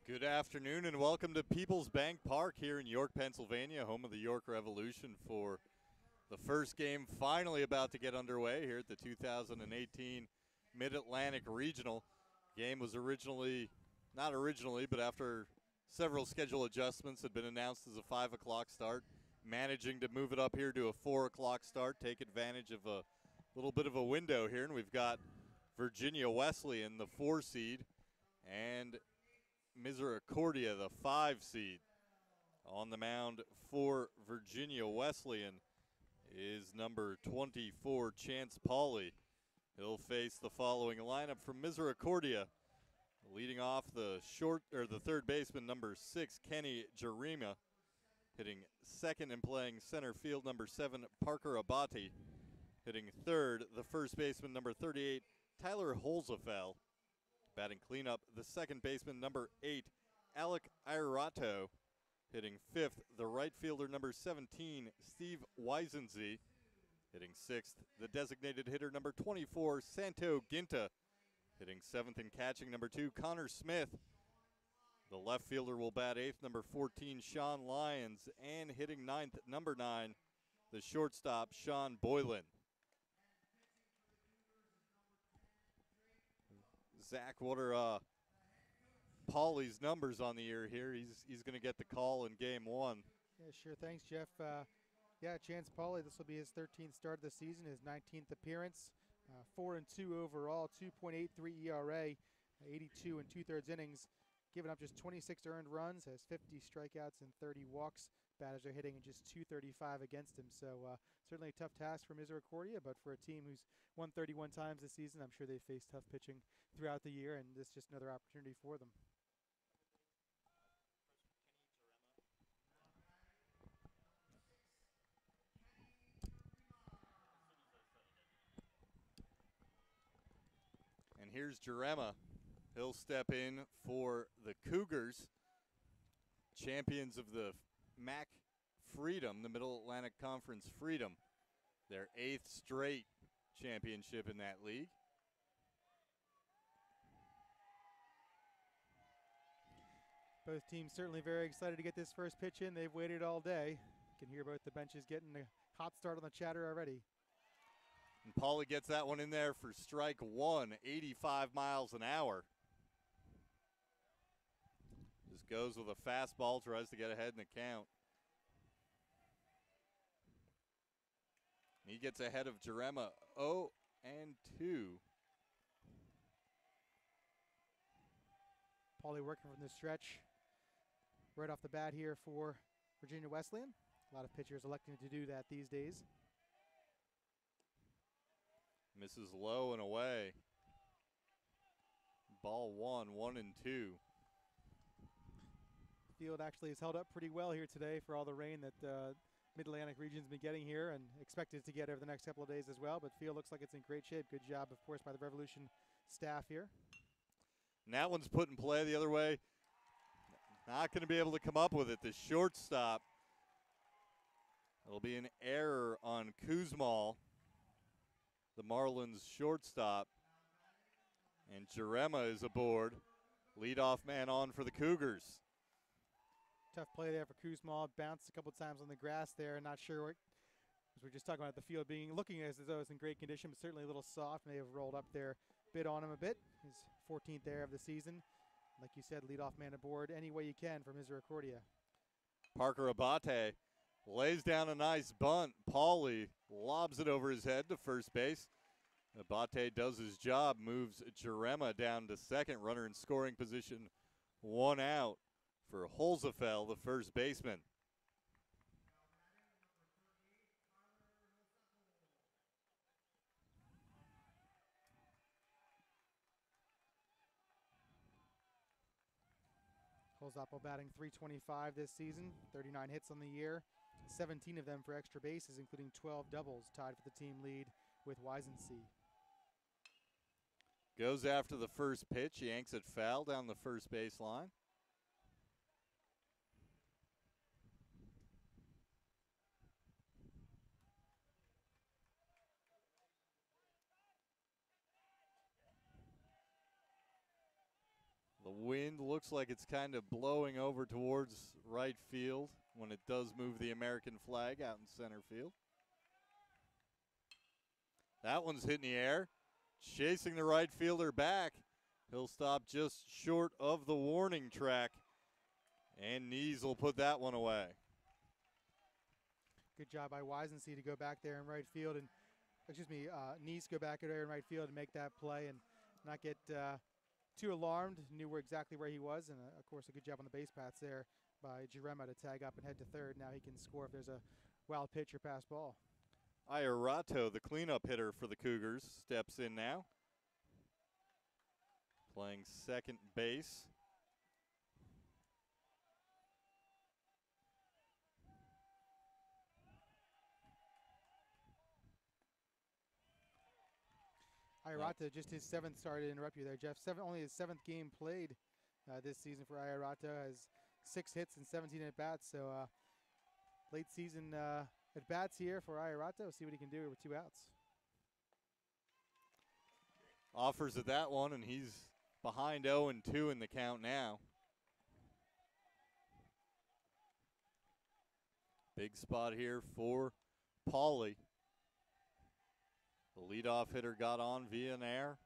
Good afternoon and welcome to Peoples Bank Park here in York, Pennsylvania, home of the York Revolution, for the first game finally about to get underway here at the 2018 Mid-Atlantic Regional. Game was but after several schedule adjustments, had been announced as a 5 o'clock start, managing to move it up here to a 4 o'clock start, take advantage of a little bit of a window here, and we've got Virginia Wesleyan, the 4 seed, and Misericordia, the 5 seed. On the mound for Virginia Wesleyan is number 24, Chance Pauley. He'll face the following lineup from Misericordia. Leading off the third baseman, number 6, Kenny Jarima. Hitting second and playing center field, number 7, Parker Abate. Hitting third, the first baseman, number 38, Tyler Holzefeld. Batting cleanup, the second baseman, number 8, Alec Irato. Hitting fifth, the right fielder, number 17, Steve Weisensee. Hitting sixth, the designated hitter, number 24, Santo Ginta. Hitting seventh and catching, number 2, Connor Smith. The left fielder will bat eighth, number 14, Sean Lyons. And hitting ninth, number 9, the shortstop, Sean Boylan. Zach, what are Pauley's numbers on the year here? He's going to get the call in game 1. Yeah, sure. Thanks, Jeff. Chance Pauley, this will be his 13th start of the season, his 19th appearance. 4-2 overall, 2.83 ERA, 82 and 2/3 innings, giving up just 26 earned runs, has 50 strikeouts and 30 walks. Batters are hitting just .235 against him, so certainly a tough task for Misericordia, but for a team who's won 31 times this season, I'm sure they face tough pitching throughout the year, and this is just another opportunity for them. And here's Jarema. He'll step in for the Cougars, champions of the MAC Freedom, the Middle Atlantic Conference Freedom, their 8th straight championship in that league. Both teams certainly very excited to get this first pitch in. They've waited all day. You can hear both the benches getting a hot start on the chatter already. And Pauley gets that one in there for strike 1, 85 miles an hour. Just goes with a fastball, tries to get ahead in the count. He gets ahead of Jarema 0-2. Pauley working from the stretch right off the bat here for Virginia Wesleyan. A lot of pitchers electing to do that these days. Misses low and away. Ball 1-2. Field actually has held up pretty well here today for all the rain that Mid-Atlantic region's been getting here, and expected to get over the next couple of days as well. But field looks like it's in great shape. Good job, of course, by the Revolution staff here. And that one's put in play the other way. Not going to be able to come up with it. The shortstop. It'll be an error on Kuzmal, the Marlins shortstop. And Jarema is aboard. Leadoff man on for the Cougars. Tough play there for Kuzma. Bounced a couple times on the grass there. Not sure what, as we're just talking about the field looking as though it's in great condition, but certainly a little soft. May have rolled up there, bit on him a bit. His 14th error of the season. Like you said, leadoff man aboard any way you can for Misericordia. Parker Abate lays down a nice bunt. Pauley lobs it over his head to first base. Abate does his job, moves Jarema down to second. Runner in scoring position, 1 out for Holzefeld, the first baseman. Holzapfel batting .325 this season, 39 hits on the year, 17 of them for extra bases, including 12 doubles, tied for the team lead with Weisensee. Goes after the first pitch, yanks it foul down the first baseline. The wind looks like it's kind of blowing over towards right field when it does move the American flag out in center field. That one's hitting the air, chasing the right fielder back. He'll stop just short of the warning track, and Nees will put that one away. Good job by Wisensee to go back there in right field and, Nees go back there in right field and make that play and not get too alarmed. Knew exactly where he was, and of course a good job on the base paths there by Jerema to tag up and head to third. Now he can score if there's a wild pitch or pass ball. Iarato, the cleanup hitter for the Cougars, steps in now, playing second base. Iarato, just his seventh, sorry to interrupt you there, Jeff. Only his seventh game played this season for Iarato. Has 6 hits and 17 at bats. So late season at bats here for Iarato. See what he can do with 2 outs. Offers at that one, and he's behind 0-2 in the count now. Big spot here for Pauly. The leadoff hitter got on via an error.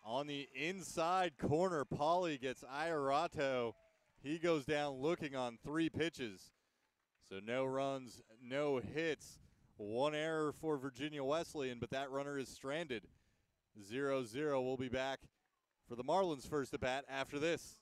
On the inside corner, Pauly gets Iarato. He goes down looking on 3 pitches. So no runs, no hits. 1 error for Virginia Wesleyan, but that runner is stranded. 0-0. We'll be back for the Marlins' first at bat after this.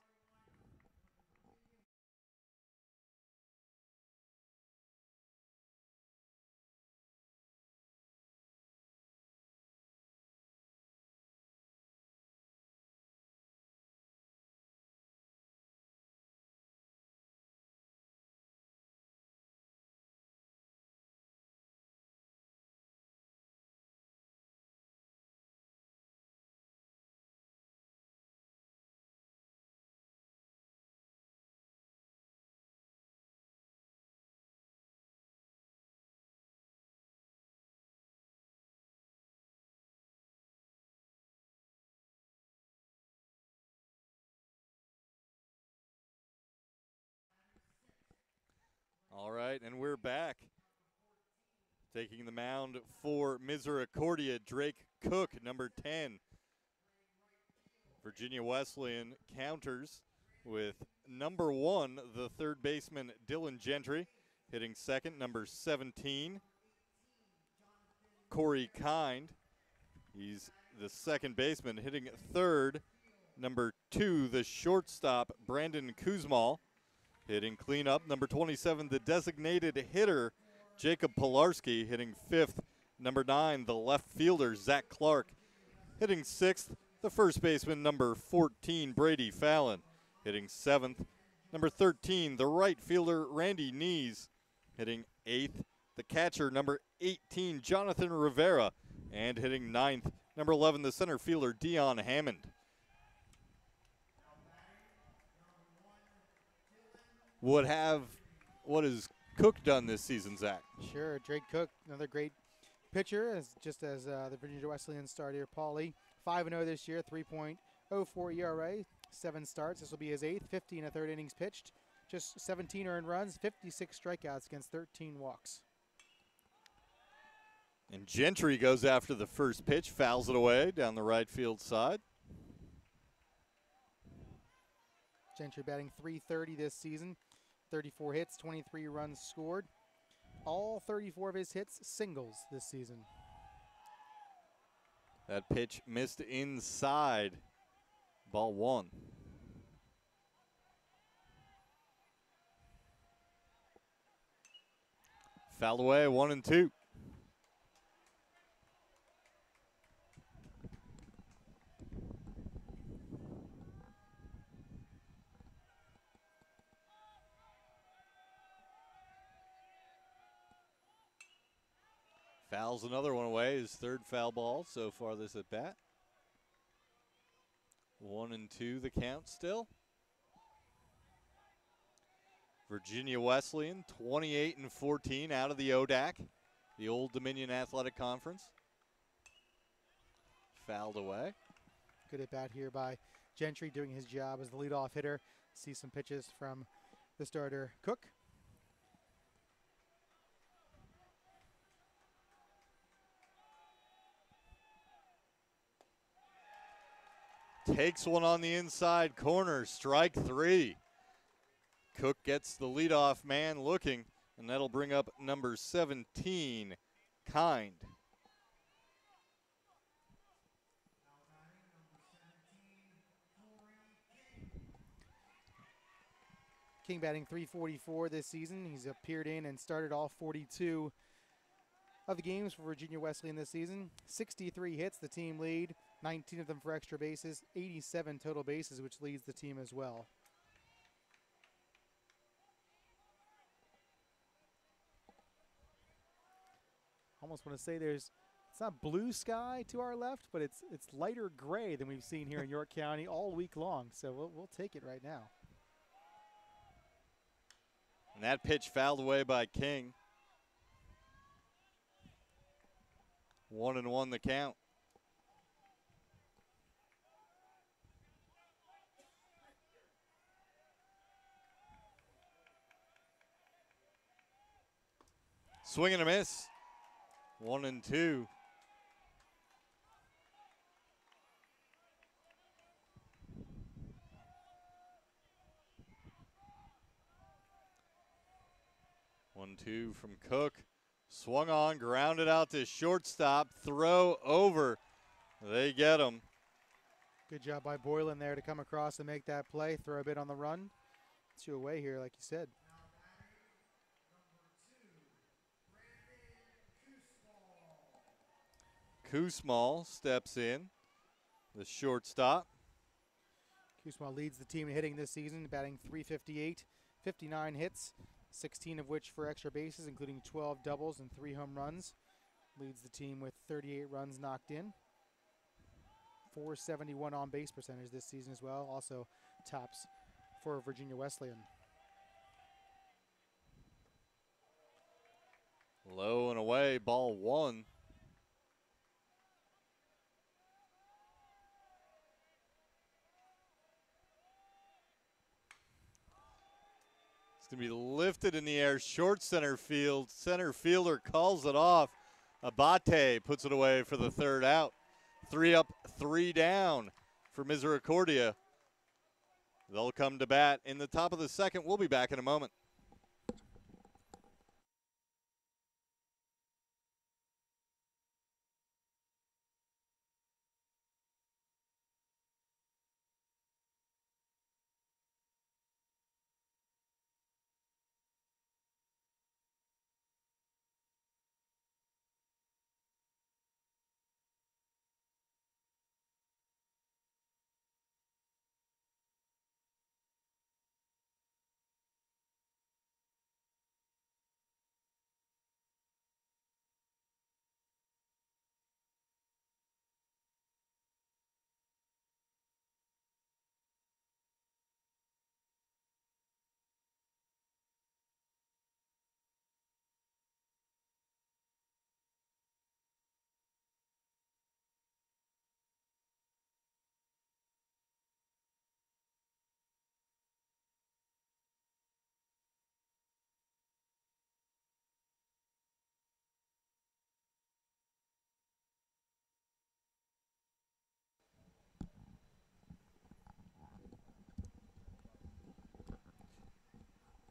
All right, and we're back. Taking the mound for Misericordia, Drake Cook, number 10. Virginia Wesleyan counters with number 1, the third baseman Dylan Gentry, hitting second, number 17. Corey Kind, he's the second baseman, hitting third, number 2, the shortstop Brandon Kuzmal. Hitting cleanup, number 27, the designated hitter, Jacob Pilarski. Hitting 5th, number 9, the left fielder, Zach Clark. Hitting 6th, the first baseman, number 14, Brady Fallon. Hitting 7th, number 13, the right fielder, Randy Nees. Hitting 8th, the catcher, number 18, Jonathan Rivera. And hitting 9th, number 11, the center fielder, Dion Hammond. What has Cook done this season, Zach? Sure, Drake Cook, another great pitcher, just as the Virginia Wesleyan starter, Pauly. 5-0 this year, 3.04 ERA, 7 starts. This will be his 8th, 50 1/3 innings pitched. Just 17 earned runs, 56 strikeouts against 13 walks. And Gentry goes after the first pitch, fouls it away down the right field side. Gentry batting .330 this season, 34 hits, 23 runs scored. All 34 of his hits singles this season. That pitch missed inside. Ball 1. Fouled away, 1-2. Fouls another one away, his 3rd foul ball so far this at bat. 1-2 the count still. Virginia Wesleyan 28-14 out of the ODAC, the Old Dominion Athletic Conference. Fouled away. Good at bat here by Gentry, doing his job as the leadoff hitter. See some pitches from the starter, Cook. Takes one on the inside corner, strike 3. Cook gets the leadoff man looking, and that'll bring up number 17, Kind. King batting .344 this season. He's appeared in and started all 42 of the games for Virginia Wesleyan this season. 63 hits, the team lead. 19 of them for extra bases. 87 total bases, which leads the team as well. Almost want to say it's not blue sky to our left, but it's lighter gray than we've seen here in York County all week long. So we'll take it right now. And that pitch fouled away by King. 1-1 the count. Swing and a miss. 1-2. One, two from Cook. Swung on, grounded out to shortstop. Throw over. They get him. Good job by Boylan there to come across and make that play. Throw a bit on the run. 2 away here, like you said. Koosmal steps in, the shortstop. Koosmal leads the team in hitting this season, batting .358, 59 hits, 16 of which for extra bases, including 12 doubles and 3 home runs. Leads the team with 38 runs knocked in. .471 on base percentage this season as well. Also tops for Virginia Wesleyan. Low and away, ball 1. It's going to be lifted in the air, short center field. Center fielder calls it off. Abate puts it away for the 3rd out. 3 up, 3 down for Misericordia. They'll come to bat in the top of the 2nd. We'll be back in a moment.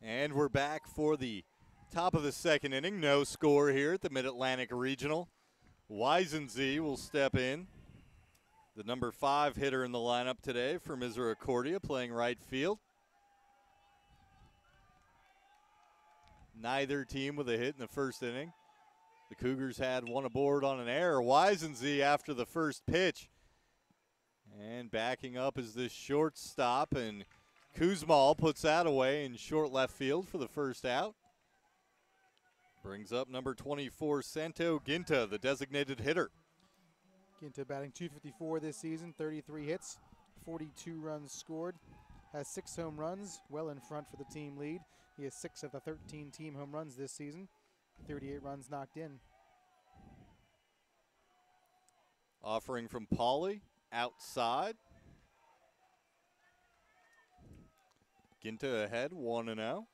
And we're back for the top of the 2nd inning. No score here at the Mid-Atlantic Regional. Weisensee will step in. The number 5 hitter in the lineup today for Misericordia, playing right field. Neither team with a hit in the 1st inning. The Cougars had one aboard on an error. Weisensee after the first pitch. And backing up is this shortstop, and Koosmal puts that away in short left field for the 1st out. Brings up number 24, Santo Ginta, the designated hitter. Ginta batting .254 this season, 33 hits, 42 runs scored. Has 6 home runs, well in front for the team lead. He has 6 of the 13 team home runs this season, 38 runs knocked in. Offering from Pauly, outside. Ginta ahead, 1-0.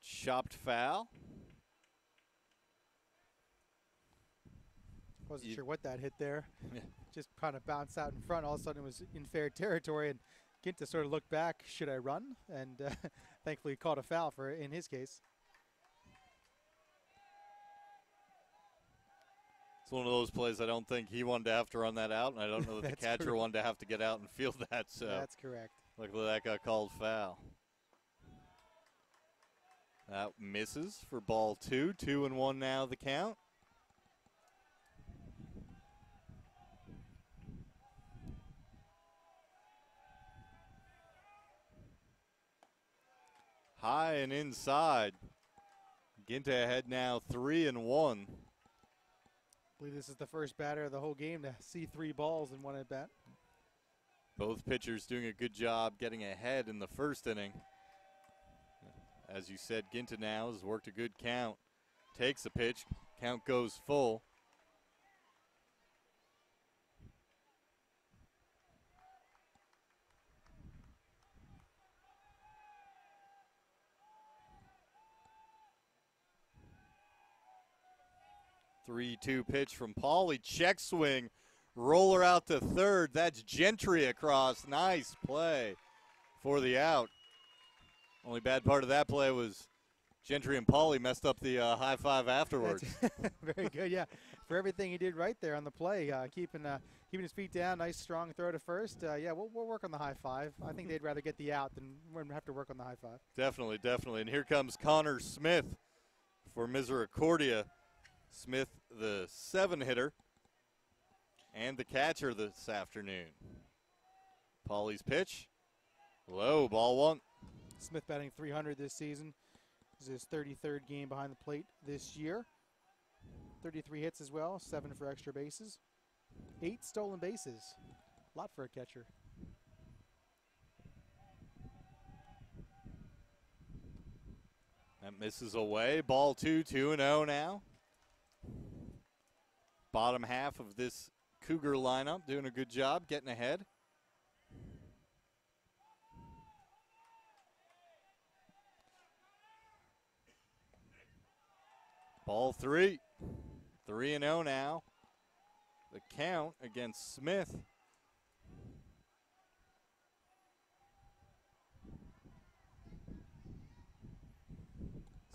Chopped foul. Wasn't sure what that hit there. Just kind of bounced out in front. All of a sudden it was in fair territory, and Ginta sort of looked back, should I run? And thankfully caught a foul for in his case. It's one of those plays I don't think he wanted to have to run that out, and I don't know that the catcher correct. wanted to have to get out and field that. So That's correct. luckily that got called foul. That misses for ball 2. 2-1 now the count. High and inside. Ginta ahead now 3-1. I believe this is the first batter of the whole game to see 3 balls in one at bat. Both pitchers doing a good job getting ahead in the first inning. As you said, Ginta now has worked a good count. Takes a pitch, count goes full. Three-two pitch from Pauly. Check swing. Roller out to third. That's Gentry across. Nice play for the out. Only bad part of that play was Gentry and Pauly messed up the high five afterwards. Very good, yeah. For everything he did right there on the play, keeping his feet down, nice strong throw to first. Yeah, we'll work on the high five. I think they'd rather get the out than have to work on the high five. Definitely, definitely. And here comes Connor Smith for Misericordia. Smith, the 7-hitter, and the catcher this afternoon. Pauly's pitch, low, ball 1. Smith batting .300 this season. This is his 33rd game behind the plate this year. 33 hits as well, 7 for extra bases. 8 stolen bases. A lot for a catcher. That misses away. Ball 2, 2-0 now. Bottom half of this Cougar lineup doing a good job getting ahead. Ball 3. 3-0 now. The count against Smith.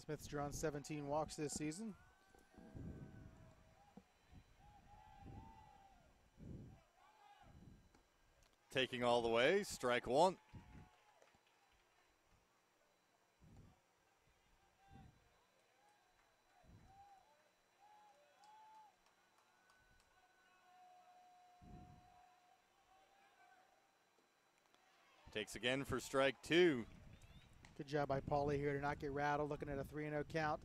Smith's drawn 17 walks this season. Taking all the way, strike 1. Takes again for strike 2. Good job by Pauly here to not get rattled, looking at a 3-0 count.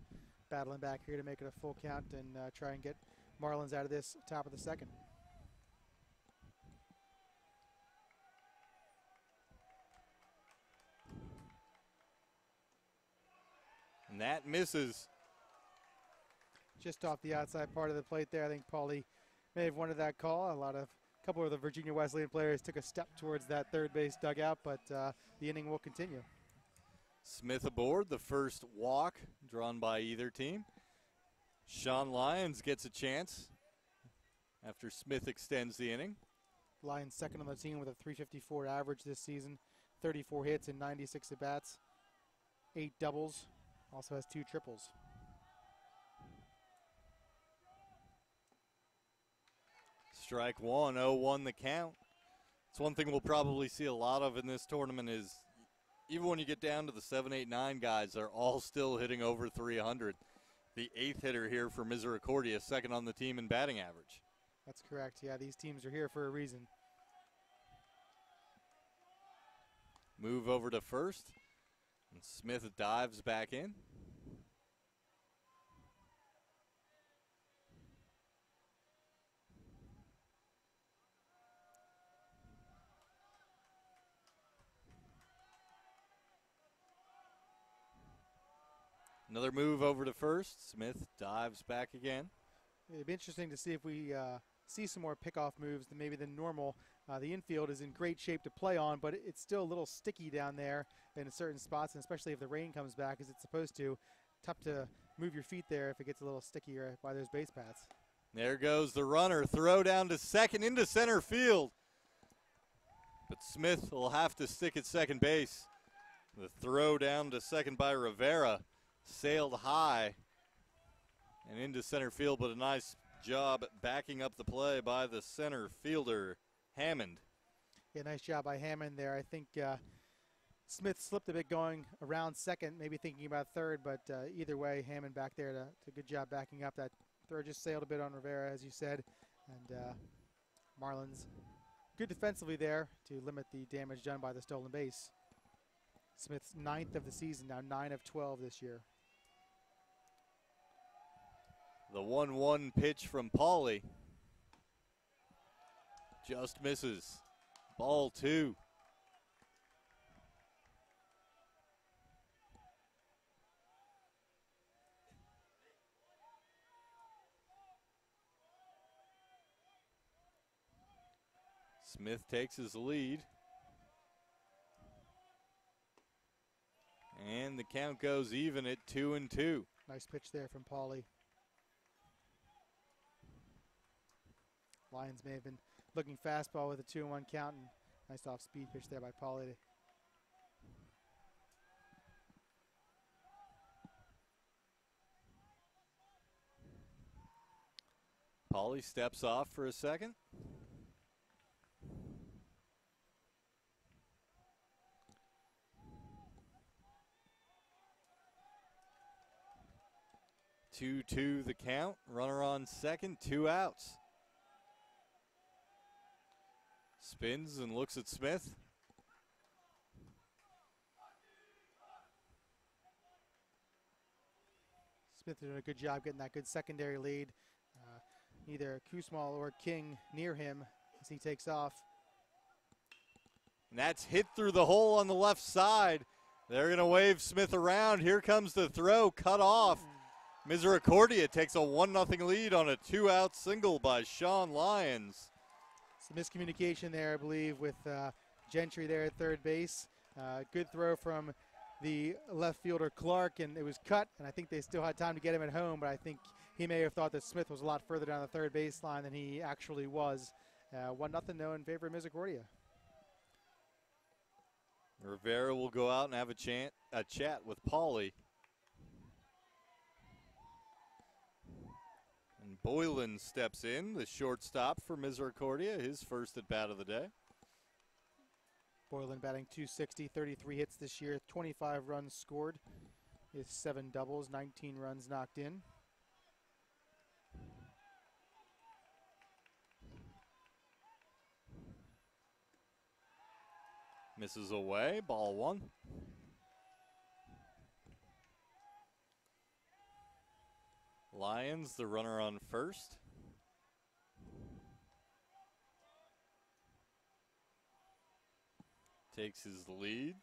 Battling back here to make it a full count and try and get Marlins out of this top of the second. And that misses. Just off the outside part of the plate there. I think Pauly may have wanted that call. A couple of the Virginia Wesleyan players took a step towards that third base dugout, but the inning will continue. Smith aboard, the first walk drawn by either team. Sean Lyons gets a chance after Smith extends the inning. Lyons second on the team with a .354 average this season, 34 hits and 96 at-bats, 8 doubles, also has 2 triples. Strike 1, 0-1 the count. It's one thing we'll probably see a lot of in this tournament is even when you get down to the 7, 8, 9 guys, they're all still hitting over 300. The 8th hitter here for Misericordia, second on the team in batting average. That's correct. Yeah, these teams are here for a reason. Move over to first, and Smith dives back in. Another move over to first. Smith dives back again. It'd be interesting to see if we see some more pickoff moves than normal. The infield is in great shape to play on, but it's still a little sticky down there in certain spots, and especially if the rain comes back as it's supposed to. Tough to move your feet there if it gets a little stickier by those base paths. There goes the runner. Throw down to second into center field. But Smith will have to stick at second base. The throw down to second by Rivera sailed high and into center field, but a nice job backing up the play by the center fielder, Hammond. Yeah, nice job by Hammond there. I think Smith slipped a bit going around second, maybe thinking about third, but either way, Hammond back there to good job backing up. That throw just sailed a bit on Rivera, as you said, and Marlins good defensively there to limit the damage done by the stolen base. Smith's 9th of the season, now 9 of 12 this year. The 1-1 pitch from Pauly just misses. Ball 2. Smith takes his lead. And the count goes even at 2-2. Nice pitch there from Pauly. Lions may have been looking fastball with a 2-1 count, and nice off-speed pitch there by Pauly. Pauly steps off for a second. Two the count. Runner on second, 2 outs. Spins and looks at Smith. Smith doing a good job getting that good secondary lead. Neither Kusmal or King near him as he takes off. And that's hit through the hole on the left side. They're going to wave Smith around. Here comes the throw, cut off. Misericordia takes a 1-0 lead on a 2-out single by Sean Lyons. Some miscommunication there, I believe, with Gentry there at third base. Good throw from the left fielder Clark, and it was cut, and I think they still had time to get him at home, but I think he may have thought that Smith was a lot further down the third baseline than he actually was. 1-0 though in favor of Misericordia. Rivera will go out and have a chat with Pauly. And Boylan steps in, the shortstop for Misericordia, his first at bat of the day. Boylan batting .260, 33 hits this year, 25 runs scored. He has 7 doubles, 19 runs knocked in. Misses away, ball 1. Lions, the runner on first. Takes his lead.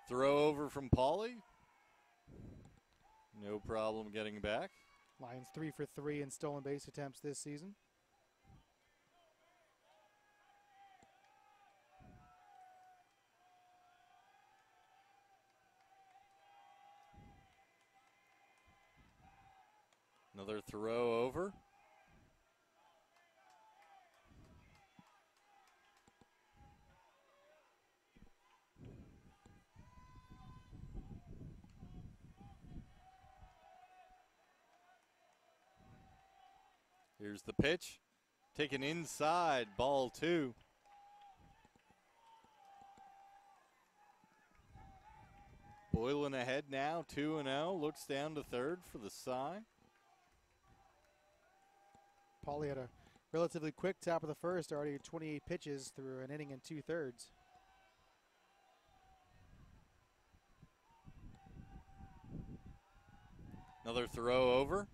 Throw over from Pauly. No problem getting back. Lions 3 for 3 in stolen base attempts this season. Another throw over. Here's the pitch. Taken inside, ball 2. Boylan ahead now, 2-0. Looks down to third for the sign. Pauly had a relatively quick top of the first, already 28 pitches through an inning and 2/3. Another throw over.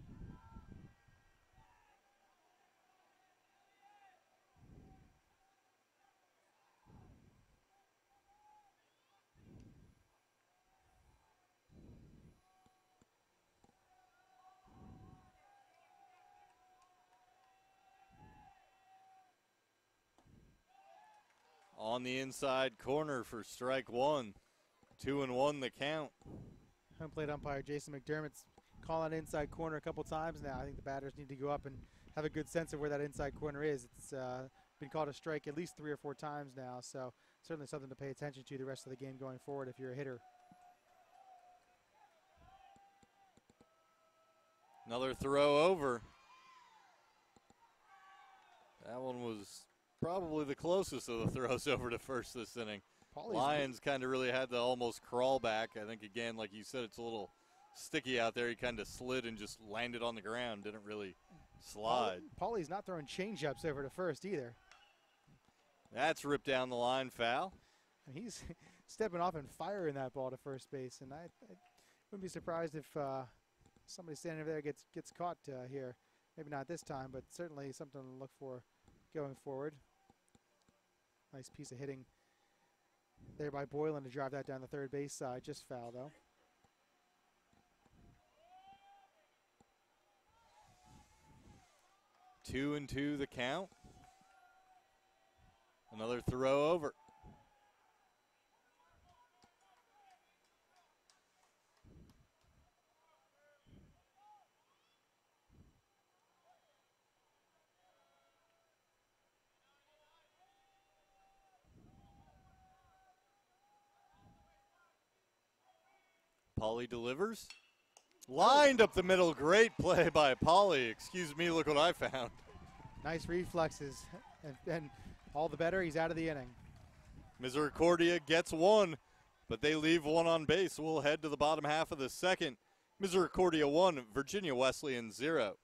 on the inside corner for strike one. 2-1 the count. Home plate umpire Jason McDermott's calling inside corner a couple times now. I think the batters need to go up and have a good sense of where that inside corner is. It's been called a strike at least 3 or 4 times now, so certainly something to pay attention to the rest of the game going forward if you're a hitter. Another throw over. That one was probably the closest of the throws over to first this inning. Lions kind of really had to almost crawl back. I think, again, like you said, it's a little sticky out there. He kind of slid and just landed on the ground, didn't really slide. Paulie's not throwing changeups over to first either. That's ripped down the line, foul. And he's stepping off and firing that ball to first base. And I wouldn't be surprised if somebody standing over there gets caught here. Maybe not this time, but certainly something to look for going forward. Nice piece of hitting there by Boylan to drive that down the third base side. Just foul, though. Two and two the count. Another throw over. Pauly delivers. Lined up the middle. Great play by Pauly. Excuse me, look what I found. Nice reflexes. And all the better, he's out of the inning. Misericordia gets one, but they leave one on base. We'll head to the bottom half of the second. Misericordia 1, Virginia Wesleyan 0.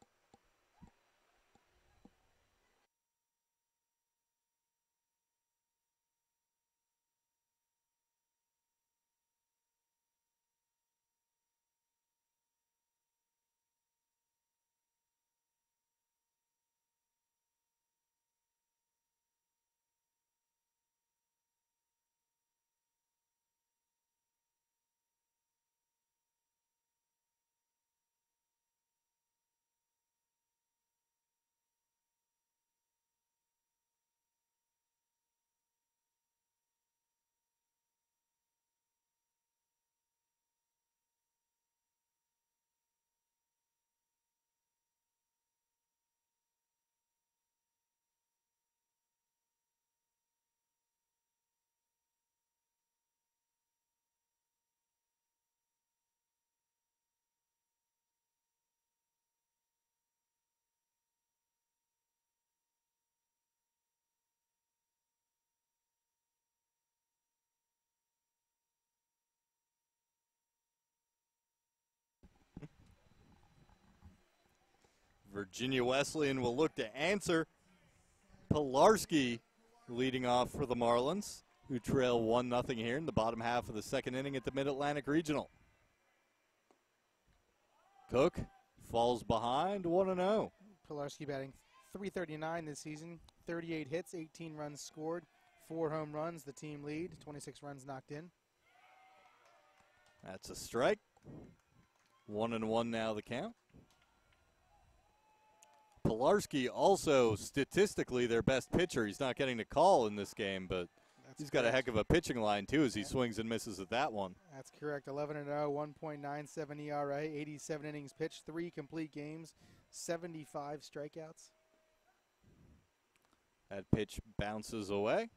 Virginia Wesleyan will look to answer. Pilarski leading off for the Marlins, who trail 1-0 here in the bottom half of the second inning at the Mid-Atlantic Regional. Cook falls behind 1-0. Pilarski batting .339 this season, 38 hits, 18 runs scored, 4 home runs, the team lead, 26 runs knocked in. That's a strike. 1-1 now the count. Pilarski also statistically their best pitcher. He's not getting a call in this game, but he's got a heck of a pitching line too as he swings and misses at that one. That's correct. 11-0, 1.97 ERA, 87 innings pitched, 3 complete games, 75 strikeouts. That pitch bounces away.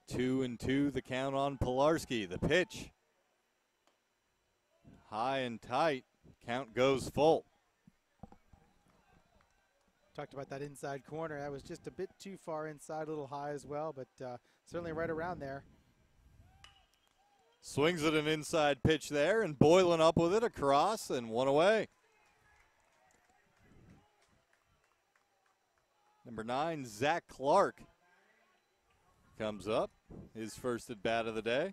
Two and two, the count on Pilarski. The pitch. High and tight. Count goes full. Talked about that inside corner. That was just a bit too far inside, a little high as well, but certainly right around there. Swings at an inside pitch there, and Boylan up with it across and one away. Number 9, Zach Clark comes up. His first at bat of the day.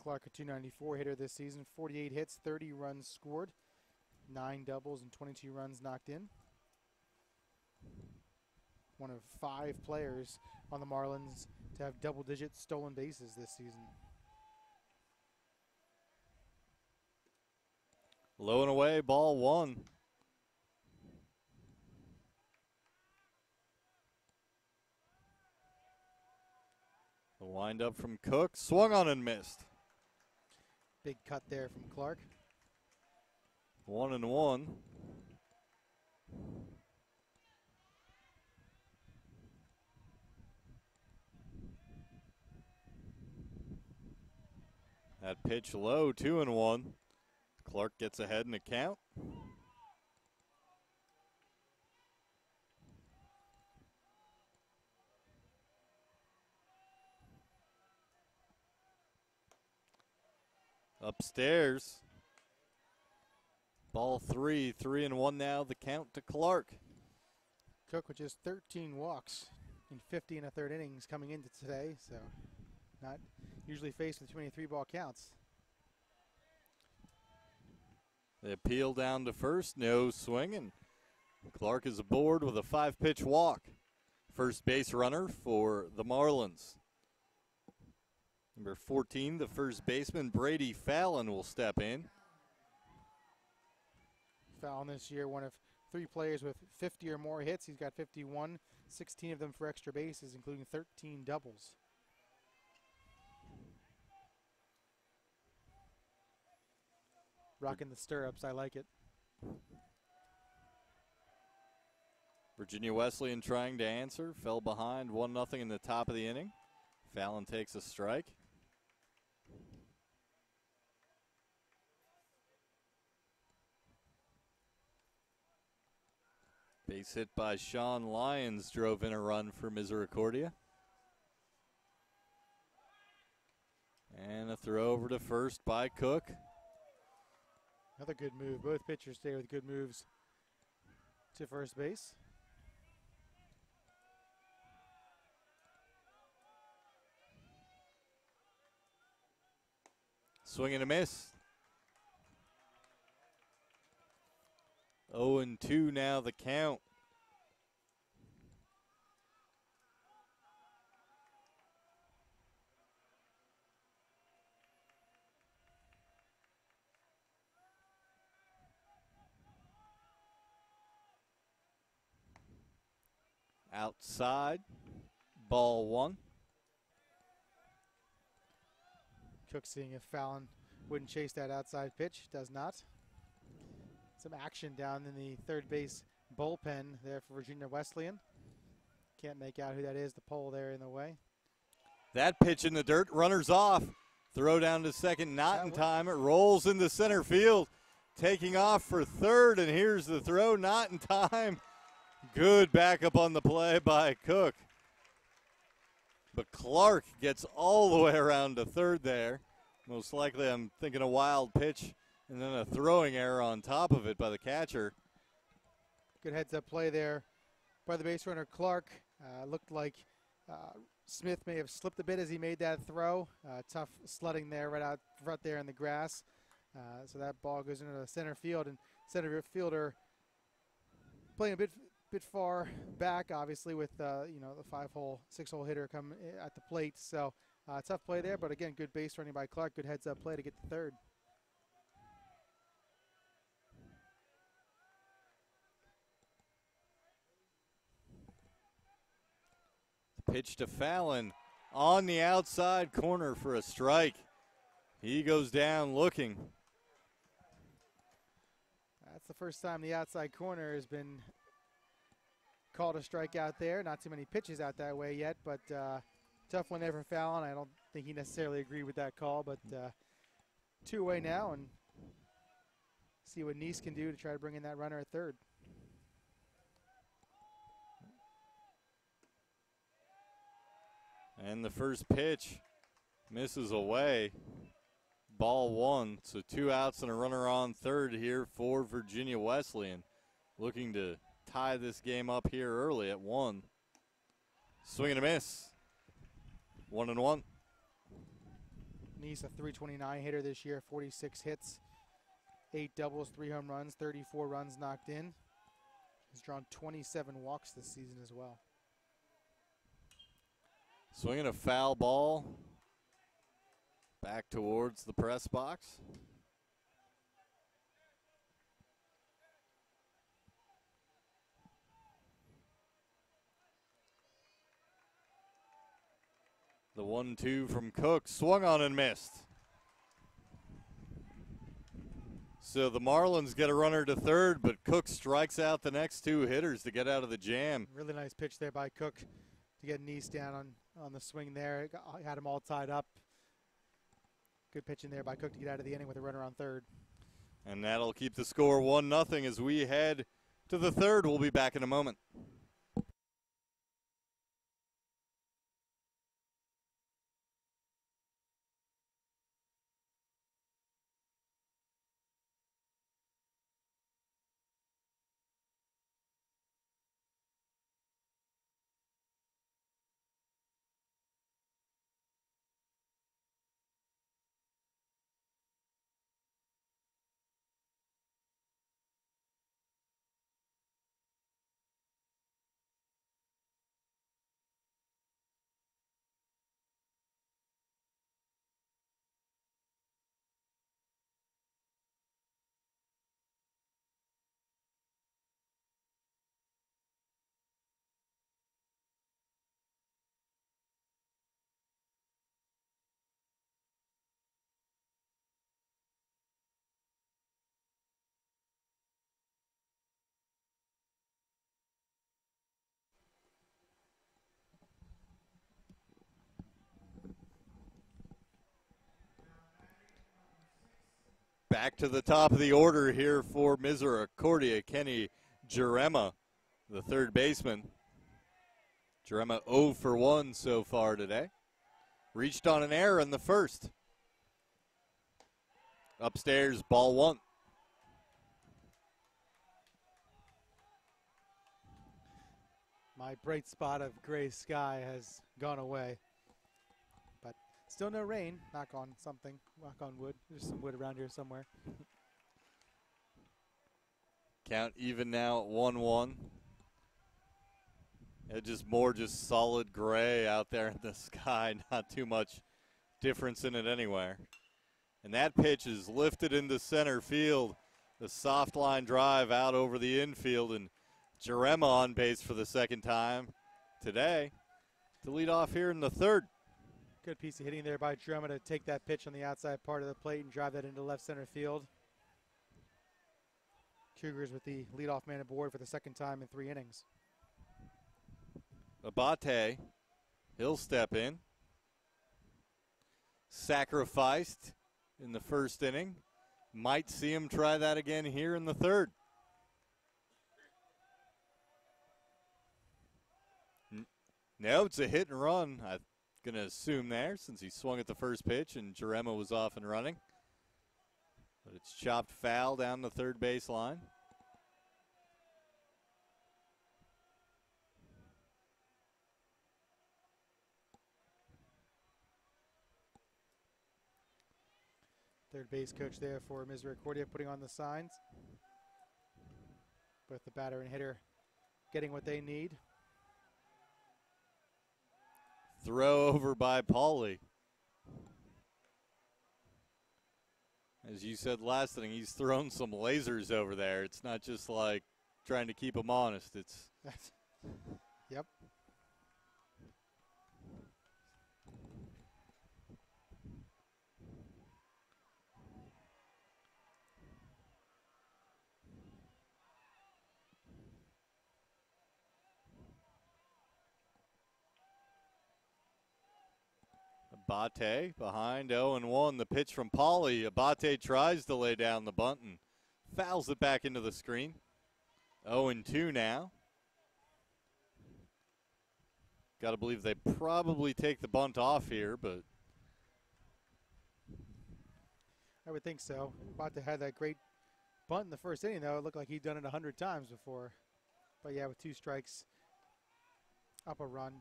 Clark, a .294 hitter this season, 48 hits, 30 runs scored, 9 doubles and 22 runs knocked in. one of 5 players on the Marlins to have double-digit stolen bases this season. Low and away, ball 1. The windup from Cook, swung on and missed. Big cut there from Clark. 1-1. That pitch low, 2-1. Clark gets ahead in the count. Upstairs. Ball 3, 3-1 now. The count to Clark. Cook with just 13 walks in 50 and a third innings coming into today, so not usually faced with too many 3-ball counts. The appeal down to first, no swinging. Clark is aboard with a 5-pitch walk. First base runner for the Marlins. Number 14, the first baseman, Brady Fallon, will step in. Fallon this year, one of 3 players with 50 or more hits. He's got 51, 16 of them for extra bases, including 13 doubles. Rocking the stirrups, I like it. Virginia Wesleyan trying to answer, fell behind 1-0 in the top of the inning. Fallon takes a strike. Base hit by Sean Lyons drove in a run for Misericordia. And a throw over to first by Cook. Another good move. Both pitchers stay with good moves to first base. Swing and a miss. 0-2 now the count. Outside, ball 1. Cook seeing if Fallon wouldn't chase that outside pitch. Does not. Some action down in the third base bullpen there for Virginia Wesleyan. Can't make out who that is, the pole there in the way. That pitch in the dirt, runners off. Throw down to second, not in time. It rolls into center field. Taking off for third, and here's the throw, not in time. Good backup on the play by Cook. But Clark gets all the way around to third there. Most likely, I'm thinking a wild pitch and then a throwing error on top of it by the catcher. Good heads-up play there by the base runner Clark. Looked like Smith may have slipped a bit as he made that throw. Tough sledding there right out front there in the grass. So that ball goes into the center field, and center fielder playing a bit far back, obviously, with the 5-hole, 6-hole hitter come at the plate. So tough play there, but again, good base running by Clark. Good heads-up play to get to third. Pitch to Fallon on the outside corner for a strike. He goes down looking. That's the first time the outside corner has been called a strikeout there. Not too many pitches out that way yet, but tough one there for Fallon. I don't think he necessarily agreed with that call, but 2 away now, and see what Neese can do to try to bring in that runner at third. And the first pitch misses away. Ball 1, so 2 outs and a runner on third here for Virginia Wesleyan. Looking to tie this game up here early at 1. Swing and a miss. 1-1. Neese, a .329 hitter this year, 46 hits, 8 doubles, 3 home runs, 34 runs knocked in. He's drawn 27 walks this season as well. Swinging a foul ball back towards the press box. The 1-2 from Cook, swung on and missed. So the Marlins get a runner to third, but Cook strikes out the next two hitters to get out of the jam. Really nice pitch there by Cook to get an east down on the swing there. Had him all tied up. Good pitching there by Cook to get out of the inning with a runner on third. And that'll keep the score 1-0 as we head to the third. We'll be back in a moment. Back to the top of the order here for Misericordia, Kenny Jarema, the third baseman. Jarema 0 for 1 so far today. Reached on an error in the first. Upstairs, ball one. My bright spot of gray sky has gone away. But still no rain. Knock on something. Knock on wood. There's some wood around here somewhere. Count even now at 1-1. Just solid gray out there in the sky. Not too much difference in it anywhere. And that pitch is lifted into center field. The soft line drive out over the infield, and Jarema on base for the second time today to lead off here in the third. Good piece of hitting there by Jarema to take that pitch on the outside part of the plate and drive that into left center field. Cougars with the leadoff man aboard for the second time in 3 innings. Abate, he'll step in. Sacrificed in the first inning. Might see him try that again here in the third. No, it's a hit and run. I'm going to assume there since he swung at the first pitch and Jarema was off and running. But it's chopped foul down the third base line. Third base coach there for Misericordia putting on the signs. Both the batter and hitter getting what they need. Throw over by Pauly. As you said last inning, he's thrown some lasers over there. It's not just like trying to keep him honest. Yep. Abate behind 0-1. The pitch from Pauly. Abate tries to lay down the bunt and fouls it back into the screen. 0-2 now. Got to believe they probably take the bunt off here, but I would think so. Abate had that great bunt in the first inning, though. It looked like he'd done it 100 times before. But yeah, with 2 strikes, up a run.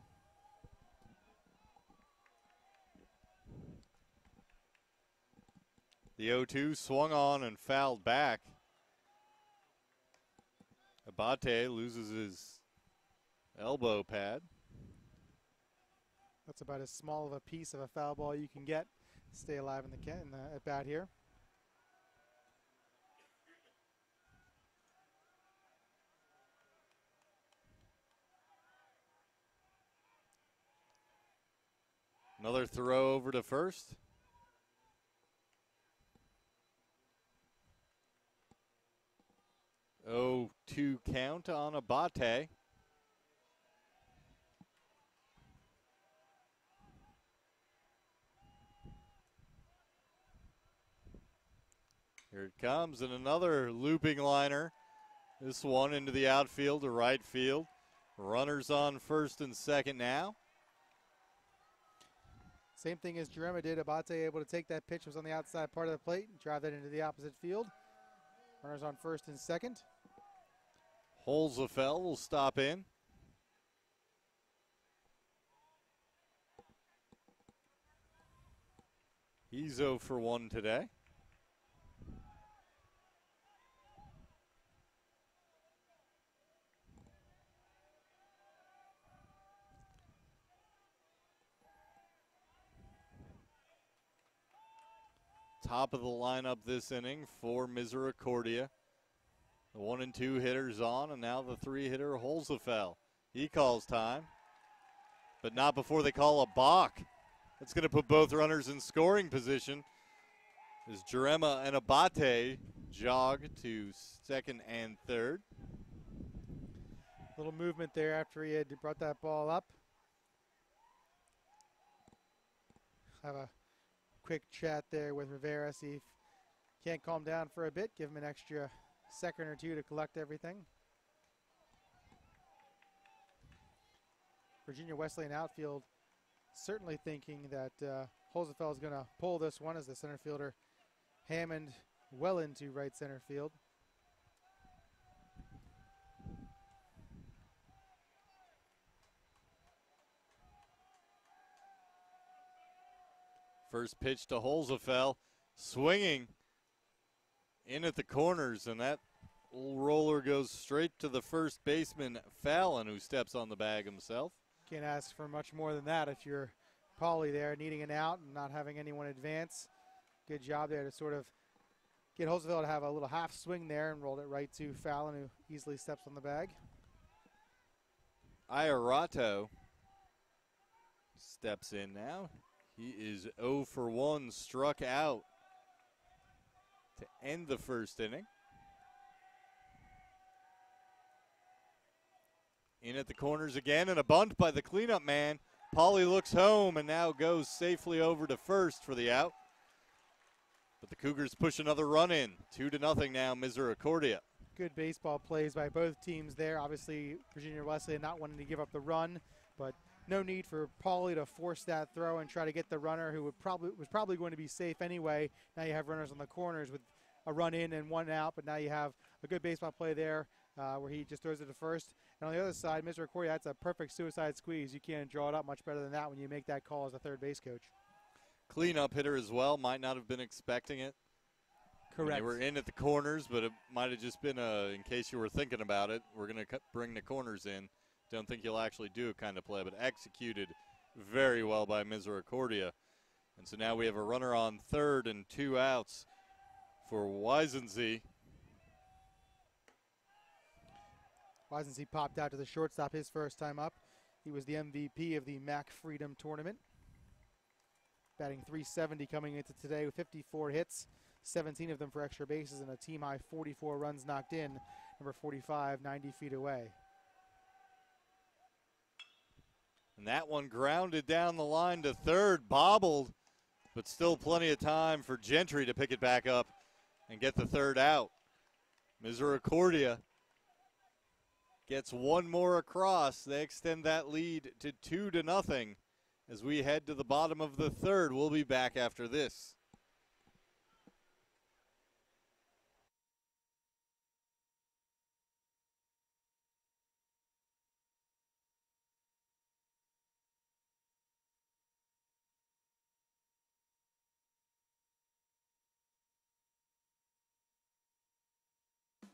The 0-2 swung on and fouled back. Abate loses his elbow pad. That's about as small of a piece of a foul ball you can get. Stay alive in the at bat here. Another throw over to first. Oh, 2 count on Abate. Here it comes, and another looping liner. This one into the outfield to right field. Runners on first and second now. Same thing as Jerema did. Abate able to take that pitch, was on the outside part of the plate, and drive that into the opposite field. Runners on first and second. Holzafell will stop in. He's 0 for 1 today. Top of the lineup this inning for Misericordia. The 1 and 2 hitters on, and now the 3 hitter Holzafell. He calls time, but not before they call a balk. That's going to put both runners in scoring position as Jerema and Abate jog to second and third. Little movement there after he had brought that ball up. Have a quick chat there with Rivera, see if can't calm down for a bit, give him an extra second or two to collect everything. Virginia Wesleyan outfield certainly thinking that Holzafell is going to pull this one as the center fielder Hammond well into right center field. First pitch to Holzafell, swinging in at the corners, and that little roller goes straight to the first baseman, Fallon, who steps on the bag himself. Can't ask for much more than that if you're Pauly there, needing an out and not having anyone advance. Good job there to sort of get Holzafell to have a little half swing there and rolled it right to Fallon, who easily steps on the bag. Iorato steps in now. He is 0 for 1, struck out to end the first inning. In at the corners again, and a bunt by the cleanup man. Pauly looks home and now goes safely over to first for the out. But the Cougars push another run in. 2-0 now, Misericordia. Good baseball plays by both teams there. Obviously, Virginia Wesleyan not wanting to give up the run, but no need for Pauly to force that throw and try to get the runner who was probably going to be safe anyway. Now you have runners on the corners with a run in and one out, but now you have a good baseball play there where he just throws it to first. And on the other side, Misericordia, that's a perfect suicide squeeze. You can't draw it up much better than that when you make that call as a third base coach. Cleanup hitter as well, might not have been expecting it. Correct. They were in at the corners, but it might have just been in case you were thinking about it, we're going to bring the corners in. Don't think he'll actually do a kind of play, but executed very well by Misericordia. And so now we have a runner on third and 2 outs for Weisensee. Weisensee popped out to the shortstop his first time up. He was the MVP of the MAC Freedom Tournament. Batting .370 coming into today with 54 hits, 17 of them for extra bases, and a team-high 44 runs knocked in. Number 45, 90 feet away. And that one grounded down the line to third, bobbled, but still plenty of time for Gentry to pick it back up and get the third out. Misericordia gets one more across. They extend that lead to 2-0 as we head to the bottom of the third. We'll be back after this.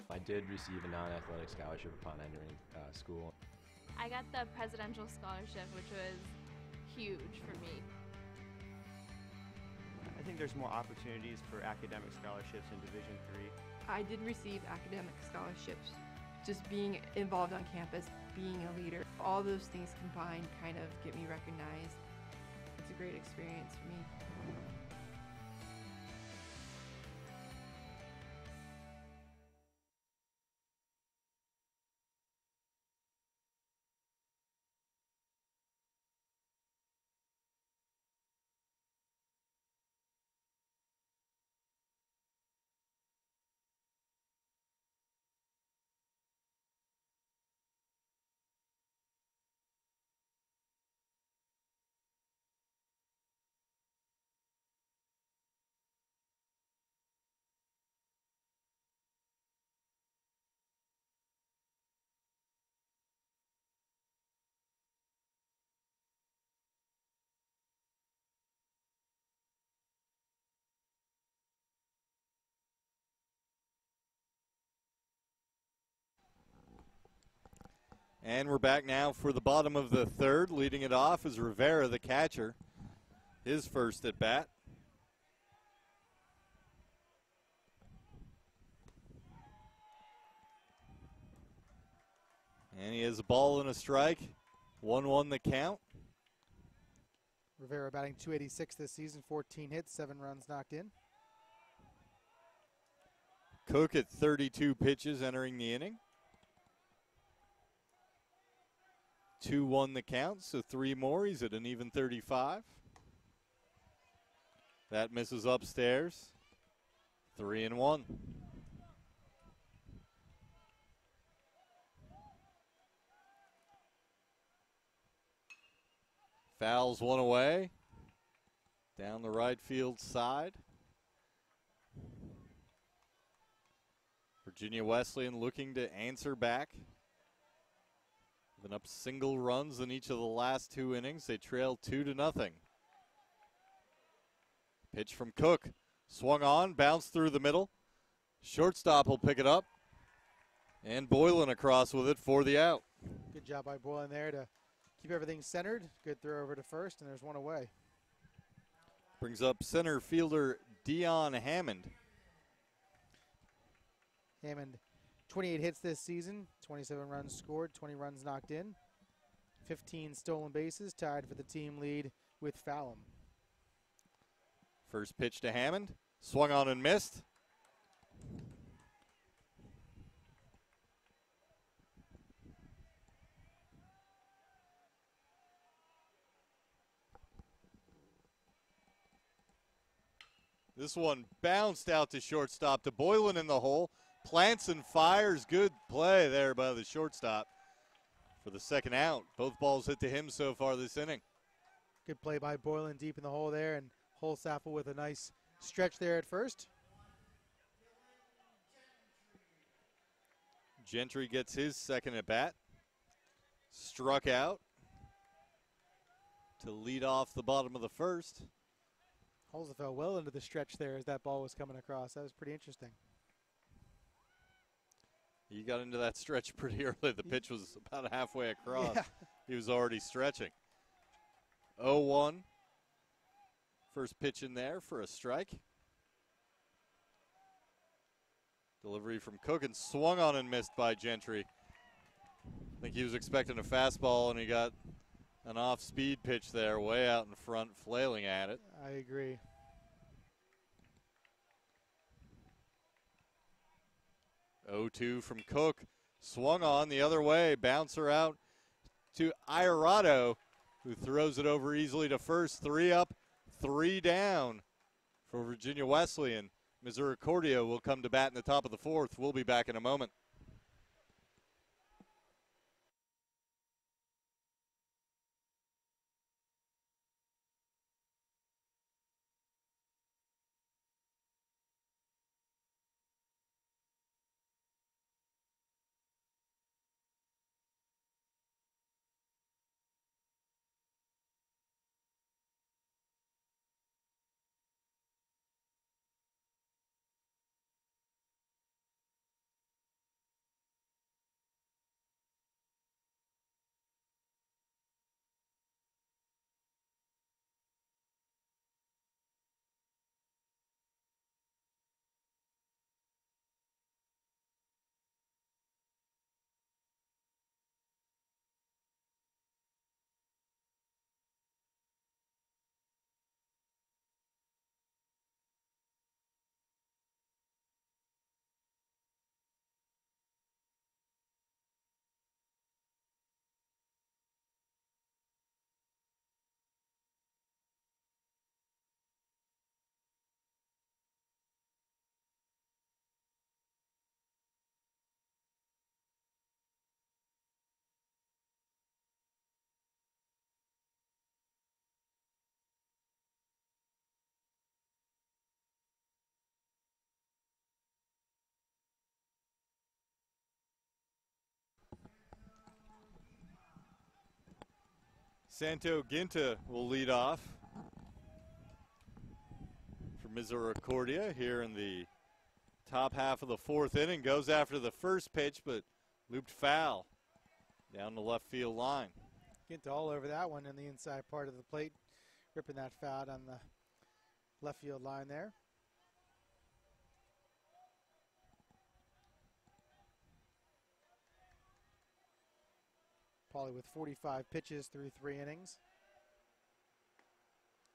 I did receive a non-athletic scholarship upon entering school. I got the presidential scholarship, which was huge for me. I think there's more opportunities for academic scholarships in Division III. I did receive academic scholarships. Just being involved on campus, being a leader, all those things combined kind of get me recognized. It's a great experience for me. And we're back now for the bottom of the third. Leading it off is Rivera, the catcher. His first at bat. And he has a ball and a strike. 1-1 the count. Rivera batting .286 this season, 14 hits, 7 runs knocked in. Cook at 32 pitches entering the inning. 2-1 the count, so 3 more. He's at an even 35. That misses upstairs. 3-1. Fouls one away. Down the right field side. Virginia Wesleyan looking to answer back. Been up single runs in each of the last 2 innings. They trail 2-0. Pitch from Cook. Swung on, bounced through the middle. Shortstop will pick it up. And Boylan across with it for the out. Good job by Boylan there to keep everything centered. Good throw over to first, and there's one away. Brings up center fielder Dion Hammond. Hammond, 28 hits this season, 27 runs scored, 20 runs knocked in, 15 stolen bases, tied for the team lead with Fallon. First pitch to Hammond. Swung on and missed. This one bounced out to shortstop to Boylan in the hole. Plants and fires. Good play there by the shortstop for the second out. Both balls hit to him so far this inning. Good play by Boylan deep in the hole there, and Holsappel with a nice stretch there at first. Gentry gets his second at bat. Struck out to lead off the bottom of the first. Holsa fell well into the stretch there as that ball was coming across. That was pretty interesting. He got into that stretch pretty early. The pitch was about halfway across. Yeah. He was already stretching. 0-1. First pitch in there for a strike. Delivery from Cook and swung on and missed by Gentry. I think he was expecting a fastball and he got an off-speed pitch there way out in front, flailing at it. I agree. Oh-2 from Cook. Swung on the other way. Bouncer out to Iorado, who throws it over easily to first. 3 up, 3 down for Virginia Wesleyan. Misericordia will come to bat in the top of the fourth. We'll be back in a moment. Santo Ginta will lead off for Misericordia here in the top half of the fourth inning. Goes after the first pitch, but looped foul down the left field line. Ginta all over that one in the inside part of the plate, ripping that foul on the left field line there. Pauly with 45 pitches through 3 innings.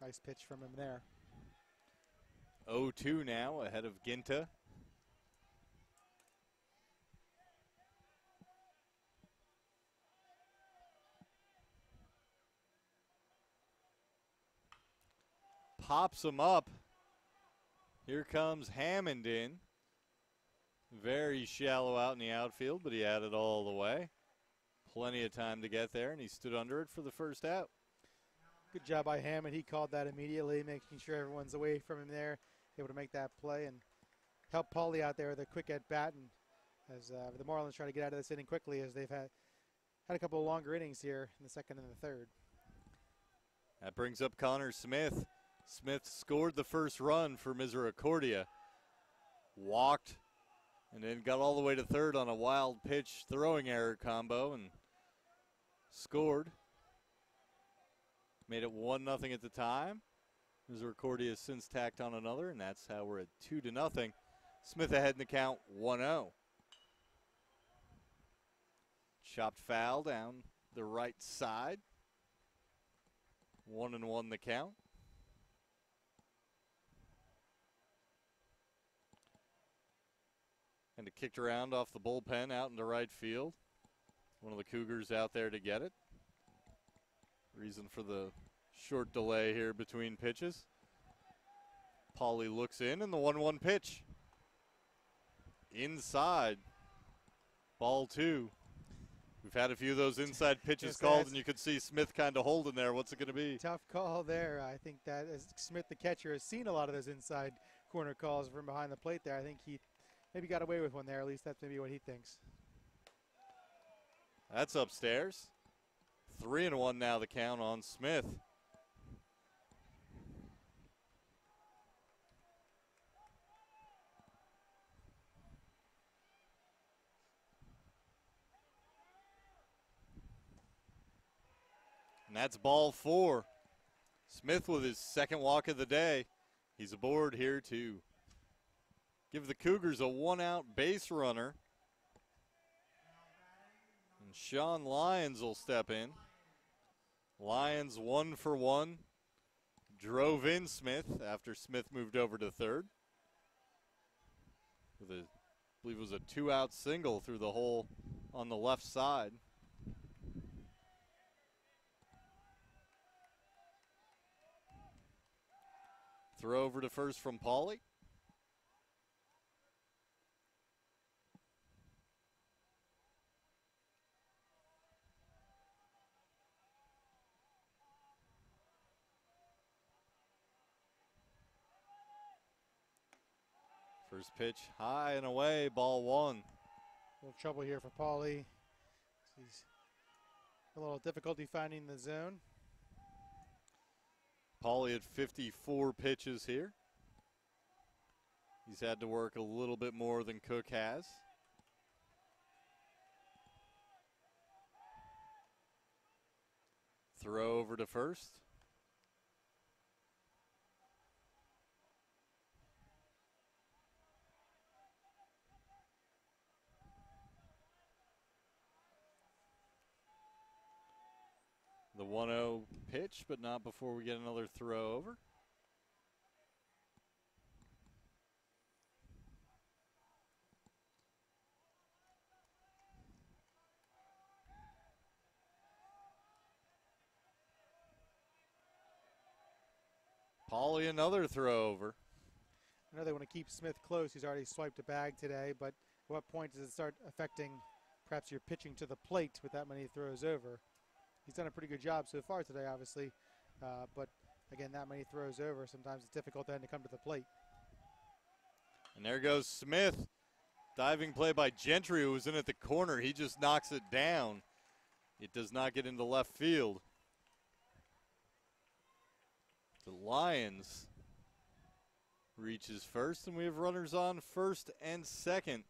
Nice pitch from him there. 0-2 now ahead of Ginta. Pops him up. Here comes Hammond in. Very shallow out in the outfield, but he had it all the way. Plenty of time to get there, and he stood under it for the first out. Good job by Hammond. He called that immediately, making sure everyone's away from him there, able to make that play and help Pauly out there with a quick at-bat. And as the Marlins try to get out of this inning quickly, as they've had a couple of longer innings here in the second and the third. That brings up Connor Smith. Smith scored the first run for Misericordia. Walked and then got all the way to third on a wild pitch throwing error combo and scored. Made it 1-0 at the time. Misericordia has since tacked on another, and that's how we're at 2-0. Smith ahead in the count 1-0. Chopped foul down the right side. 1-1 the count. And it kicked around off the bullpen out into right field. One of the Cougars out there to get it. Reason for the short delay here between pitches. Pauly looks in, and the 1-1 pitch. Inside. Ball 2. We've had a few of those inside pitches called, and you could see Smith kind of holding there. What's it going to be? Tough call there. I think that as Smith, the catcher, has seen a lot of those inside corner calls from behind the plate there. I think he maybe got away with one there. At least that's maybe what he thinks. That's upstairs. 3-1 now the count on Smith. And that's ball 4. Smith with his second walk of the day. He's aboard here to give the Cougars a 1-out base runner. And Sean Lyons will step in. Lyons 1 for 1. Drove in Smith after Smith moved over to third. With a, I believe it was a 2-out single through the hole on the left side. Throw over to first from Pauly. First pitch high and away, ball 1. A little trouble here for Pauly. He's a little difficulty finding the zone. Pauly had 54 pitches here. He's had to work a little bit more than Cook has. Throw over to first. The 1-0 pitch, but not before we get another throw over. Pauly another throw over. I know they want to keep Smith close. He's already swiped a bag today, but at what point does it start affecting perhaps your pitching to the plate with that many throws over? He's done a pretty good job so far today, obviously. But, again, that many throws over, sometimes it's difficult then to come to the plate. And there goes Smith. Diving play by Gentry, who was in at the corner. He just knocks it down. It does not get into left field. The Lions reaches first, and we have runners on first and second.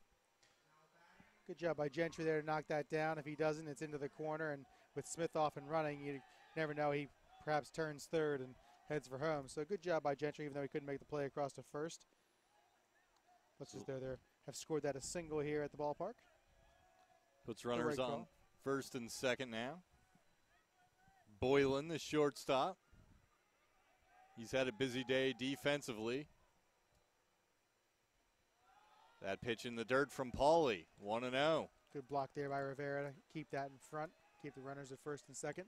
Good job by Gentry there to knock that down. If he doesn't, it's into the corner, and with Smith off and running, you never know. He perhaps turns third and heads for home. So good job by Gentry, even though he couldn't make the play across to first. Let's just have scored that a single here at the ballpark. Puts runners on first and second now. Boylan, the shortstop. He's had a busy day defensively. That pitch in the dirt from Pauly, 1-0. Good block there by Rivera to keep that in front, keep the runners at first and second.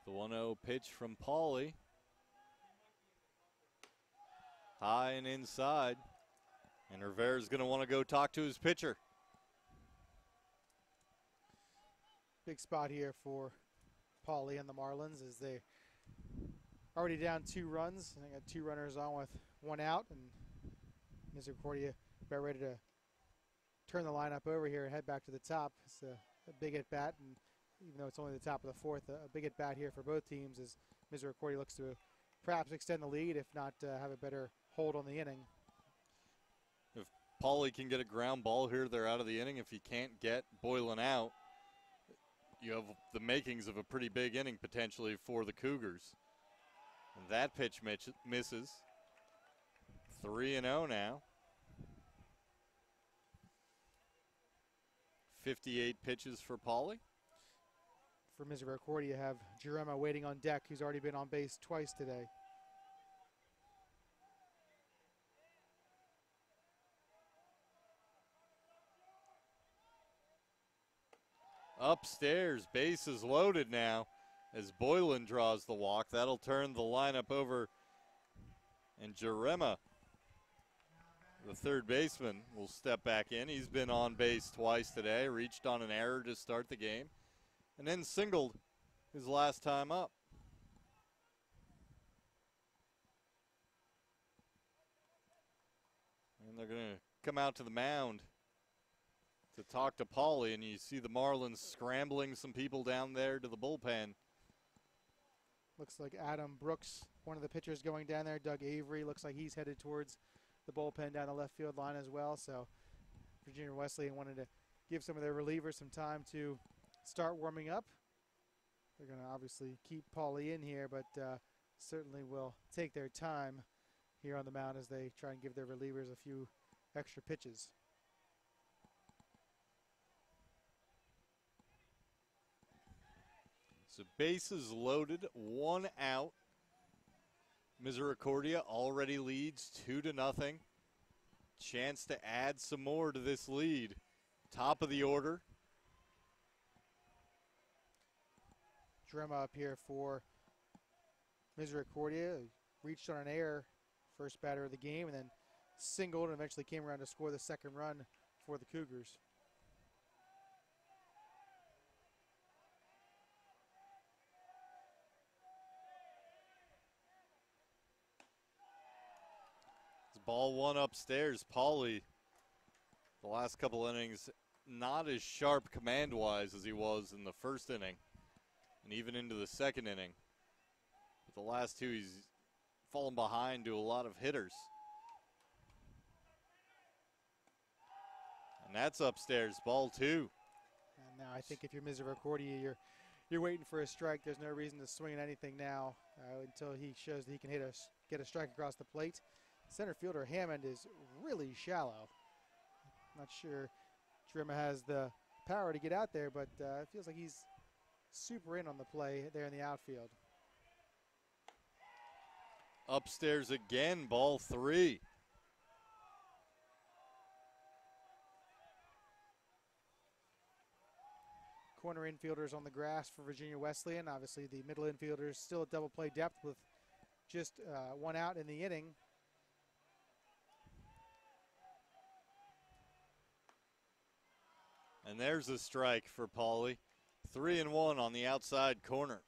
The 1-0 pitch from Pauly. High and inside. And Rivera's going to want to go talk to his pitcher. Big spot here for Pauly and the Marlins as they already down 2 runs. And they got 2 runners on with 1 out. And Misericordia about ready to turn the lineup over here and head back to the top. It's a big at-bat, and even though it's only the top of the 4th, a big at-bat here for both teams as Misericordia looks to perhaps extend the lead, if not have a better hold on the inning. If Pauly can get a ground ball here, they're out of the inning. If he can't get Boylan out, you have the makings of a pretty big inning potentially for the Cougars. And that pitch misses. 3-0 now. 58 pitches for Pauly. For Misericordia, you have Jerema waiting on deck, who's already been on base twice today. Upstairs, base is loaded now as Boylan draws the walk. That'll turn the lineup over, and Jerema, the third baseman, will step back in. He's been on base twice today, reached on an error to start the game, and then singled his last time up. And they're going to come out to the mound to talk to Pauly, and you see the Marlins scrambling some people down there to the bullpen. Looks like Adam Brooks, one of the pitchers going down there. Doug Avery looks like he's headed towards the bullpen down the left field line as well. So Virginia Wesleyan wanted to give some of their relievers some time to start warming up. They're going to obviously keep Pauly in here, but certainly will take their time here on the mound as they try and give their relievers a few extra pitches. So bases loaded, 1 out. Misericordia already leads 2-0. Chance to add some more to this lead. Top of the order. Jerema up here for Misericordia. Reached on an error, first batter of the game, and then singled and eventually came around to score the second run for the Cougars. Ball 1 upstairs. Pauly, the last couple innings, not as sharp command-wise as he was in the first inning and even into the second inning. But the last 2, he's fallen behind to a lot of hitters. And that's upstairs, ball 2. And now I think if you're Misericordia, you're waiting for a strike. There's no reason to swing at anything now until he shows that he can get a strike across the plate. Center fielder Hammond is really shallow. Not sure Jerema has the power to get out there, but it feels like he's super in on the play there in the outfield. Upstairs again, ball 3. Corner infielders on the grass for Virginia Wesleyan. Obviously the middle infielders still at double play depth with just 1 out in the inning. And there's a strike for Pauly. 3-1 on the outside corner.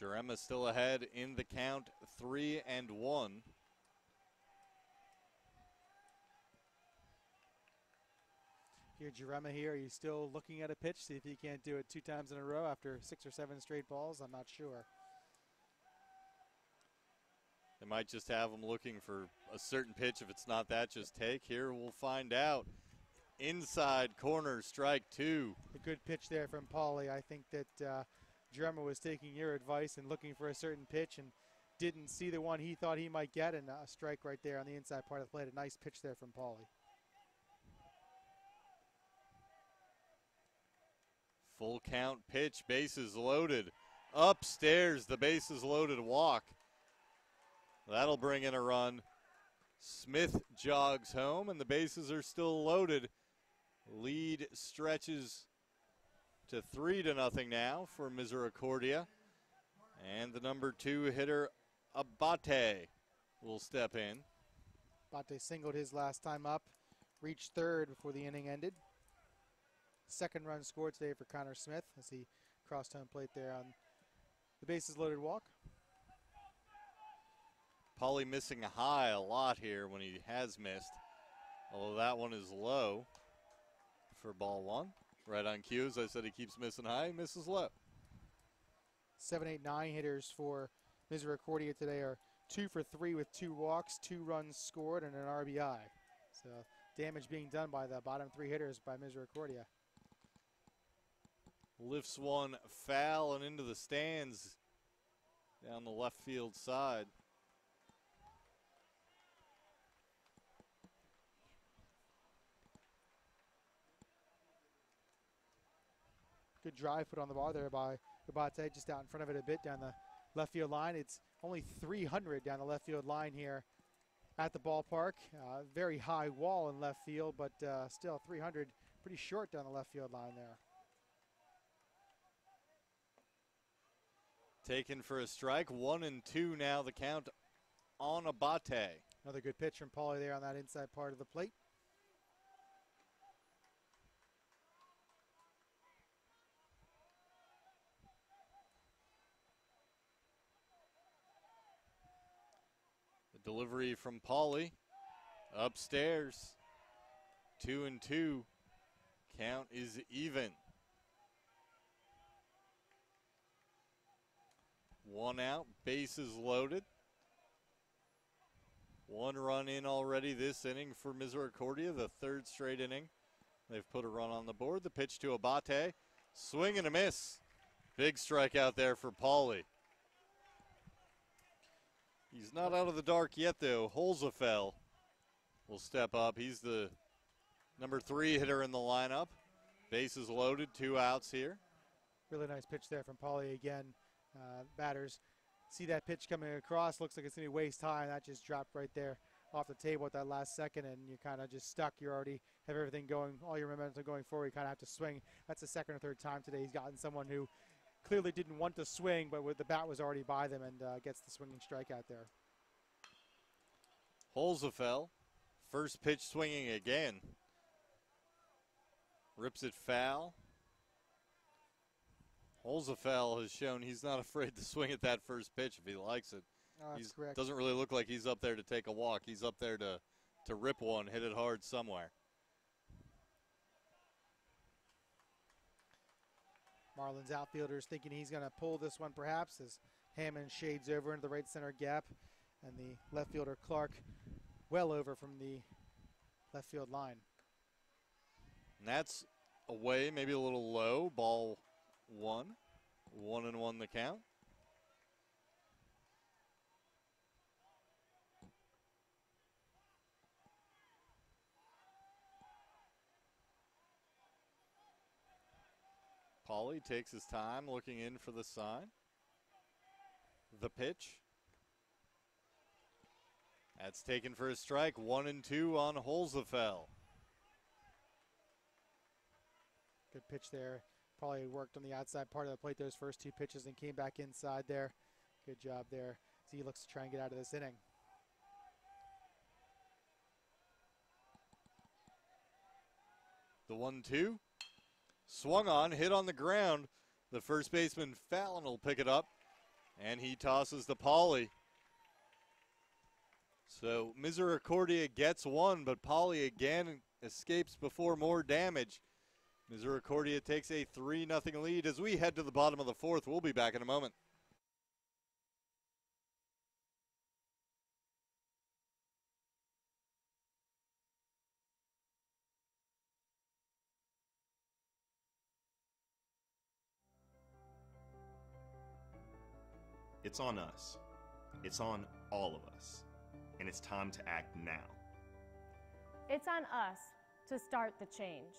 Jarema still ahead in the count, 3-1. Here, Jarema here, he's still looking at a pitch, see if he can't do it 2 times in a row after 6 or 7 straight balls. I'm not sure. They might just have him looking for a certain pitch. If it's not that, just take. Here, we'll find out. Inside corner, strike 2. A good pitch there from Pauly. I think that Jarema was taking your advice and looking for a certain pitch and didn't see the one he thought he might get, and a strike right there on the inside part of the plate. A nice pitch there from Pauly. Full count pitch, bases loaded. Upstairs, the bases loaded walk. That'll bring in a run. Smith jogs home, and the bases are still loaded. Lead stretches to 3-0 now for Misericordia. And the number 2 hitter, Abate, will step in. Abate singled his last time up, reached third before the inning ended. Second run scored today for Connor Smith as he crossed home plate there on the bases loaded walk. Pauly missing a high a lot here when he has missed, although that one is low for ball 1. Right on cue, as I said, he keeps missing high, he misses low. 7, 8, 9 hitters for Misericordia today are 2 for 3 with 2 walks, 2 runs scored, and an RBI. So damage being done by the bottom 3 hitters by Misericordia. Lifts one foul and into the stands down the left field side. Good drive put on the bar there by Abate, just out in front of it a bit down the left field line. It's only 300 down the left field line here at the ballpark. Very high wall in left field, but still 300, pretty short down the left field line there. Taken for a strike, 1-2 now the count on Abate. Another good pitch from Pauly there on that inside part of the plate. The delivery from Pauly upstairs, 2-2. Count is even. 1 out, bases loaded. 1 run in already this inning for Misericordia, the 3rd straight inning. They've put a run on the board. The pitch to Abate, swing and a miss. Big strikeout there for Pauly. He's not out of the dark yet, though. Holzefeld will step up. He's the number 3 hitter in the lineup. Bases loaded, 2 outs here. Really nice pitch there from Pauly again. Batters see that pitch coming across. Looks like it's going to be waist high, and that just dropped right there off the table at that last second, and you're kind of just stuck. You already have everything going, all your momentum going forward. You kind of have to swing. That's the 2nd or 3rd time today he's gotten someone who clearly didn't want to swing, but with the bat was already by them, and gets the swinging strikeout there. Holzefeld, first pitch swinging again. Rips it foul. Holzefeld has shown he's not afraid to swing at that first pitch if he likes it. That's correct. Doesn't really look like he's up there to take a walk. He's up there to rip one, hit it hard somewhere. Marlins outfielders thinking he's going to pull this one perhaps as Hammond shades over into the right center gap, and the left fielder Clark well over from the left field line. And that's away, maybe a little low. Ball 1. 1-1 the count. Pauly takes his time looking in for the sign. The pitch. That's taken for a strike. 1-2 on Holzefeld. Good pitch there. Probably worked on the outside part of the plate those first 2 pitches and came back inside there. Good job there as he looks to try and get out of this inning. The 1-2. Swung on, hit on the ground. The first baseman Fallon will pick it up. And he tosses to Pauly. So Misericordia gets one, but Pauly again escapes before more damage. Misericordia takes a 3-0 lead as we head to the bottom of the fourth. We'll be back in a moment. It's on us. It's on all of us. And it's time to act now. It's on us to start the change.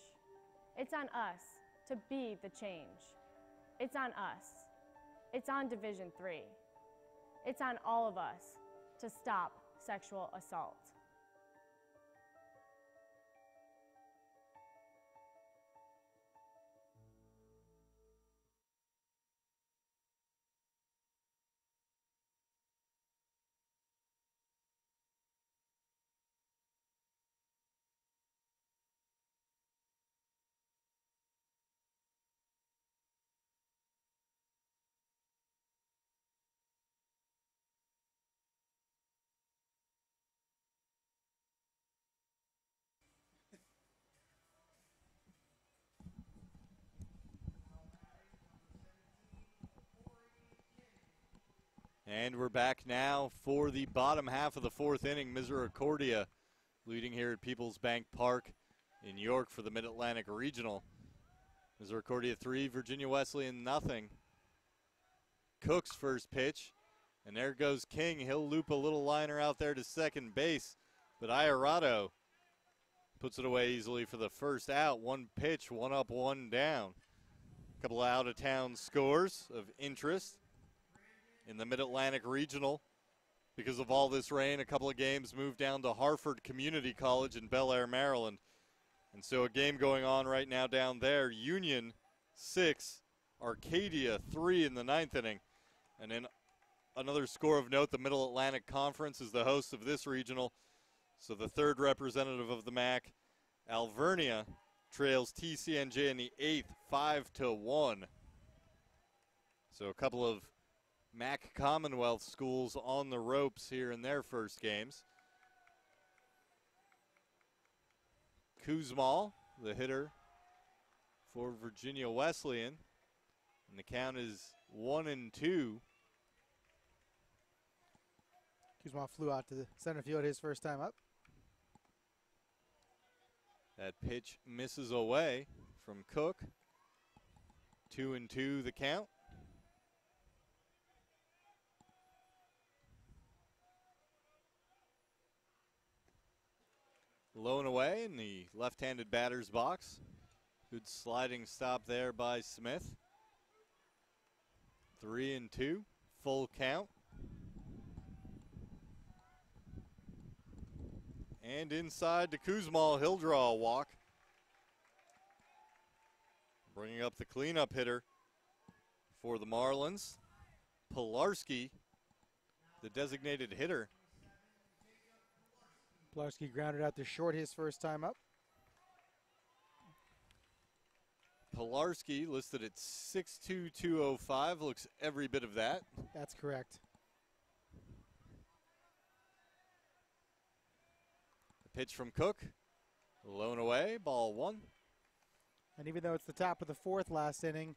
It's on us to be the change. It's on us. It's on Division III. It's on all of us to stop sexual assault. And we're back now for the bottom half of the fourth inning. Misericordia leading here at Peoples Bank Park in York for the Mid-Atlantic Regional. Misericordia 3, Virginia Wesleyan nothing. Cook's first pitch, and there goes King. He'll loop a little liner out there to second base, but Iorato puts it away easily for the first out. One pitch, one up, one down. A couple of out-of-town scores of interest in the Mid-Atlantic Regional. Because of all this rain, a couple of games moved down to Harford Community College in Bel Air, Maryland. And so a game going on right now down there. Union 6, Arcadia 3 in the ninth inning. And then another score of note, the Middle Atlantic Conference is the host of this regional. So the third representative of the MAC, Alvernia, trails TCNJ in the eighth, 5-1. So a couple of MAC Commonwealth schools on the ropes here in their first games. Kuzmal, the hitter for Virginia Wesleyan. And the count is 1-2. Kuzma flew out to the center field his first time up. That pitch misses away from Cook. 2-2 the count. Low and away in the left-handed batter's box. Good sliding stop there by Smith. 3-2, full count. And inside to Kuzmal, he'll draw a walk. Bringing up the cleanup hitter for the Marlins. Pilarski, the designated hitter. Pilarski grounded out to short his first time up. Pilarski listed at 6'2", 205, looks every bit of that. That's correct. The pitch from Cook, low and away, ball one. And even though it's the top of the fourth last inning,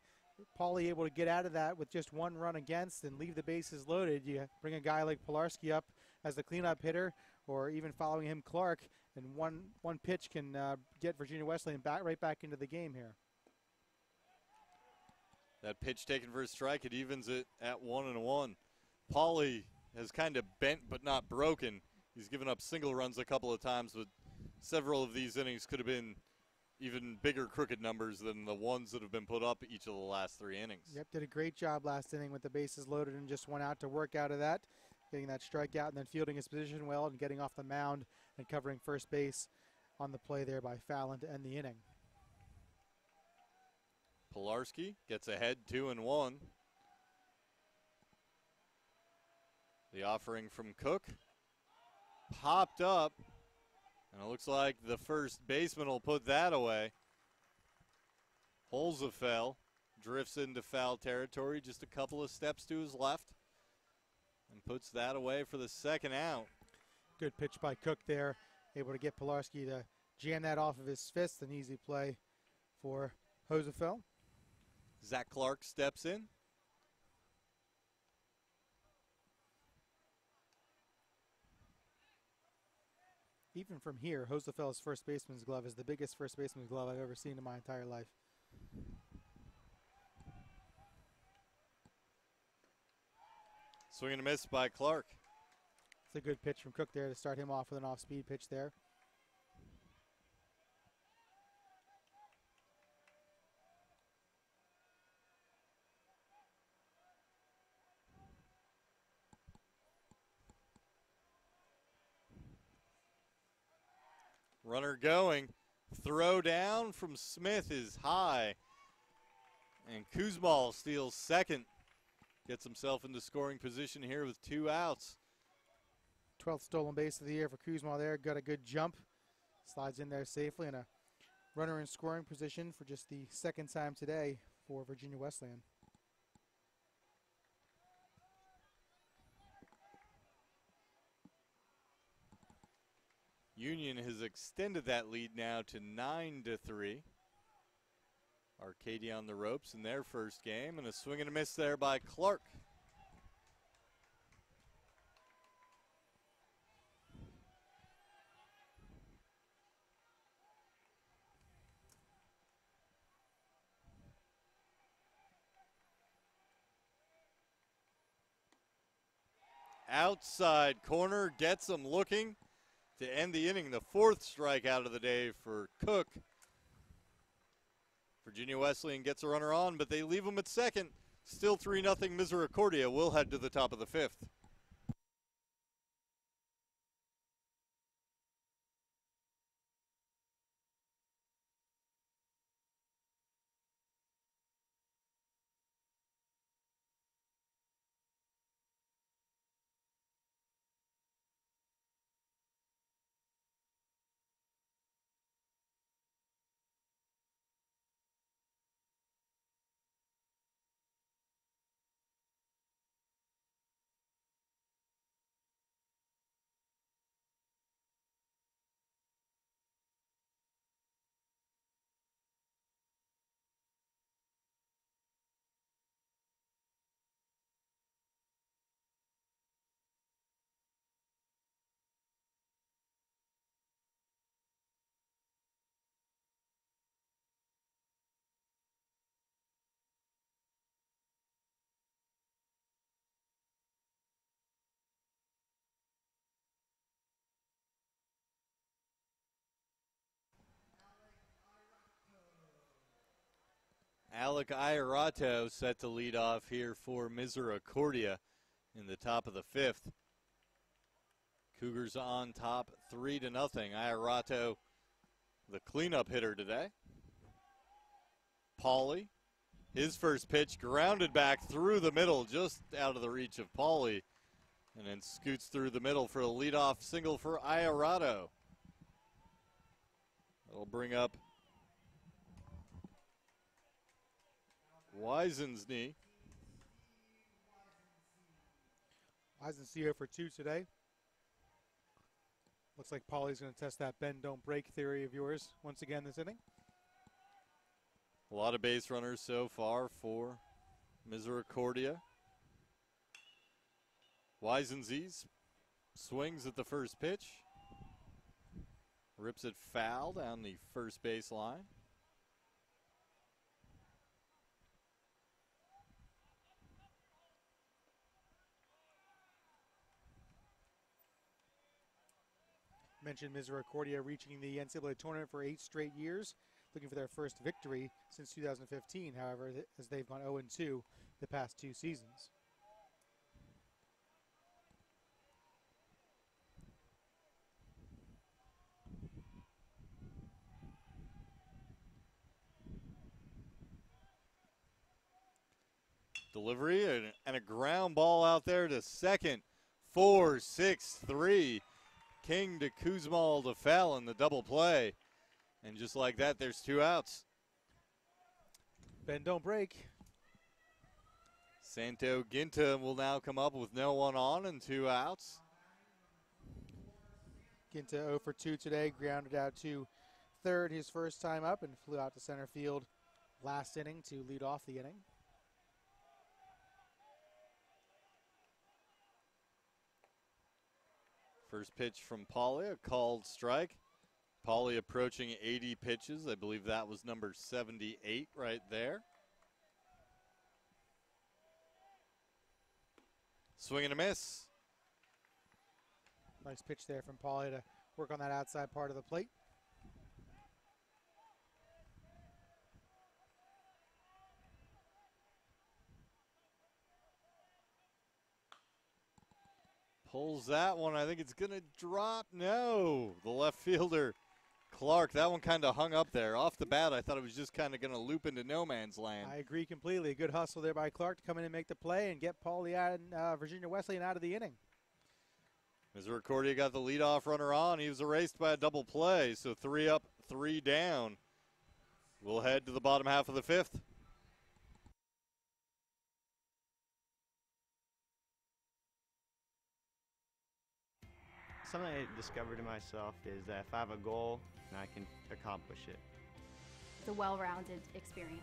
Pauly able to get out of that with just one run against and leave the bases loaded. You bring a guy like Pilarski up as the cleanup hitter, or even following him, Clark, and one pitch can get Virginia Wesleyan right back into the game here. That pitch taken for a strike, it evens it at 1-1. Pauly has kind of bent but not broken. He's given up single runs a couple of times, but several of these innings could have been even bigger crooked numbers than the ones that have been put up each of the last three innings. Yep, did a great job last inning with the bases loaded and just went out to work out of that, getting that strikeout and then fielding his position well and getting off the mound and covering first base on the play there by Fallon to end the inning. Pilarski gets ahead 2-1. The offering from Cook popped up, and it looks like the first baseman will put that away. Holzefeld drifts into foul territory, just a couple of steps to his left. and puts that away for the second out. Good pitch by Cook there. Able to get Pilarski to jam that off of his fist. An easy play for Hosefeld. Zach Clark steps in. Even from here, Hosefeld's first baseman's glove is the biggest first baseman's glove I've ever seen in my entire life. Swing and a miss by Clark. It's a good pitch from Cook there to start him off with an off-speed pitch there. Runner going. Throw down from Smith is high. And Kuzmal steals second. Gets himself into scoring position here with 2 outs. 12th stolen base of the year for Kuzma there. Got a good jump. Slides in there safely, and a runner in scoring position for just the second time today for Virginia Wesleyan. Union has extended that lead now to 9-3. Arcadia on the ropes in their first game, and a swing and a miss there by Clark. Outside corner, gets him looking to end the inning. The 4th strikeout of the day for Cook. Virginia Wesleyan gets a runner on, but they leave him at second. Still 3-0 Misericordia. We'll head to the top of the 5th. Alec Iarato set to lead off here for Misericordia in the top of the 5th. Cougars on top 3-0. Iarato, the cleanup hitter today. Pauly, his first pitch grounded back through the middle, just out of the reach of Pauly, and then scoots through the middle for a leadoff single for Iarato. That'll bring up Wisen's knee. Wisen's 0 for 2 today. Looks like Pauly's going to test that bend, don't break theory of yours once again this inning. A lot of base runners so far for Misericordia. Wisen's swings at the first pitch. Rips it foul down the first base line. Mentioned Misericordia reaching the NCAA tournament for 8 straight years, looking for their first victory since 2015, however, as they've gone 0-2 the past 2 seasons. Delivery and a ground ball out there to second. 4-6-3. King to Kuzmal to Fallon, the double play. And just like that, there's 2 outs. Bend, don't break. Santo Ginta will now come up with no one on and 2 outs. Ginta 0 for 2 today, grounded out to third his first time up and flew out to center field last inning to lead off the inning. First pitch from Pauly, a called strike. Pauly approaching 80 pitches. I believe that was number 78 right there. Swing and a miss. Nice pitch there from Pauly to work on that outside part of the plate. Pulls that one. I think it's going to drop. No. The left fielder, Clark, that one kind of hung up there. Off the bat, I thought it was just kind of going to loop into no man's land. I agree completely. Good hustle there by Clark to come in and make the play and get Pauly out and Virginia Wesleyan out of the inning. Misericordia got the leadoff runner on. He was erased by a double play, so 3 up, 3 down. We'll head to the bottom half of the 5th. Something I discovered in myself is that if I have a goal, then I can accomplish it. It's a well-rounded experience.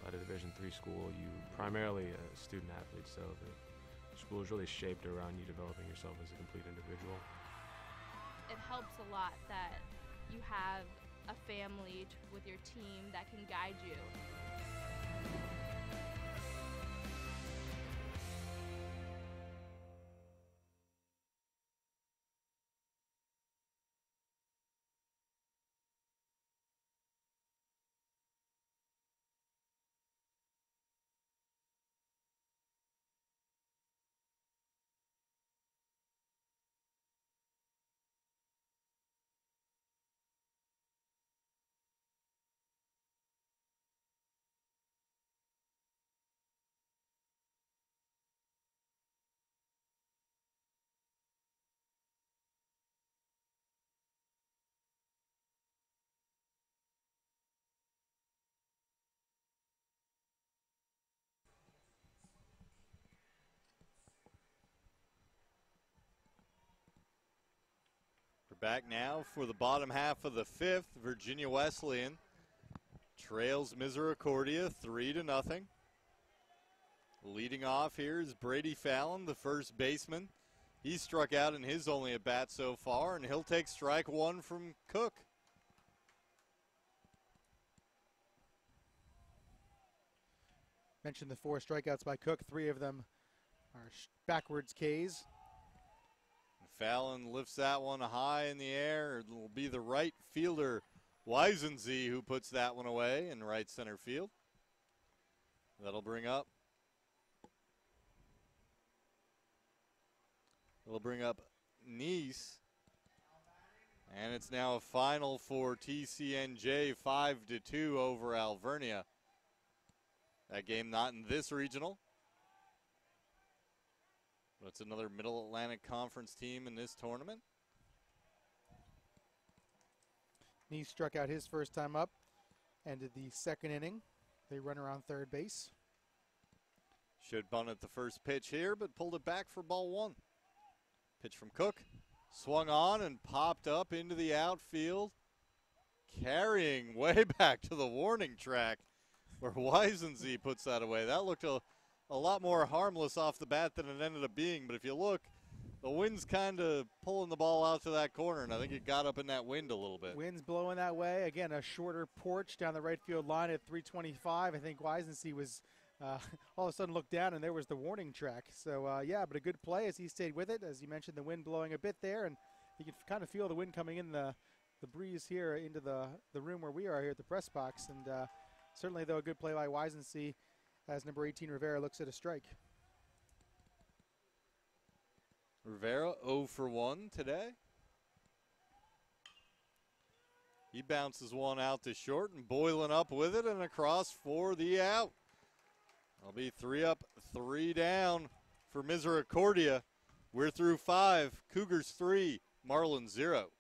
At a Division III school, you primarily a student athlete, so the school is really shaped around you developing yourself as a complete individual. It helps a lot that you have a family with your team that can guide you. Back now for the bottom half of the 5th. Virginia Wesleyan trails Misericordia 3-0. Leading off here is Brady Fallon, the first baseman. He struck out in his only at bat so far, and he'll take strike 1 from Cook. Mentioned the 4 strikeouts by Cook. 3 of them are backwards Ks. Fallon lifts that one high in the air. It will be the right fielder, Weisensee, who puts that one away in right center field. That'll bring up Nice. And it's now a final for TCNJ, 5-2 over Alvernia. That game not in this regional. But it's another Middle Atlantic Conference team in this tournament. Nice struck out his first time up. Ended the second inning. They run around third base. Should bunt at the first pitch here, but pulled it back for ball 1. Pitch from Cook. Swung on and popped up into the outfield. Carrying way back to the warning track where Weisensee puts that away. That looked a lot more harmless off the bat than it ended up being. But if you look, the wind's kind of pulling the ball out to that corner, and I think it got up in that wind a little bit. Wind's blowing that way. Again, a shorter porch down the right field line at 325. I think Weisensee was all of a sudden looked down, and there was the warning track. So, yeah, but a good play as he stayed with it. As you mentioned, the wind blowing a bit there, and you can kind of feel the wind coming in the breeze here into the room where we are here at the press box. And certainly, though, a good play by Weisensee as number 18, Rivera, looks at a strike. Rivera 0 for 1 today. He bounces one out to short and boiling up with it and across for the out. That'll be 3 up, 3 down for Misericordia. We're through 5. Cougars 3, Marlins 0.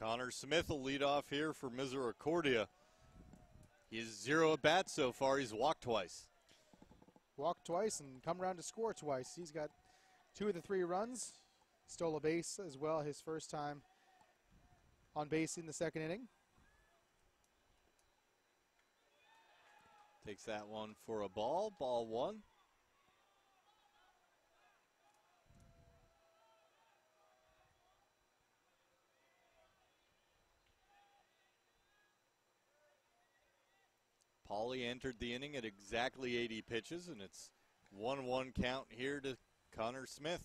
Connor Smith will lead off here for Misericordia. He has 0 at-bats so far. He's walked twice. Walked twice and come around to score twice. He's got 2 of the 3 runs. Stole a base as well, his first time on base in the second inning. Takes that one for a ball. Ball 1. Pauly entered the inning at exactly 80 pitches, and it's 1-1 count here to Connor Smith.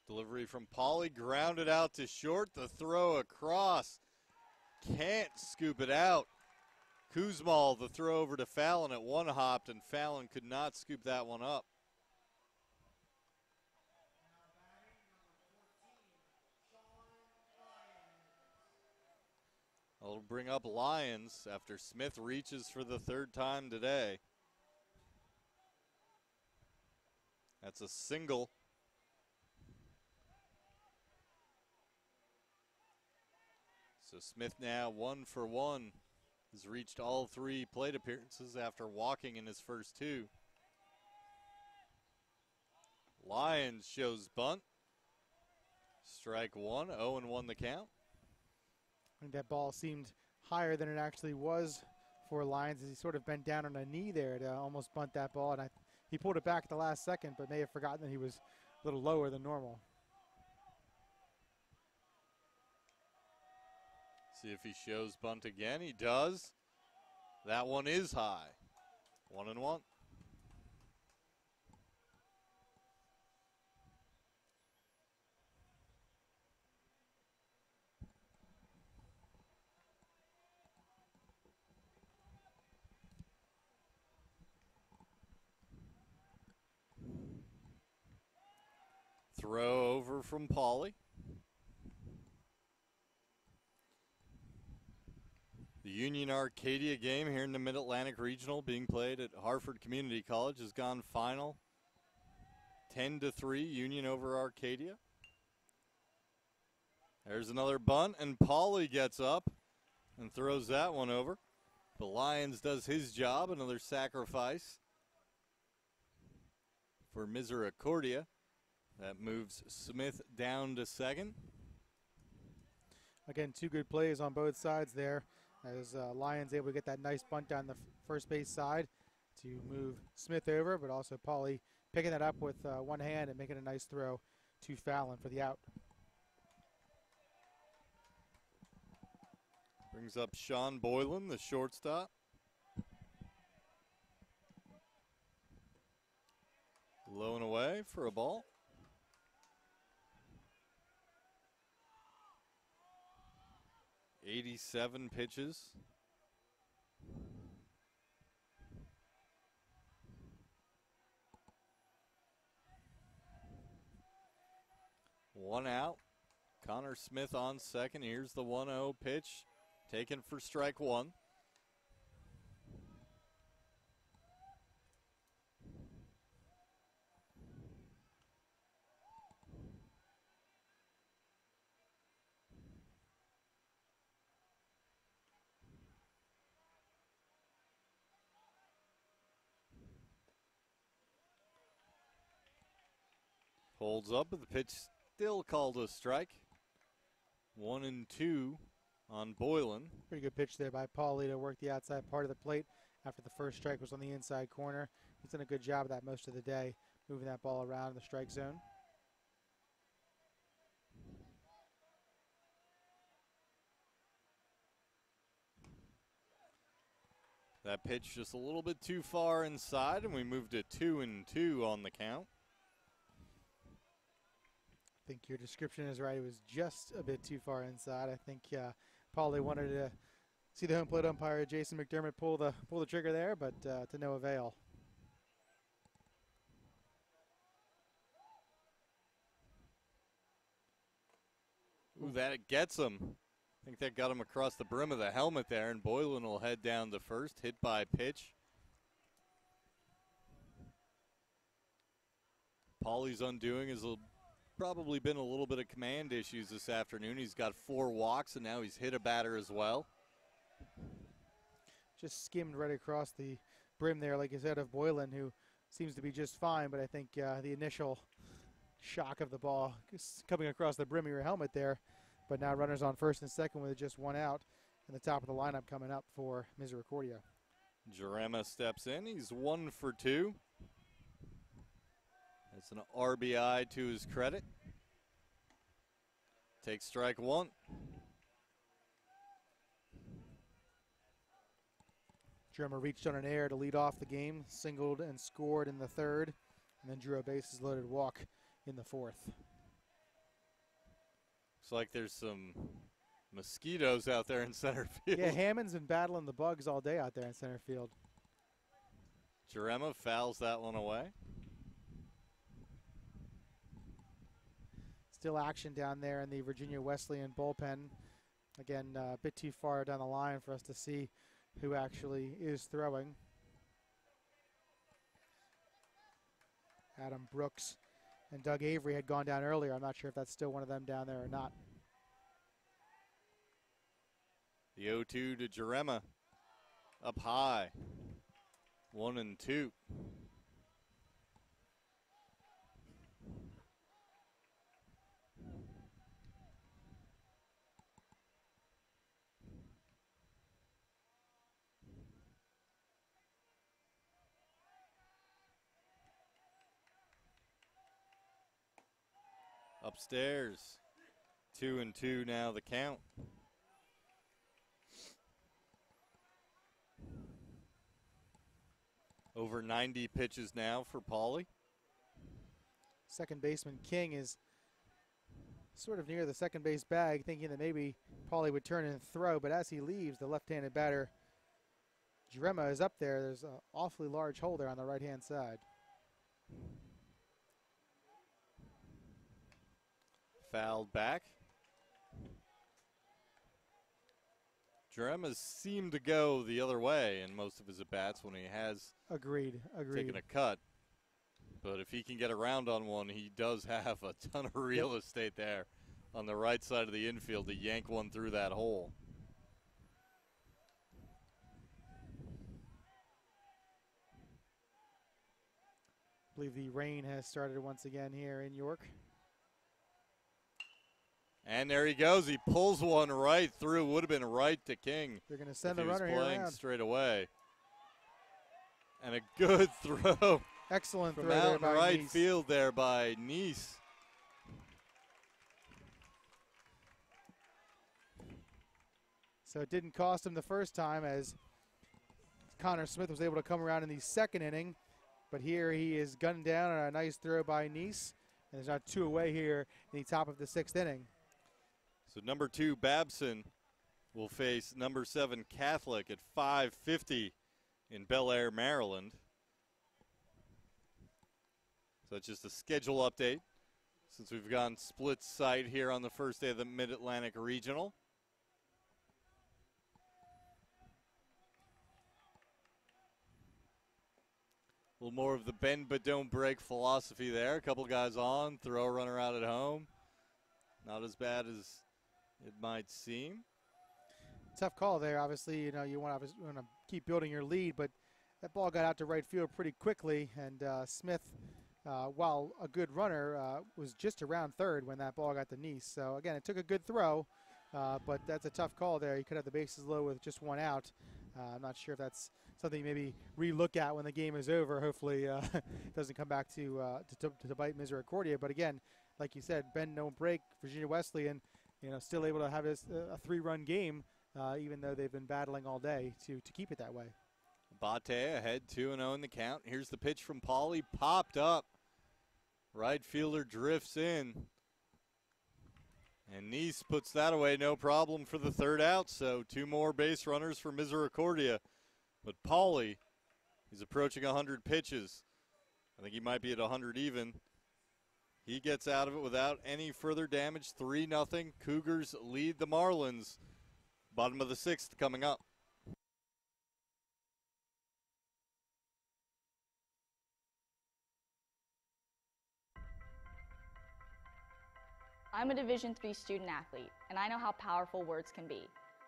Delivery from Pauly, grounded out to short. The throw across. Can't scoop it out. Kuzmal, the throw over to Fallon at one hopped, and Fallon could not scoop that one up. It'll bring up Lyons after Smith reaches for the 3rd time today. That's a single. So Smith now 1 for 1. Has reached all 3 plate appearances after walking in his first 2. Lyons shows bunt. Strike 1, 0-1 the count. I think that ball seemed higher than it actually was for Lyons as he sort of bent down on a knee there to almost bunt that ball. And he pulled it back at the last second, but may have forgotten that he was a little lower than normal. See if he shows bunt again. He does. That one is high. 1-1. Throw over from Pauly. The Union Arcadia game here in the Mid-Atlantic Regional being played at Hartford Community College has gone final 10-3, Union over Arcadia. There's another bunt, and Pauly gets up and throws that one over. The Lions does his job, another sacrifice for Misericordia. That moves Smith down to second. Again, 2 good plays on both sides there, as Lyons able to get that nice bunt down the first base side to move Smith over, but also Pauly picking that up with one hand and making a nice throw to Fallon for the out. Brings up Sean Boylan, the shortstop. Low and away for a ball. '87 pitches. One out. Connor Smith on second. Here's the 1-0 pitch. Taken for strike 1. Holds up, but the pitch still called a strike. 1-2 on Boylan. Pretty good pitch there by Pauly to work the outside part of the plate after the first strike was on the inside corner. He's done a good job of that most of the day, moving that ball around in the strike zone. That pitch just a little bit too far inside, and we moved to 2-2 on the count. I think your description is right. It was just a bit too far inside. I think Pauly wanted to see the home plate umpire Jason McDermott pull the trigger there, but to no avail. Ooh, that gets him. I think that got him across the brim of the helmet there, and Boylan will head down to first, hit by pitch. Paulie's undoing has probably been a little bit of command issues this afternoon. He's got 4 walks, and now he's hit a batter as well. Just skimmed right across the brim there, like you said, of Boylan, who seems to be just fine, but I think the initial shock of the ball coming across the brim of your helmet there. But now runners on first and second with just 1 out, and the top of the lineup coming up for Misericordia. Jarema steps in. He's 1 for 2. That's an RBI to his credit. Takes strike 1. Jarema reached on an air to lead off the game, singled and scored in the 3rd, and then drew a bases loaded walk in the 4th. Looks like there's some mosquitoes out there in center field. Yeah, Hammond's been battling the bugs all day out there in center field. Jarema fouls that one away. Still action down there in the Virginia Wesleyan bullpen. Again, a bit too far down the line for us to see who actually is throwing. Adam Brooks and Doug Avery had gone down earlier. I'm not sure if that's still one of them down there or not. The 0-2 to Jarema. Up high. 1-2. Upstairs, 2-2 now the count. Over 90 pitches now for Paulie. Second baseman King is sort of near the second base bag, thinking that maybe Paulie would turn and throw, but as he leaves, the left-handed batter Jarema is up there. There's an awfully large hole there on the right-hand side. Fouled back. Jarema seemed to go the other way in most of his at-bats when he has Agreed. taken a cut. But if he can get around on one, he does have a ton of real estate there on the right side of the infield to yank one through that hole. I believe the rain has started once again here in York. And there he goes. He pulls one right through. Would have been right to King. They're going to send if the runner he here was playing around. straight away. And a good throw. Excellent from throw out there in by right Neese. field there by Neese. So it didn't cost him the first time, as Connor Smith was able to come around in the second inning. But here he is gunned down on a nice throw by Neese. And there's now 2 away here in the top of the 6th inning. So number 2, Babson, will face number 7, Catholic at 5:50 in Bel Air, Maryland. So it's just a schedule update since we've gone split site here on the first day of the Mid-Atlantic Regional. A little more of the bend but don't break philosophy there. A couple guys on, throw a runner out at home. Not as bad as it might seem. Tough call there. Obviously, you know, you want to keep building your lead, but that ball got out to right field pretty quickly, and Smith, while a good runner, was just around third when that ball got to Neese. So again, it took a good throw, but that's a tough call there. You could have the bases low with just 1 out. I'm not sure if that's something you maybe re-look at when the game is over. Hopefully it doesn't come back to bite Misericordia. But again, like you said, bend don't break. Virginia Wesleyan, you know, still able to have a 3-run game, even though they've been battling all day to keep it that way. Bate ahead 2-0 in the count. Here's the pitch from Paulie, popped up. Right fielder drifts in. And Neese puts that away, no problem for the 3rd out. So 2 more base runners for Misericordia. But Paulie is approaching 100 pitches. I think he might be at 100 even. He gets out of it without any further damage. 3-0. Cougars lead the Marlins. Bottom of the 6th coming up. I'm a Division III student athlete, and I know how powerful words can be.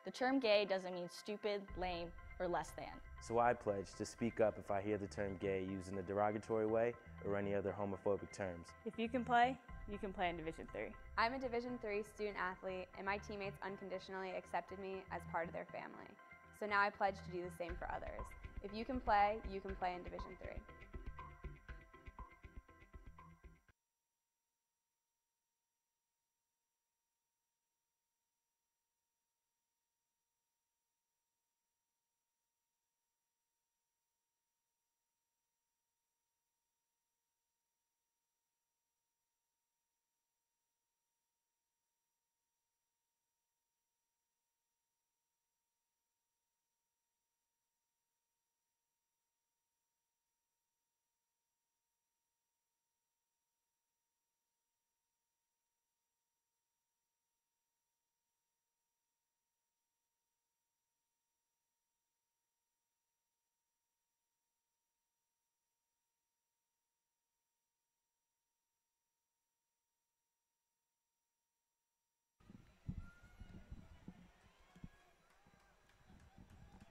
The term gay doesn't mean stupid, lame, or less than. So I pledge to speak up if I hear the term gay used in a derogatory way or any other homophobic terms. If you can play in Division III. I'm a Division III student athlete, and my teammates unconditionally accepted me as part of their family. So now I pledge to do the same for others. If you can play in Division III.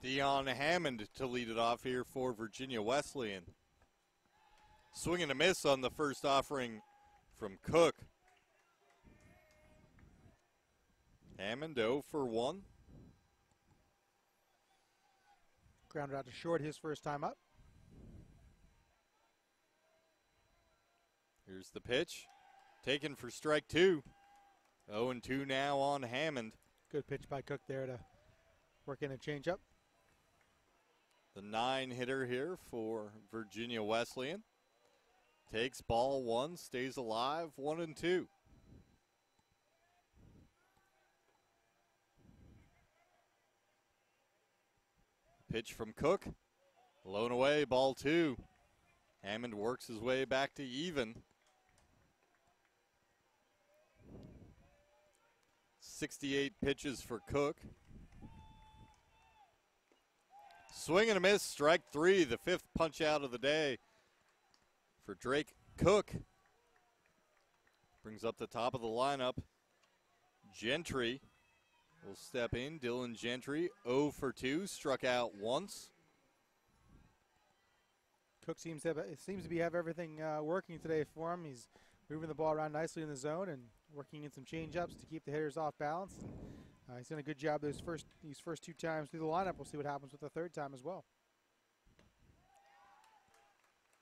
Dion Hammond to lead it off here for Virginia Wesleyan. Swing and a miss on the first offering from Cook. Hammond 0 for 1. Grounded out to short his first time up. Here's the pitch. Taken for strike 2. 0-2 now on Hammond. Good pitch by Cook there to work in a changeup. The 9 hitter here for Virginia Wesleyan. Takes ball 1, stays alive, 1-2. Pitch from Cook. Blown away, ball 2. Hammond works his way back to even. 68 pitches for Cook. Swing and a miss, strike 3, the 5th punch out of the day for Drake Cook. Brings up the top of the lineup. Gentry will step in. Dylan Gentry, 0 for 2, struck out once. Cook seems to have everything working today for him. He's moving the ball around nicely in the zone and working in some change-ups to keep the hitters off balance. He's done a good job these first 2 times through the lineup. We'll see what happens with the 3rd time as well.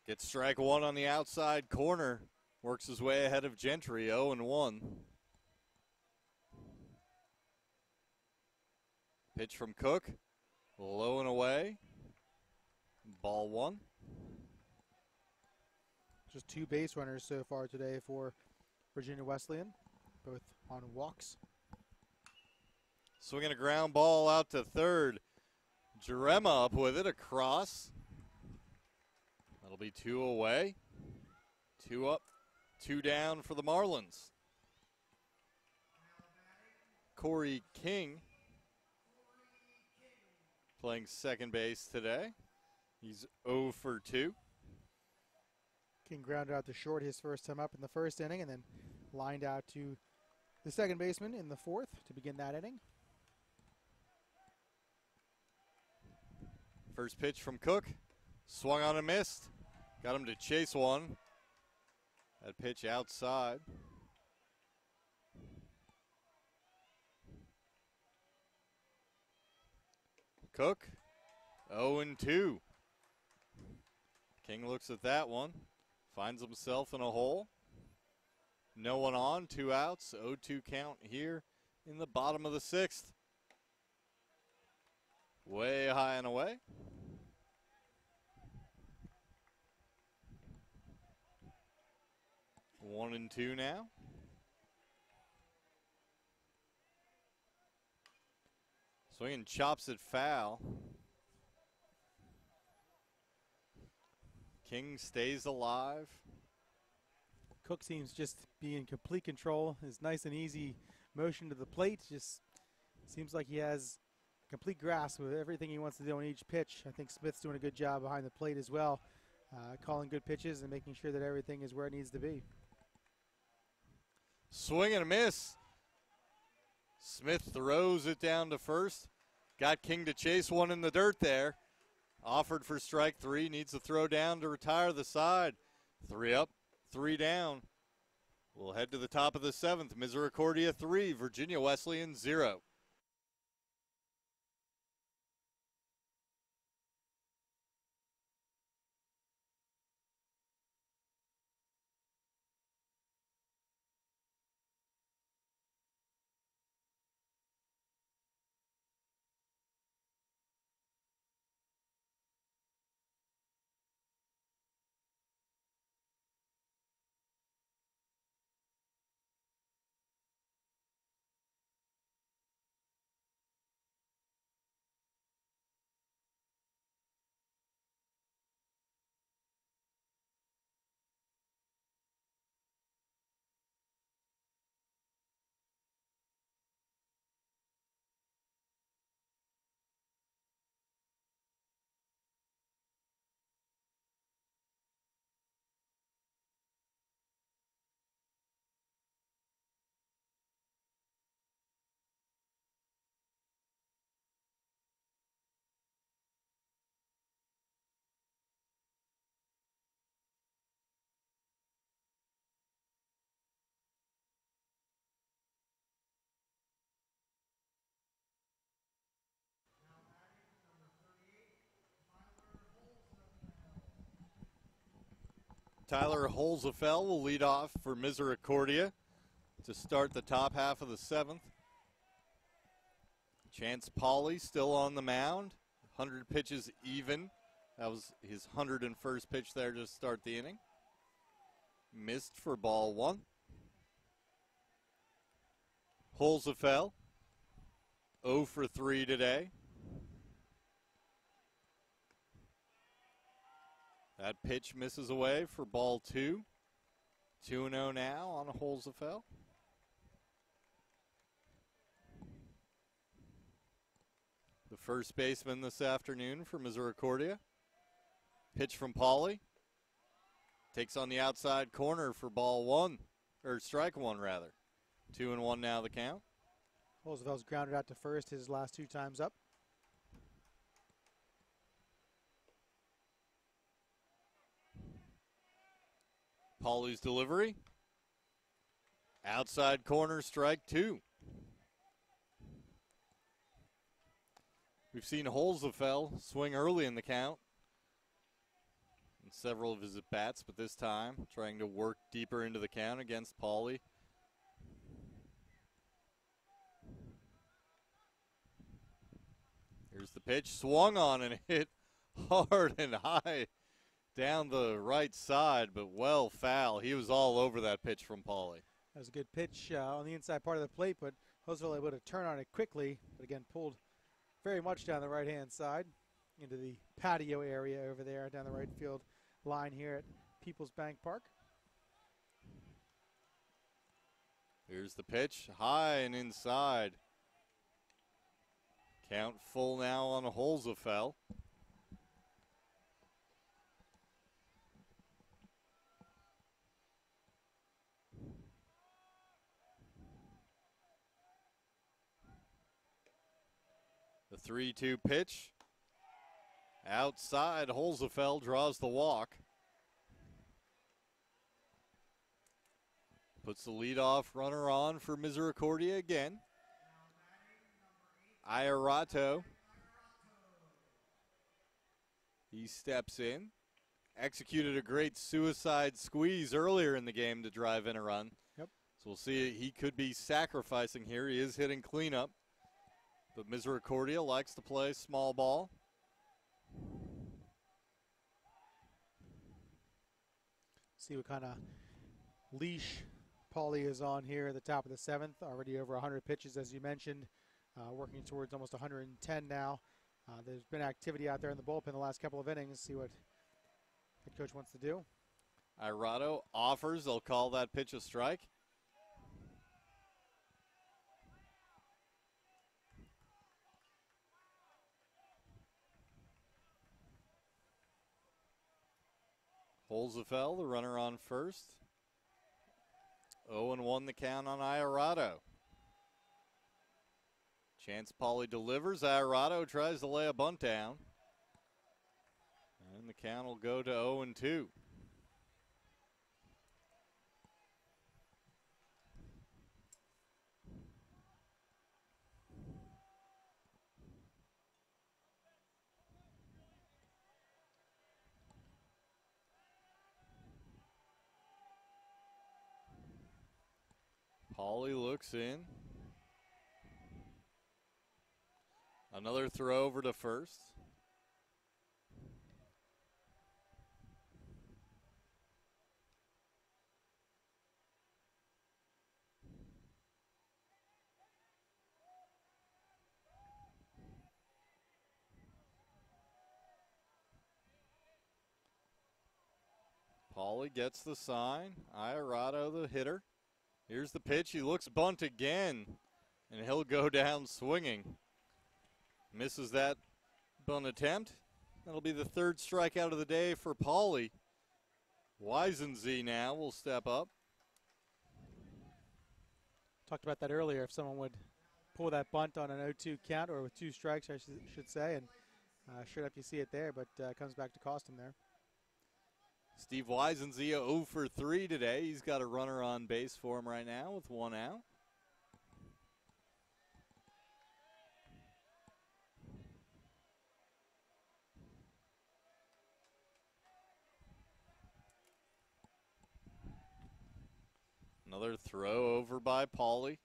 Gets strike 1 on the outside corner. Works his way ahead of Gentry, 0-1. Pitch from Cook, low and away. Ball 1. Just 2 base runners so far today for Virginia Wesleyan, both on walks. Swinging a ground ball out to third. Jarema up with it across. That'll be 2 away. 2 up, 2 down for the Marlins. Corey King playing second base today. He's 0 for 2. King grounded out to short his first time up in the 1st inning and then lined out to the second baseman in the 4th to begin that inning. First pitch from Cook. Swung on and missed. Got him to chase one. That pitch outside. Cook, 0-2. King looks at that one. Finds himself in a hole. No one on, 2 outs, 0-2 count here in the bottom of the 6th. Way high and away. One and 2 now. Swinging, chops it foul. King stays alive. Cook seems just be in complete control. His nice and easy motion to the plate just seems like he has complete grasp of everything he wants to do on each pitch. I think Smith's doing a good job behind the plate as well, calling good pitches and making sure that everything is where it needs to be. Swing and a miss. Smith throws it down to first. Got King to chase one in the dirt there. Offered for strike three. Needs to throw down to retire the side. 3 up, 3 down. We'll head to the top of the 7th. Misericordia 3, Virginia Wesleyan 0. Tyler Holzefeld will lead off for Misericordia to start the top half of the 7th. Chance Pauley still on the mound. 100 pitches even. That was his 101st pitch there to start the inning. Missed for ball 1. Holzefeld 0 for 3 today. That pitch misses away for ball 2. 2-0 now on Holzefeld. The first baseman this afternoon for Misericordia. Pitch from Pauley. Takes on the outside corner for ball 1, or strike 1 rather. 2-1 now the count. Holzefeld's grounded out to first his last 2 times up. Pauley's delivery. Outside corner, strike 2. We've seen Holzefeld swing early in the count in several of his at-bats, but this time trying to work deeper into the count against Pauley. Here's the pitch, swung on and hit hard and high down the right side, but well foul. He was all over that pitch from Pauley. That was a good pitch on the inside part of the plate, but Holzefeld able to turn on it quickly, but again pulled very much down the right-hand side into the patio area over there down the right field line here at People's Bank Park. Here's the pitch, high and inside. Count full now on Holzefeld. The 3-2 pitch. Outside, Holzefeld draws the walk. Puts the leadoff runner on for Misericordia again. Iarato. He steps in. Executed a great suicide squeeze earlier in the game to drive in a run. Yep. So we'll see, he could be sacrificing here. He is hitting cleanup. But Misericordia likes to play small ball. See what kind of leash Pauley is on here at the top of the 7th. Already over 100 pitches, as you mentioned. Working towards almost 110 now. There's been activity out there in the bullpen the last couple of innings. See what head coach wants to do. Iarato offers. They'll call that pitch a strike. Holzefeld, the runner on first. 0-1 the count on Iorado. Chance Pauly delivers. Iorado tries to lay a bunt down. And the count will go to 0-2. Pauly looks in. Another throw over to first. Pauly gets the sign. Iorado, the hitter. Here's the pitch. He looks bunt again, and he'll go down swinging. Misses that bunt attempt. That'll be the third strikeout of the day for Pauly. Wesleyan now will step up. Talked about that earlier. If someone would pull that bunt on an 0-2 count, or with 2 strikes, I should say, and sure enough, you see it there, but comes back to cost him there. Steve Wesleyan 0 for 3 today. He's got a runner on base for him right now with 1 out. Another throw over by Pauly.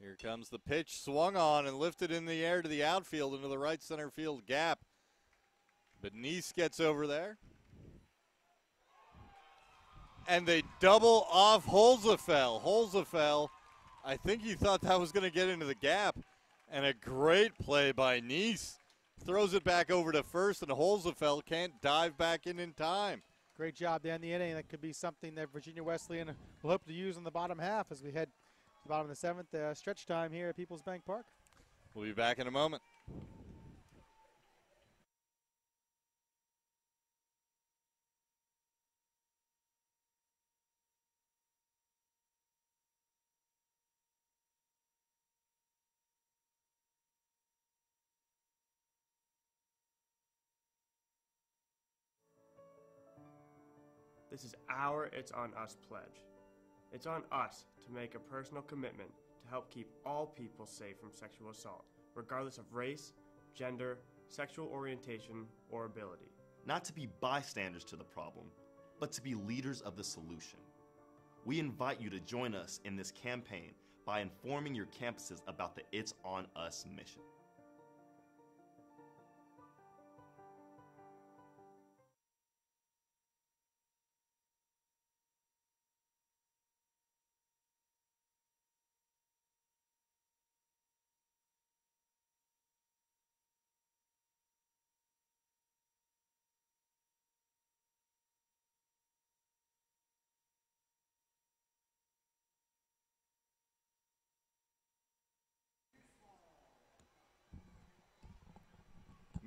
Here comes the pitch, swung on and lifted in the air to the outfield into the right center field gap. But Nice gets over there. And they double off Holzefeld. Holzefeld, I think he thought that was going to get into the gap. And a great play by Nice. Throws it back over to first, and Holzefeld can't dive back in time. Great job to end the inning. That could be something that Virginia Wesleyan will hope to use in the bottom half as we head to the bottom of the 7th. Stretch time here at Peoples Bank Park. We'll be back in a moment. This is our It's On Us pledge. It's on us to make a personal commitment to help keep all people safe from sexual assault, regardless of race, gender, sexual orientation, or ability. Not to be bystanders to the problem, but to be leaders of the solution. We invite you to join us in this campaign by informing your campuses about the It's On Us mission.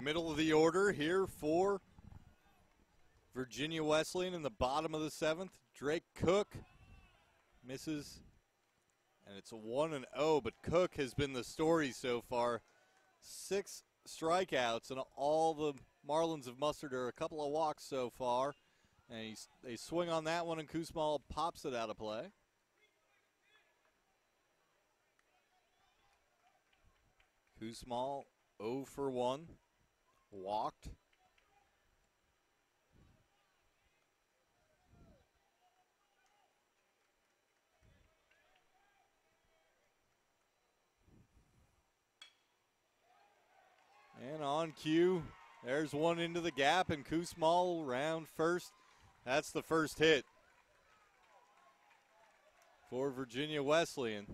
Middle of the order here for Virginia Wesleyan in the bottom of the 7th. Drake Cook misses, and it's a 1-0, but Cook has been the story so far. 6 strikeouts, and all the Marlins have mustered are a couple of walks so far. And they swing on that one, and Koosmal pops it out of play. Koosmal 0 for 1. Walked. And on cue, there's one into the gap, and Koosmal round first. That's the first hit for Virginia Wesleyan.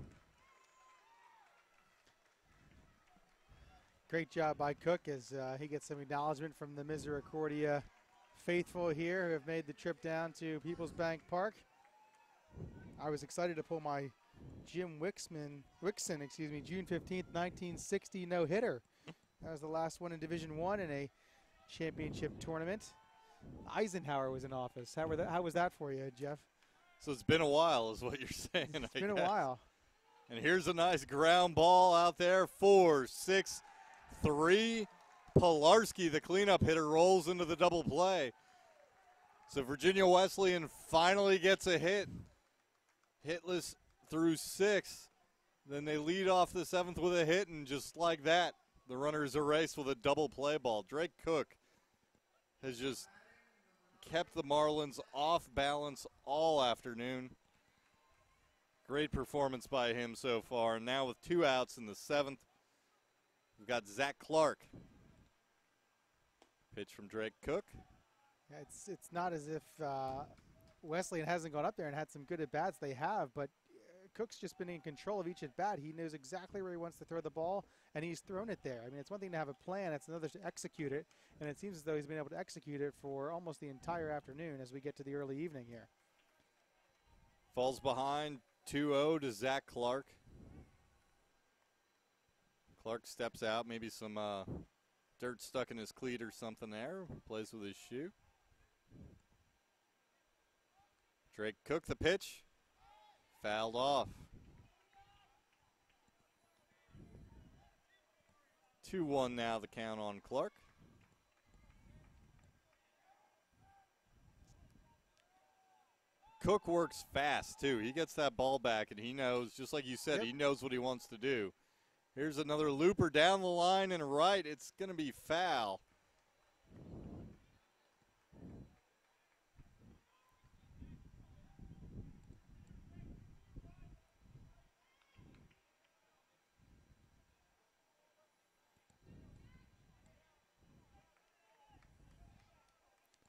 Great job by Cook as he gets some acknowledgement from the Misericordia faithful here who have made the trip down to Peoples Bank Park. I was excited to pull my Jim Wixon, June 15th, 1960 no-hitter. That was the last one in Division I in a championship tournament. Eisenhower was in office. How was that for you, Jeff? So it's been a while is what you're saying. It's been a while. And here's a nice ground ball out there. 4-6-3. Pilarski, the cleanup hitter, rolls into the double play. So Virginia Wesleyan finally gets a hit. Hitless through 6. Then they lead off the 7th with a hit, and just like that, the runners erased with a double play ball. Drake Cook has just kept the Marlins off balance all afternoon. Great performance by him so far. And now with 2 outs in the 7th, we've got Zach Clark. Pitch from Drake Cook. Yeah, it's not as if Wesleyan hasn't gone up there and had some good at-bats. They have, but Cook's just been in control of each at-bat. He knows exactly where he wants to throw the ball, and he's thrown it there. I mean, it's one thing to have a plan. It's another to execute it, and it seems as though he's been able to execute it for almost the entire afternoon as we get to the early evening here. Falls behind 2-0 to Zach Clark. Clark steps out, maybe some dirt stuck in his cleat or something there. Plays with his shoe. Drake Cook the pitch. Fouled off. 2-1 now the count on Clark. Cook works fast too. He gets that ball back and he knows, just like you said, he knows what he wants to do. Here's another looper down the line and right. It's going to be foul.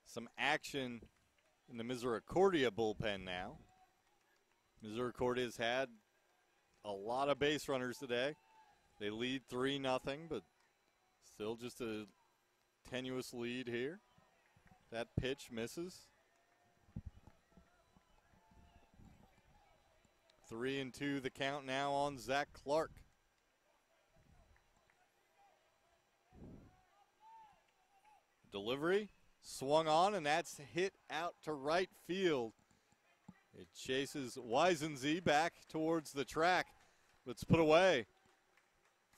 Some action in the Misericordia bullpen now. Misericordia's had a lot of base runners today. They lead 3-0, but still just a tenuous lead here. That pitch misses. 3-2 the count now on Zach Clark. Delivery. Swung on, and that's hit out to right field. It chases Weisensee back towards the track, but it's put away.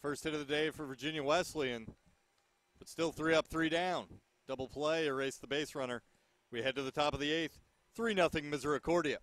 First hit of the day for Virginia Wesleyan, but still 3 up, 3 down. Double play, erase the base runner. We head to the top of the 8th, 3-0 Misericordia.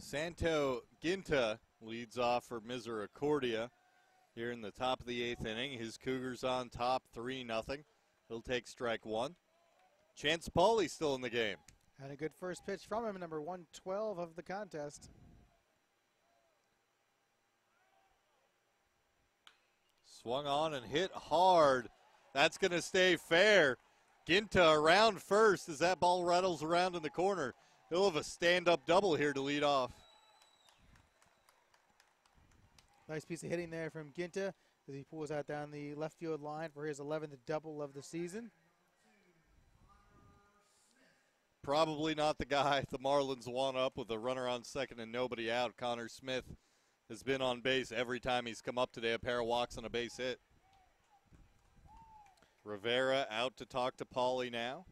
Santo Ginta leads off for Misericordia here in the top of the 8th inning. His Cougars on top 3-0. He'll take strike 1. Chance Pauly still in the game. And a good first pitch from him, number 112 of the contest. Swung on and hit hard. That's going to stay fair. Ginta around first as that ball rattles around in the corner. He'll have a stand-up double here to lead off. Nice piece of hitting there from Ginta as he pulls out down the left field line for his 11th double of the season. probably not the guy the Marlins want up with a runner on second and nobody out. Connor Smith has been on base every time he's come up today, a pair of walks and a base hit. Rivera out to talk to Pauly now.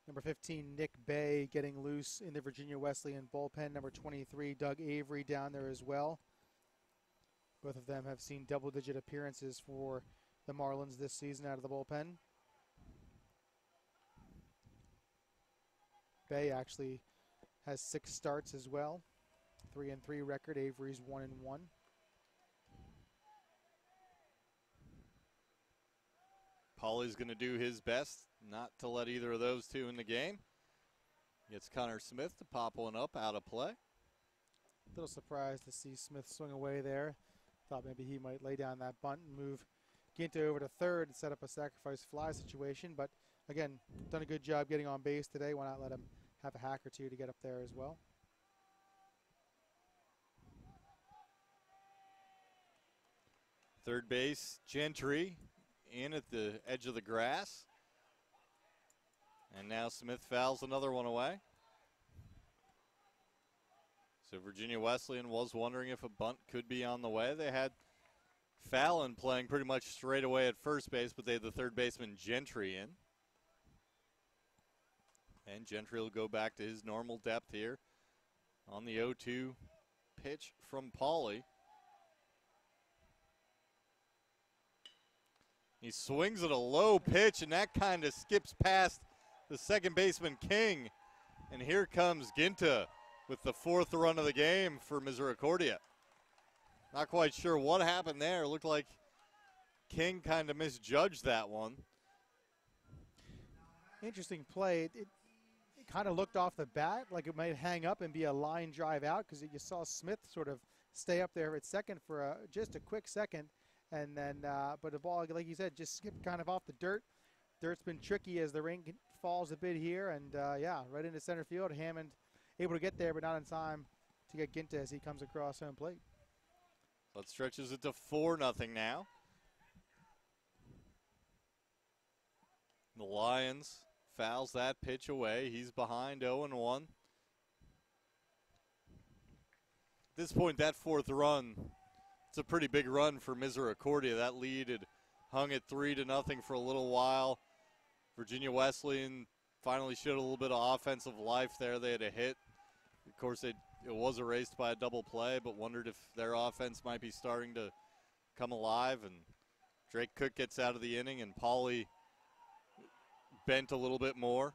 Number 15, Nick Bay, getting loose in the Virginia Wesleyan bullpen. Number 23, Doug Avery down there as well. Both of them have seen double-digit appearances for the Marlins this season out of the bullpen. Bay actually has 6 starts as well. 3-3 record. Avery's 1-1. Pauly's going to do his best not to let either of those two in the game. Gets Connor Smith to pop one up out of play. A little surprised to see Smith swing away there. Thought maybe he might lay down that bunt and move Ginta over to third and set up a sacrifice fly situation. But again, done a good job getting on base today. Why not let him have a hack or two to get up there as well? Third base, Gentry in at the edge of the grass. And now Smith fouls another one away. So Virginia Wesleyan was wondering if a bunt could be on the way. They had Fallon playing pretty much straight away at first base, but they had the third baseman Gentry in. And Gentry will go back to his normal depth here on the 0-2 pitch from Pauly. He swings at a low pitch, and that kind of skips past the second baseman King. And here comes Ginta with the 4th run of the game for Misericordia. Not quite sure what happened there. It looked like King kind of misjudged that one. Interesting play. It kind of looked off the bat like it might hang up and be a line drive out because you saw Smith sort of stay up there at second for just a quick second. And then, but the ball, like you said, just skipped kind of off the dirt. Dirt's been tricky as the rain falls a bit here. And, yeah, right into center field. Hammond able to get there, but not in time to get Ginta as he comes across home plate. That stretches it to 4-0 now. The Lions fouls that pitch away. He's behind 0-1. At this point, that 4th run, it's a pretty big run for Misericordia. That lead had hung at 3-0 for a little while. Virginia Wesleyan finally showed a little bit of offensive life there. They had a hit. Of course, it was erased by a double play, but wondered if their offense might be starting to come alive. And Drake Cook gets out of the inning, and Pauly bent a little bit more.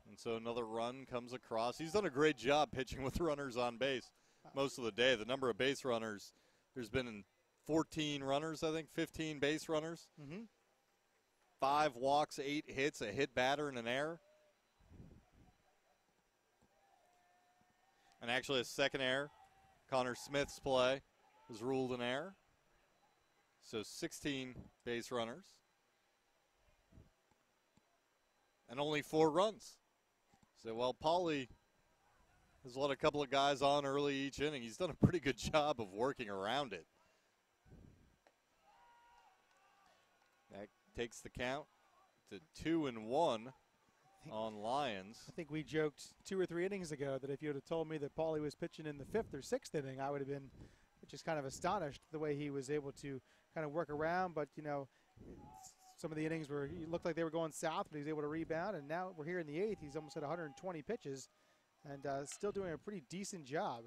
And so another run comes across. He's done a great job pitching with runners on base most of the day. The number of base runners, there's been 14 runners, I think, 15 base runners. 5 walks, 8 hits, a hit batter, and an error. And actually a second error. Connor Smith's play was ruled an error. So 16 base runners. And only 4 runs. So while Pauly has let a couple of guys on early each inning, he's done a pretty good job of working around it. That takes the count to 2-1 on Lions. I think we joked 2 or 3 innings ago that if you would have told me that Pauly was pitching in the 5th or 6th inning, I would have been just kind of astonished the way he was able to kind of work around. But, you know, some of the innings where he looked like they were going south, but he was able to rebound. And now we're here in the 8th. He's almost at 120 pitches and still doing a pretty decent job.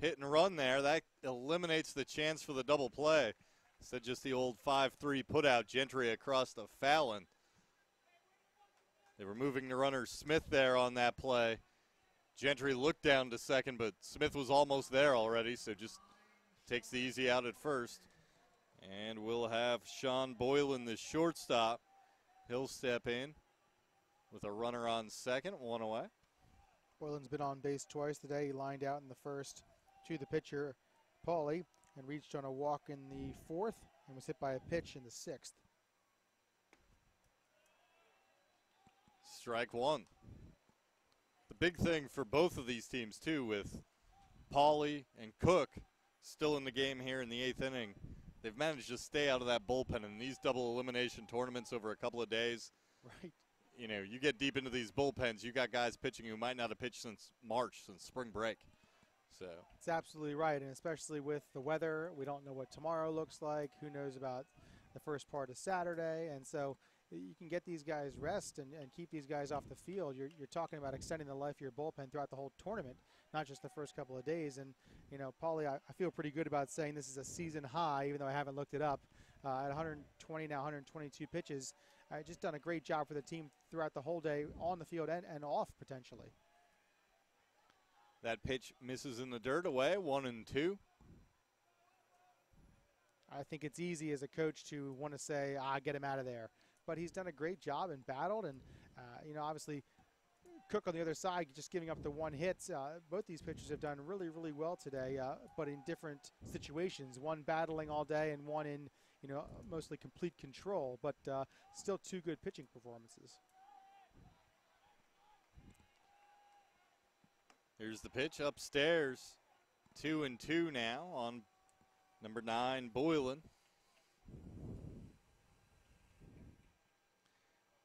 Hit and run there. That eliminates the chance for the double play. Instead, just the old 5-3 put-out. Gentry across to Fallon. They were moving the runner Smith there on that play. Gentry looked down to second, but Smith was almost there already, so just takes the easy out at first. And we'll have Sean Boylan, the shortstop. He'll step in with a runner on second, 1 away. Boylan's been on base twice today. He lined out in the first to the pitcher, Pauly, and reached on a walk in the 4th and was hit by a pitch in the 6th. Strike 1. The big thing for both of these teams, too, with Pauly and Cook still in the game here in the 8th inning, they've managed to stay out of that bullpen in these double elimination tournaments over a couple of days. Right. you know, you get deep into these bullpens, you got guys pitching who might not have pitched since March, since spring break. So it's absolutely right, and especially with the weather, we don't know what tomorrow looks like. Who knows about the first part of Saturday? And so you can get these guys rest and keep these guys off the field. You're talking about extending the life of your bullpen throughout the whole tournament, not just the first couple of days. And, you know, Paulie, I feel pretty good about saying this is a season high, even though I haven't looked it up. At 120 now, 122 pitches. Just done a great job for the team throughout the whole day, on the field and off potentially. That pitch misses in the dirt, away, 1-2. I think it's easy as a coach to want to say, get him out of there. But he's done a great job and battled. And, you know, obviously Cook on the other side just giving up the one hit. Both these pitchers have done really, really well today, but in different situations. One battling all day and one in, you know, mostly complete control. But still two good pitching performances. Here's the pitch upstairs. 2-2 now on number 9, Boylan.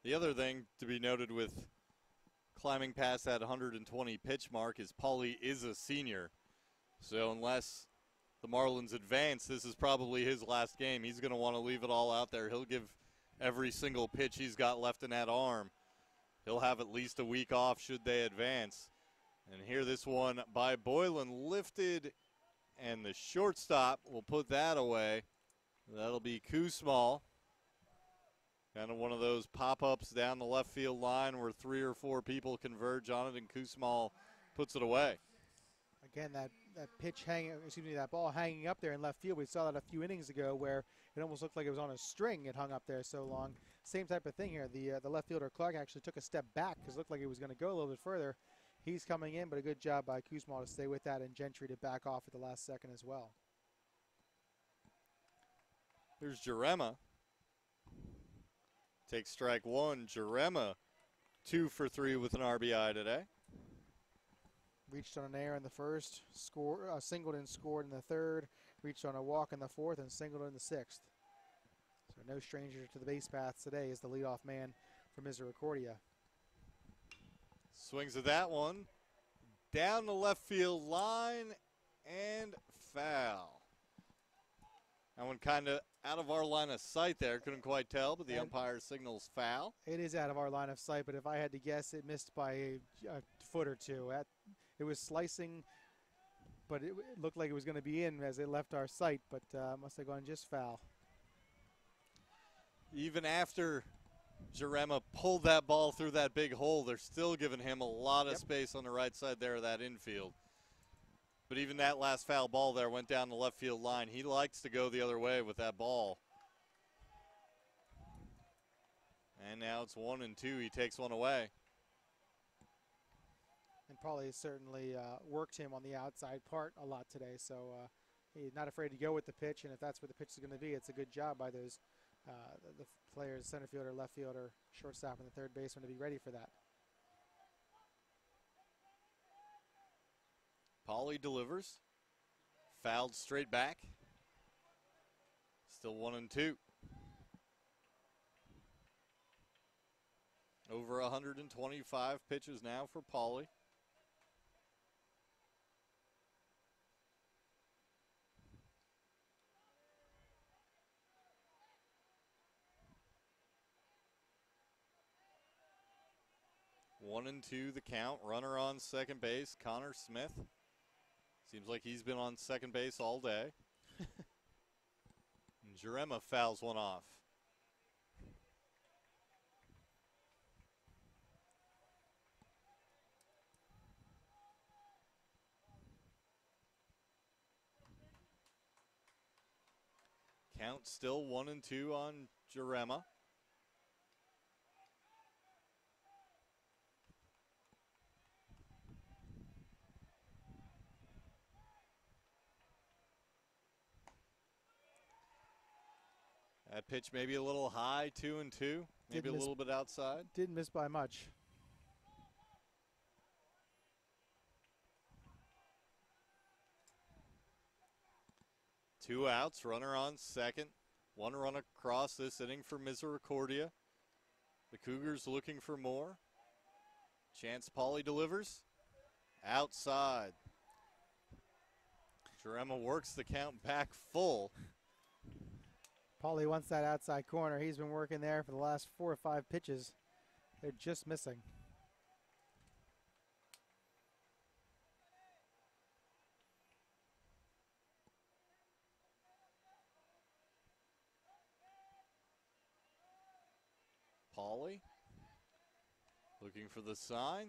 The other thing to be noted with climbing past that 120 pitch mark is Paulie is a senior. So unless the Marlins advance, this is probably his last game. He's going to want to leave it all out there. He'll give every single pitch he's got left in that arm. He'll have at least a week off should they advance. And here this one by Boylan lifted, and the shortstop will put that away. That'll be Koosmal. Kind of one of those pop-ups down the left field line where 3 or 4 people converge on it, and Koosmal puts it away. Again, that pitch that ball hanging up there in left field. We saw that a few innings ago where it almost looked like it was on a string. It hung up there so long. Same type of thing here. The left fielder Clark actually took a step back because it looked like it was going to go a little bit further. He's coming in, but a good job by Koosmal to stay with that and Gentry to back off at the last second as well. Here's Jarema. Takes strike one. Jarema 2 for 3 with an RBI today. Reached on an error in the first, singled and scored in the third, reached on a walk in the fourth, and singled in the sixth. So no stranger to the base paths today is the leadoff man for Misericordia. Swings at that one. Down the left field line and foul. That one kind of out of our line of sight there. Couldn't quite tell, but the umpire signals foul. It is out of our line of sight, but if I had to guess, it missed by a foot or two. It was slicing, but it looked like it was going to be in as it left our sight, but must have gone just foul. Even after Jarema pulled that ball through that big hole, they're still giving him a lot of space on the right side there of that infield. But even that last foul ball there went down the left field line. He likes to go the other way with that ball. And now it's 1-2. He takes one away. And probably certainly worked him on the outside part a lot today. So he's not afraid to go with the pitch. And if that's where the pitch is going to be, it's a good job by those the players, center fielder, left fielder, shortstop, and the third baseman to be ready for that. Paulie delivers. Fouled straight back. Still 1-2. Over 125 pitches now for Paulie. One and two the count. Runner on second base, Connor Smith. Seems like he's been on second base all day. And Jarema fouls one off. Count still 1-2 on Jarema. That pitch maybe a little high, 2-2, maybe a little bit outside. Didn't miss by much. Two outs, runner on second. One run across this inning for Misericordia. The Cougars looking for more. Chance Pauly delivers. Outside. Jarema works the count back full. Pauly wants that outside corner. He's been working there for the last 4 or 5 pitches. They're just missing. Pauly looking for the sign.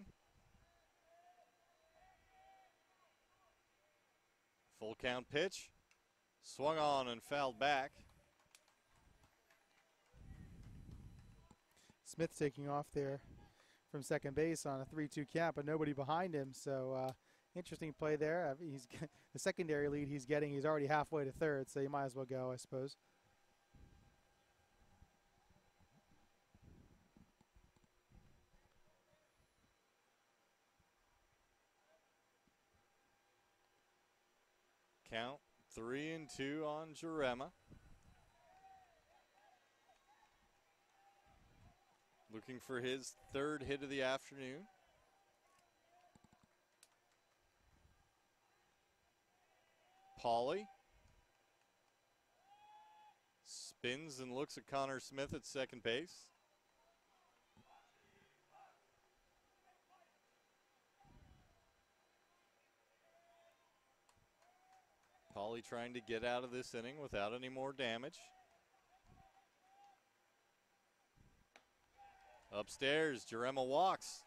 Full count pitch. Swung on and fouled back. Smith taking off there from second base on a 3-2 count, but nobody behind him. So interesting play there. He's the secondary lead he's getting. He's already halfway to third, so you might as well go, I suppose. Count 3-2 on Jarema. Looking for his third hit of the afternoon. Pauly spins and looks at Connor Smith at second base. Pauly trying to get out of this inning without any more damage. Upstairs, Jarema walks.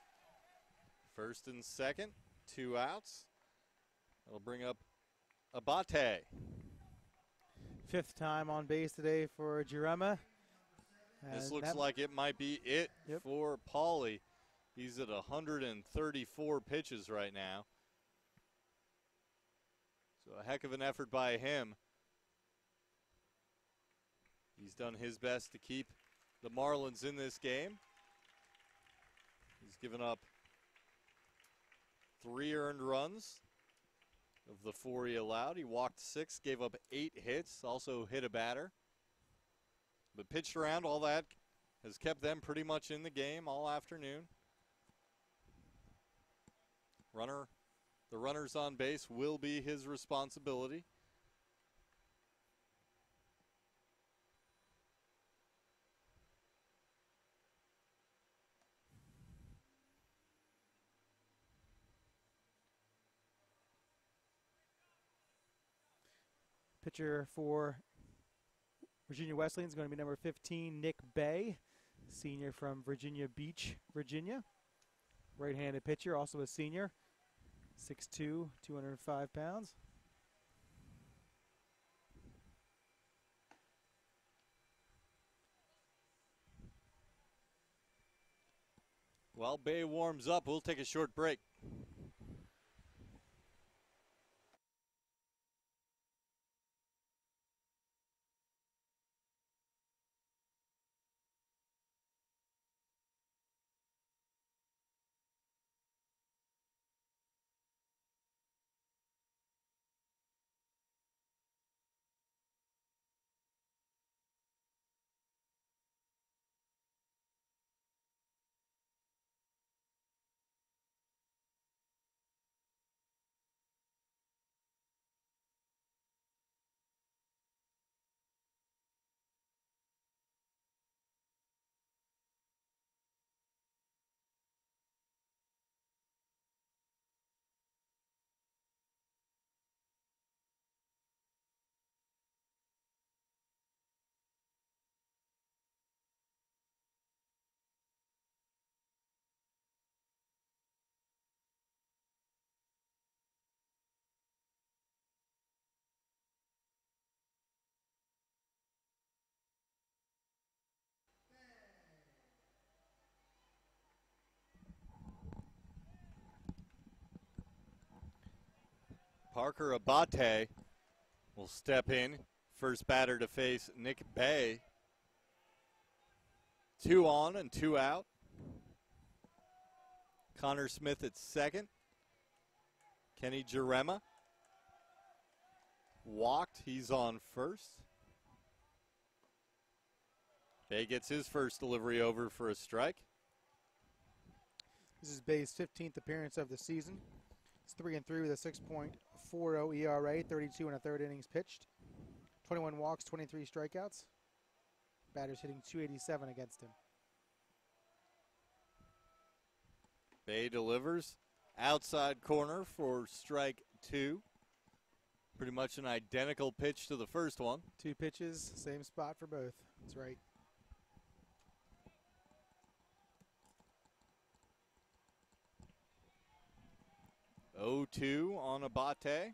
First and second, 2 outs. That'll bring up Abate. 5th time on base today for Jarema. This looks like it might be it for Pauly. He's at 134 pitches right now. So a heck of an effort by him. He's done his best to keep the Marlins in this game. He's given up 3 earned runs of the 4 he allowed. He walked 6, gave up 8 hits, also hit a batter. But pitched around, all that has kept them pretty much in the game all afternoon. The runners on base will be his responsibility. Pitcher for Virginia Wesleyan is going to be number 15, Nick Bay, senior from Virginia Beach, Virginia. Right-handed pitcher, also a senior, 6'2", 205 pounds. While Bay warms up, we'll take a short break. Parker Abate will step in. First batter to face Nick Bay. 2 on and 2 out. Connor Smith at second. Kenny Jarema walked. He's on first. Bay gets his first delivery over for a strike. This is Bay's 15th appearance of the season. It's 3-3 with a 6.40 ERA, 32 and a third innings pitched. 21 walks, 23 strikeouts. Batter's hitting .287 against him. Bay delivers. Outside corner for strike 2. Pretty much an identical pitch to the first one. 2 pitches, same spot for both. That's right. (0-2) on Abate.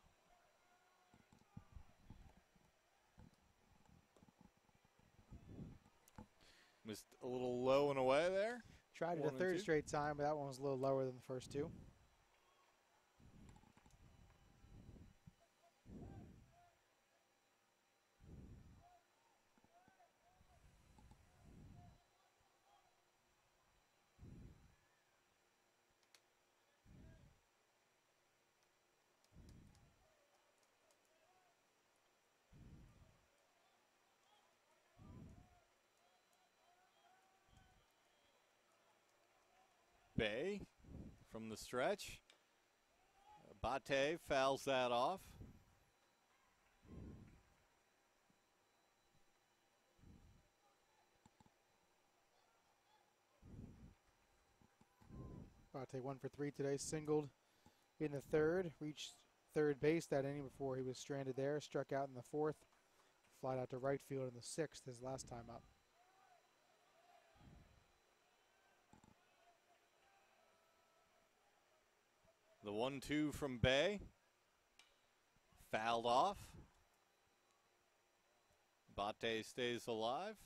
Missed a little low and away there. Tried it a third straight time, but that one was a little lower than the first 2. Bay from the stretch. Abate fouls that off. Abate 1 for 3 today, singled in the third, reached third base that inning before he was stranded there, struck out in the fourth, flied out to right field in the sixth his last time up. The 1-2 from Bay. Fouled off. Abate stays alive.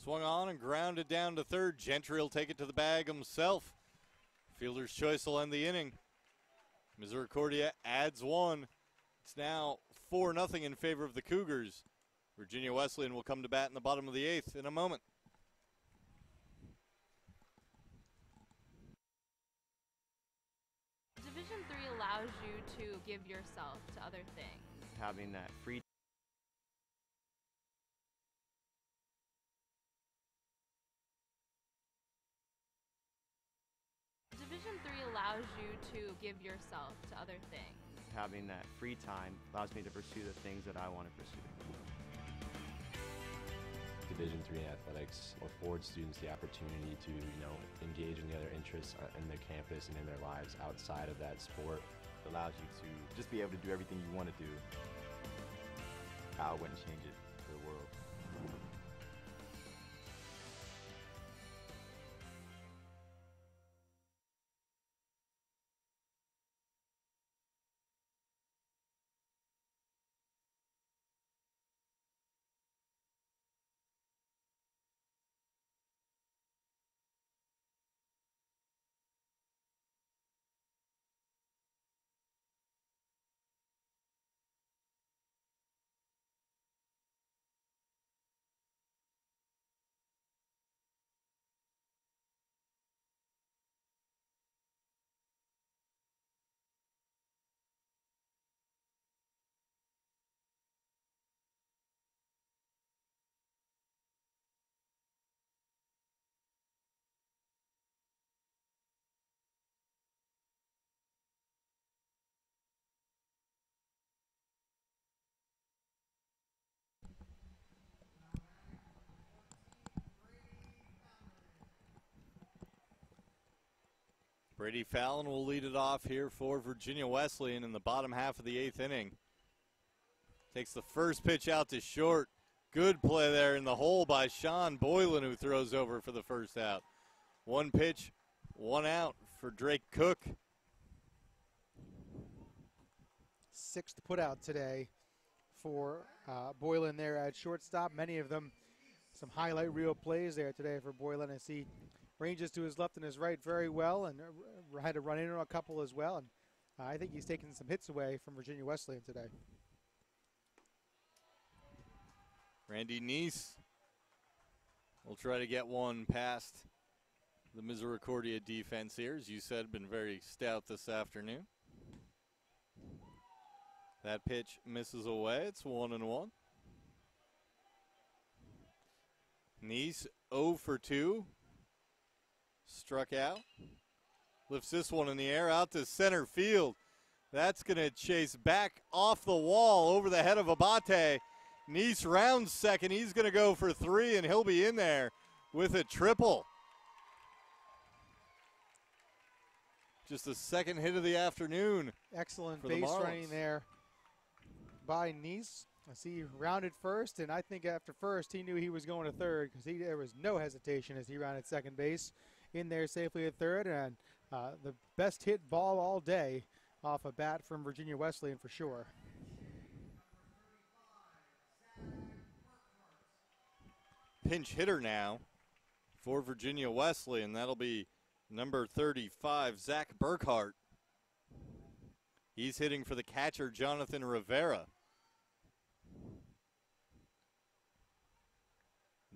Swung on and grounded down to third. Gentry will take it to the bag himself. Fielder's choice will end the inning. Misericordia adds 1. It's now 4-0 in favor of the Cougars. Virginia Wesleyan will come to bat in the bottom of the 8th in a moment. Division III allows you to give yourself to other things. Having that free Division III allows you to give yourself to other things. Having that free time allows me to pursue the things that I want to pursue. Division III athletics affords students the opportunity to, engage in the other interests in their campus and in their lives outside of that sport. It allows you to just be able to do everything you want to do. I wouldn't change it for the world. Brady Fallon will lead it off here for Virginia Wesleyan in the bottom half of the 8th inning. Takes the first pitch out to short. Good play there in the hole by Sean Boylan, who throws over for the first out. 1 pitch, 1 out for Drake Cook. 6th put out today for Boylan there at shortstop. Many of them some highlight reel plays there today for Boylan as he ranges to his left and his right very well and had to run into a couple as well and I think he's taken some hits away from Virginia Wesleyan today. Randy Neese will try to get one past the Misericordia defense here. As you said, been very stout this afternoon. That pitch misses away. It's 1-1. Neese 0 for 2. Struck out. Lifts this one in the air out to center field. That's going to chase back off the wall over the head of Abate. Neese rounds second. He's going to go for 3, and he'll be in there with a triple. Just the second hit of the afternoon. Excellent for the base Marlins. running there by Neese. I see he rounded first, and I think after first he knew he was going to third because there was no hesitation as he rounded second base. In there safely at third, and the best hit ball all day off a bat from Virginia Wesleyan for sure. Pinch hitter now for Virginia Wesleyan. That'll be number 35, Zach Burkhart. He's hitting for the catcher, Jonathan Rivera.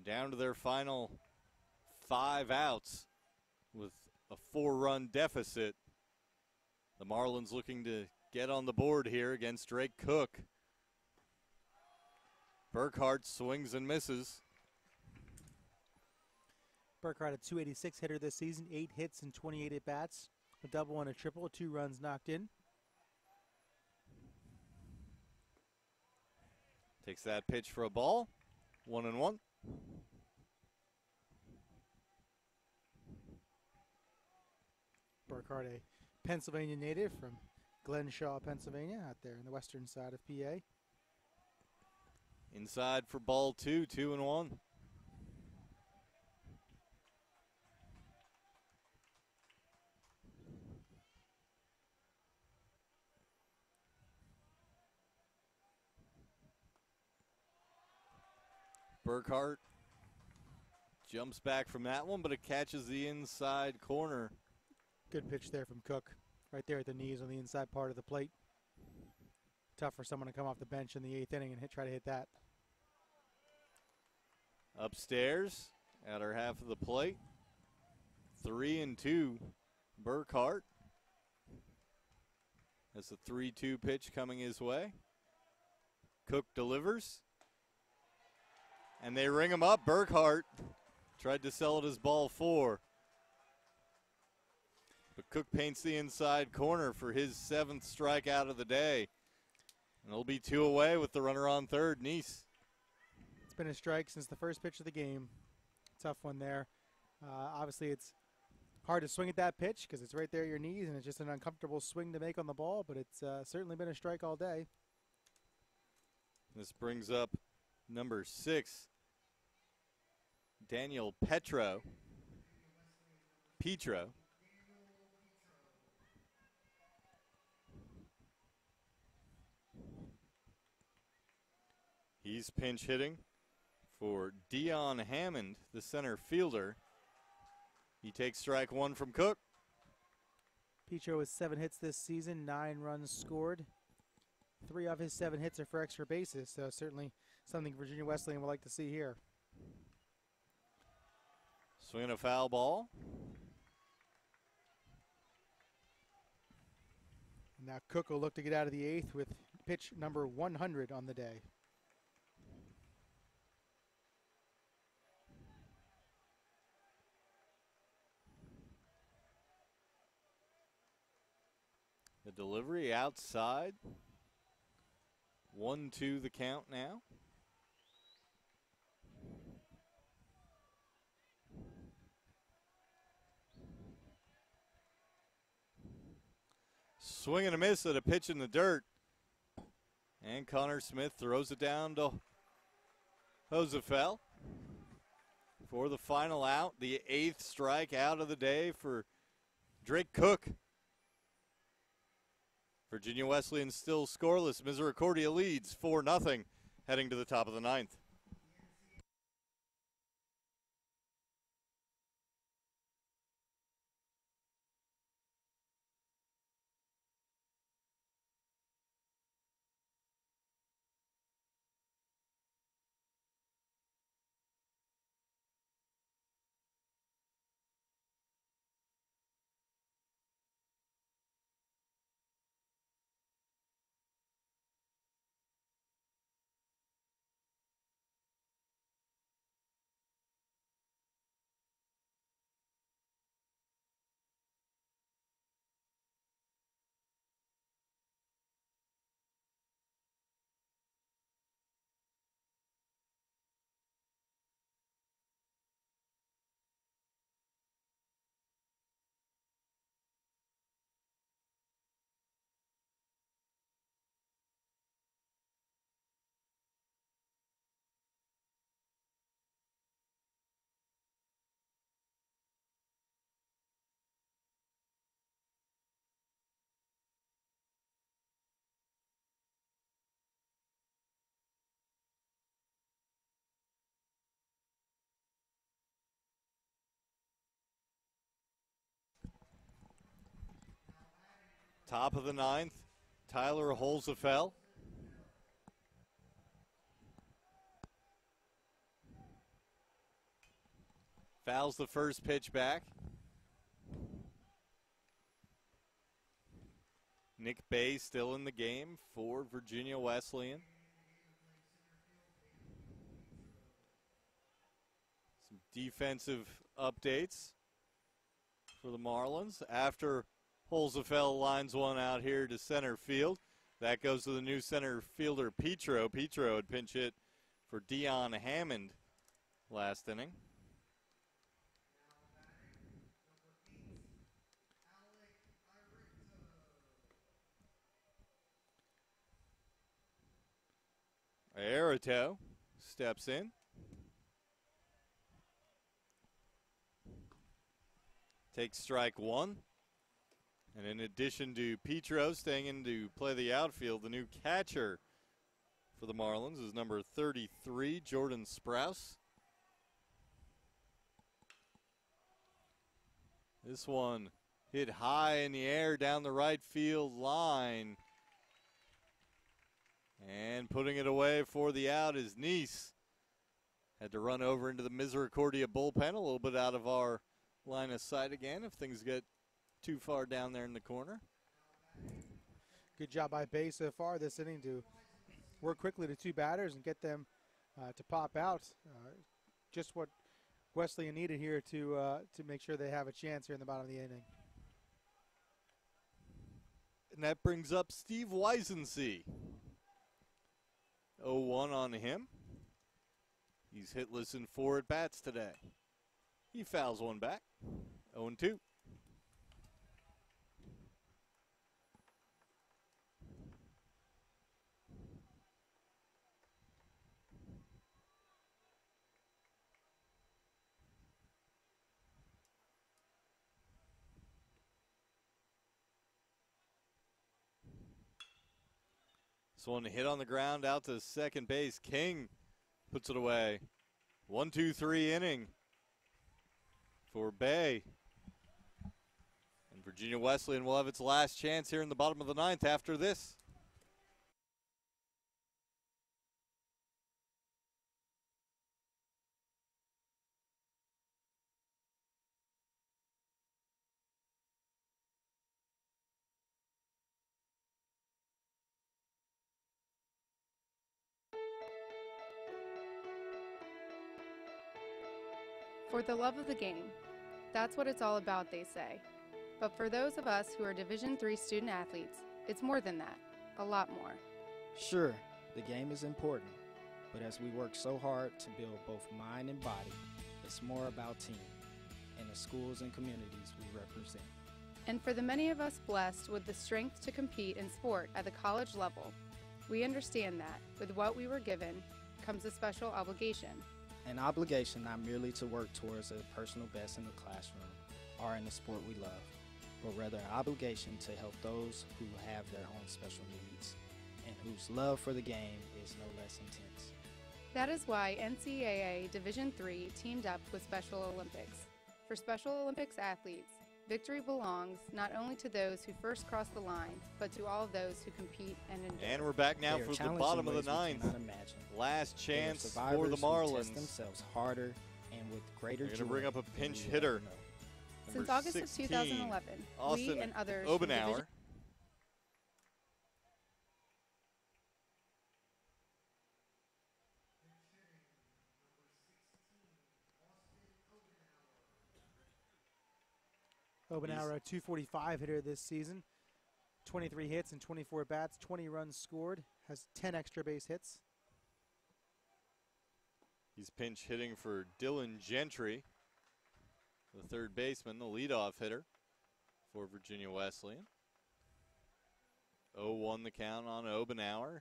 Down to their final 5 outs with a 4-run deficit. The Marlins looking to get on the board here against Drake Cook. Burkhart swings and misses. Burkhart, a .286 hitter this season, 8 hits and 28 at-bats, a double and a triple, 2 runs knocked in. Takes that pitch for a ball. 1-1. Burkhart, a Pennsylvania native from Glenshaw, Pennsylvania, out there in the western side of PA. Inside for ball 2, 2-1. Burkhart jumps back from that one, but it catches the inside corner. Good pitch there from Cook. Right there at the knees on the inside part of the plate. Tough for someone to come off the bench in the 8th inning and try to hit that. Upstairs, at our half of the plate. 3-2, Burkhart. That's a 3-2 pitch coming his way. Cook delivers. And they ring him up. Burkhart tried to sell it as ball 4. But Cook paints the inside corner for his 7th strikeout of the day. And it'll be 2 away with the runner on third, Neese. It's been a strike since the first pitch of the game. Tough one there. Obviously, it's hard to swing at that pitch because it's right there at your knees, and it's just an uncomfortable swing to make on the ball, but it's certainly been a strike all day. This brings up number 6, Daniel Petro. He's pinch hitting for Dion Hammond, the center fielder. He takes strike 1 from Cook. Petro has 7 hits this season, 9 runs scored. 3 of his 7 hits are for extra bases, so certainly something Virginia Wesleyan would like to see here. Swinging a foul ball. Now Cook will look to get out of the 8th with pitch number 100 on the day. The delivery outside. 1-2 the count now. Swing and a miss at a pitch in the dirt. And Connor Smith throws it down to Josefel for the final out. The 8th strikeout of the day for Drake Cook. Virginia Wesleyan still scoreless. Misericordia leads 4-0 heading to the top of the 9th. Top of the ninth, Tyler Holzefeld. Fouls the first pitch back. Nick Bay still in the game for Virginia Wesleyan. Some defensive updates for the Marlins. After Holzefeld lines one out here to center field, that goes to the new center fielder, Petro. Petro had pinch hit for Dion Hammond last inning. Arito steps in. Takes strike one. And in addition to Petro staying in to play the outfield, the new catcher for the Marlins is number 33, Jordan Sprouse. This one hit high in the air down the right field line. And putting it away for the out is Neese. Had to run over into the Misericordia bullpen, a little bit out of our line of sight again if things get too far down there in the corner. Good job by Bay so far this inning to work quickly to two batters and get them to pop out. Just what Wesleyan needed here to make sure they have a chance here in the bottom of the inning. And that brings up Steve Weisensee. 0-1 on him. He's hitless in 4 at-bats today. He fouls one back. 0-2. This one hit on the ground out to second base. King puts it away. 1-2-3 inning for Bay. And Virginia Wesleyan will have its last chance here in the bottom of the ninth after this. For the love of the game. That's what it's all about, they say. But for those of us who are Division III student athletes, it's more than that, a lot more. Sure, the game is important, but as we work so hard to build both mind and body, it's more about team and the schools and communities we represent. And for the many of us blessed with the strength to compete in sport at the college level, we understand that with what we were given comes a special obligation. An obligation not merely to work towards a personal best in the classroom or in the sport we love, but rather an obligation to help those who have their own special needs and whose love for the game is no less intense. That is why NCAA Division III teamed up with Special Olympics. For Special Olympics athletes, victory belongs not only to those who first cross the line, but to all of those who compete and endure. And we're back now for the bottom of the ninth. Last chance for the Marlins. Test themselves harder and with greater joy. They're going to bring up a pinch hitter. Since August 16, of 2011, Austin we and others Obenauer. Obenauer, a .245 hitter this season. 23 hits and 24 bats, 20 runs scored, has 10 extra base hits. He's pinch hitting for Dylan Gentry, the third baseman, the leadoff hitter for Virginia Wesleyan. 0-1 the count on Obenauer.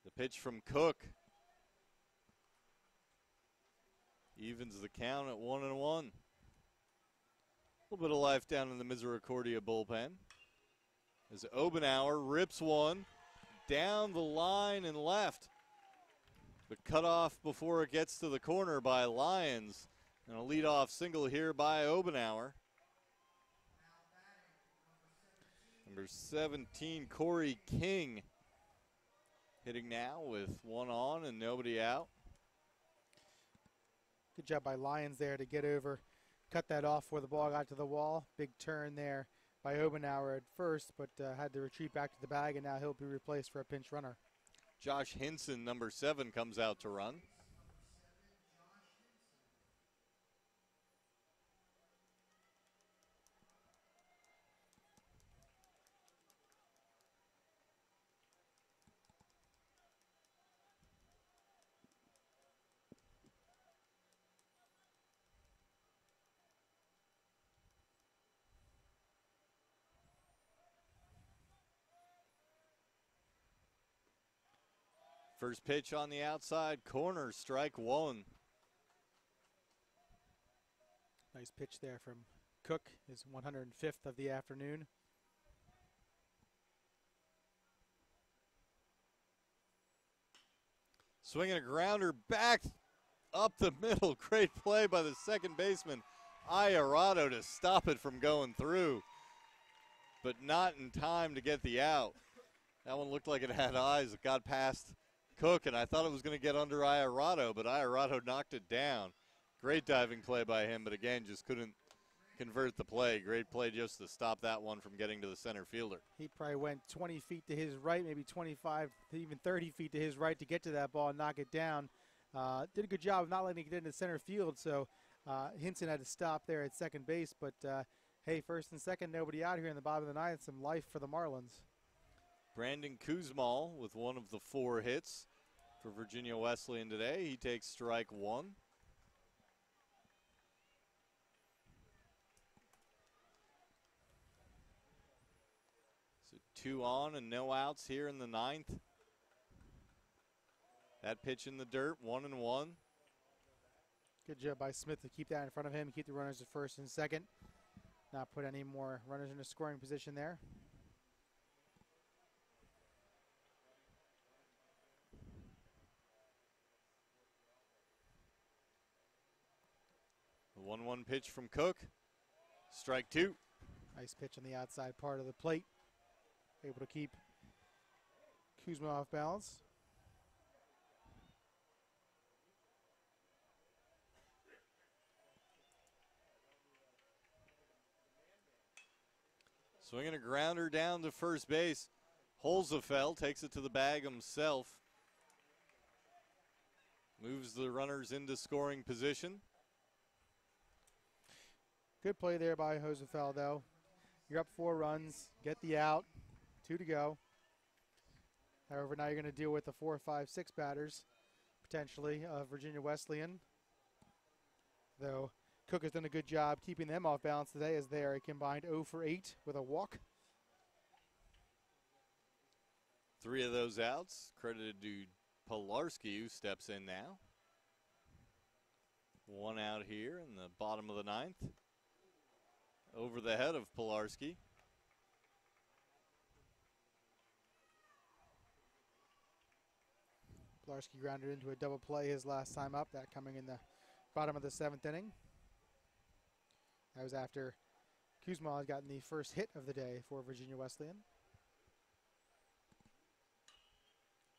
The pitch from Cook evens the count at 1-1. A little bit of life down in the Misericordia bullpen as Obenauer rips one down the line and left. But cut off before it gets to the corner by Lyons. And a leadoff single here by Obenauer. Number 17, Corey King, hitting now with one on and nobody out. Good job by Lyons there to get over, cut that off before the ball got to the wall. Big turn there by Obenauer at first, but had to retreat back to the bag, and now he'll be replaced for a pinch runner. Josh Hinson, number 7, comes out to run. First pitch on the outside corner, strike one. Nice pitch there from Cook, his 105th of the afternoon. Swinging a grounder back up the middle. Great play by the second baseman, Ayarado, to stop it from going through, but not in time to get the out. That one looked like it had eyes. It got past Cook, and I thought it was going to get under Ayarado, but Ayarado knocked it down. Great diving play by him, but again, just couldn't convert the play. Great play just to stop that one from getting to the center fielder. He probably went 20 feet to his right, maybe 25 to even 30 feet to his right to get to that ball and knock it down. Did a good job of not letting it get into center field, so Hinson had to stop there at second base, but hey, first and second, nobody out here in the bottom of the ninth. Some life for the Marlins. Brandon Kuzmal with one of the 4 hits for Virginia Wesleyan today. He takes strike one. So 2 on and no outs here in the ninth. That pitch in the dirt, 1-1. Good job by Smith to keep that in front of him, keep the runners at first and second. Not put any more runners in a scoring position there. The 1-1 pitch from Cook. Strike 2. Nice pitch on the outside part of the plate. Able to keep Kuzma off balance. Swinging a grounder down to first base. Holzefeld takes it to the bag himself. Moves the runners into scoring position. Good play there by Holzefeld, though. You're up 4 runs, get the out, 2 to go. However, now you're going to deal with the 4, 5, 6 batters, potentially, of Virginia Wesleyan. Though Cook has done a good job keeping them off balance today, as they are a combined 0 for 8 with a walk. 3 of those outs credited to Pilarski, who steps in now. 1 out here in the bottom of the ninth. Over the head of Pilarski. Pilarski grounded into a double play his last time up, that coming in the bottom of the 7th inning. That was after Kuzma had gotten the first hit of the day for Virginia Wesleyan.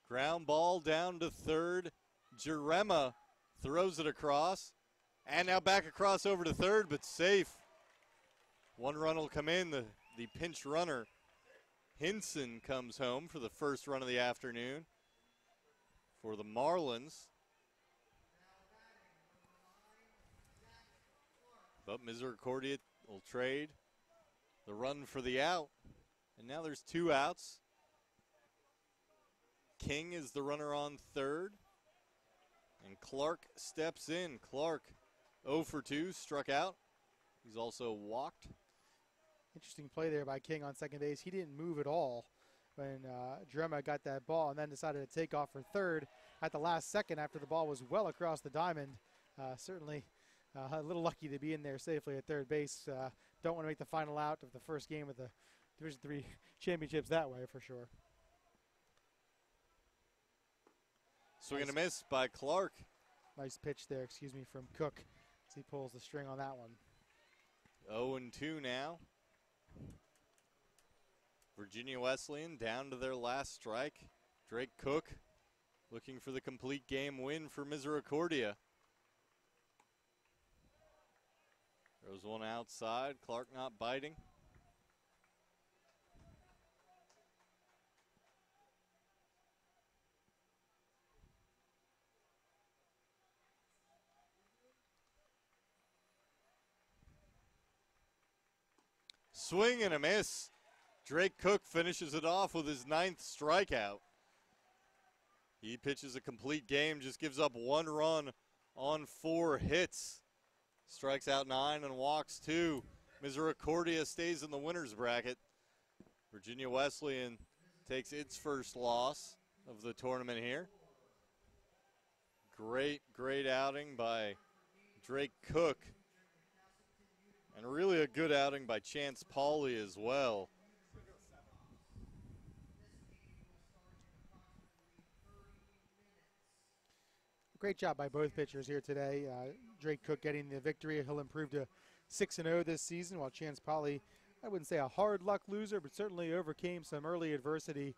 Ground ball down to third. Jarema throws it across. And now back across over to third, but safe. 1 run will come in. The pinch runner, Hinson, comes home for the first run of the afternoon for the Marlins. But Misericordia will trade the run for the out. And now there's 2 outs. King is the runner on third. And Clark steps in. Clark 0 for 2, struck out. He's also walked. Interesting play there by King on second base. He didn't move at all when Jarema got that ball and then decided to take off for third at the last second after the ball was well across the diamond. Certainly a little lucky to be in there safely at third base. Don't want to make the final out of the first game of the Division III championships that way for sure. Swing and a miss by Clark. Nice pitch there, from Cook as he pulls the string on that one. 0-2 now. Virginia Wesleyan down to their last strike. Drake Cook looking for the complete game win for Misericordia. Throws one outside. Clark not biting. Swing and a miss. Drake Cook finishes it off with his 9th strikeout. He pitches a complete game, just gives up 1 run on 4 hits. Strikes out 9 and walks 2. Misericordia stays in the winner's bracket. Virginia Wesleyan takes its first loss of the tournament here. Great outing by Drake Cook. And really a good outing by Chance Pauley as well. Great job by both pitchers here today. Drake Cook getting the victory. He'll improve to 6-0 this season, while Chance Pauley, I wouldn't say a hard luck loser, but certainly overcame some early adversity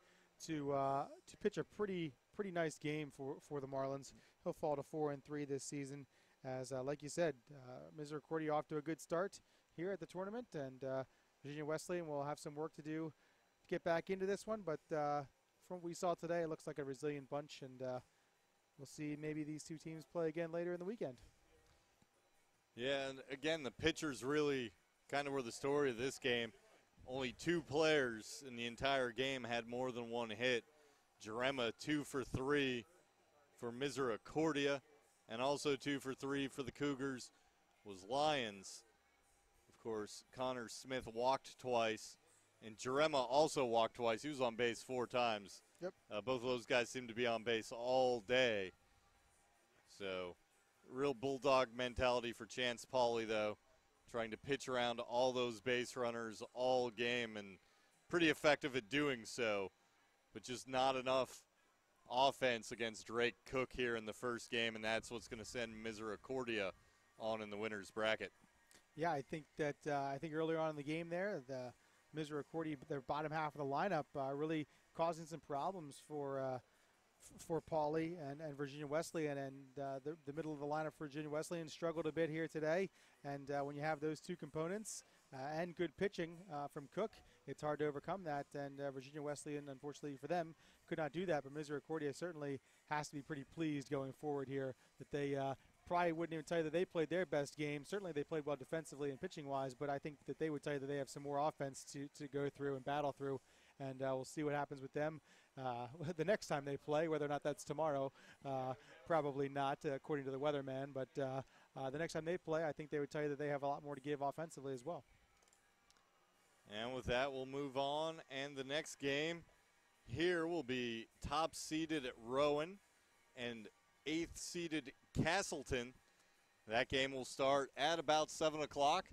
to pitch a pretty nice game for the Marlins. He'll fall to 4-3 this season. As like you said, Misericordia off to a good start here at the tournament, and Virginia Wesleyan will have some work to do to get back into this one. But from what we saw today, it looks like a resilient bunch, and we'll see maybe these two teams play again later in the weekend. Yeah, and again, the pitchers really kind of were the story of this game. Only 2 players in the entire game had more than 1 hit. Jarema 2 for 3 for Misericordia, and also 2 for 3 for the Cougars was Lyons. Of course, Connor Smith walked twice, and Jarema also walked twice. He was on base 4 times. Yep. Both of those guys seem to be on base all day. So, real bulldog mentality for Chance Pauley, though, trying to pitch around all those base runners all game, and pretty effective at doing so, but just not enough offense against Drake Cook here in the first game, and that's what's going to send Misericordia on in the winner's bracket. Yeah, I think earlier on in the game there, the Misericordia, their bottom half of the lineup, really causing some problems for Pauley and Virginia Wesleyan, and the middle of the lineup for Virginia Wesleyan struggled a bit here today. And when you have those 2 components and good pitching from Cook, it's hard to overcome that. And Virginia Wesleyan, unfortunately for them, could not do that. But Misericordia certainly has to be pretty pleased going forward here that they probably wouldn't even tell you that they played their best game. Certainly they played well defensively and pitching-wise, but I think that they would tell you that they have some more offense to go through and battle through. And we'll see what happens with them the next time they play, whether or not that's tomorrow. Probably not, according to the weatherman. But the next time they play, I think they would tell you that they have a lot more to give offensively as well. And with that, we'll move on. And the next game here will be top-seeded at Rowan and 8th-seeded Castleton. That game will start at about 7 o'clock.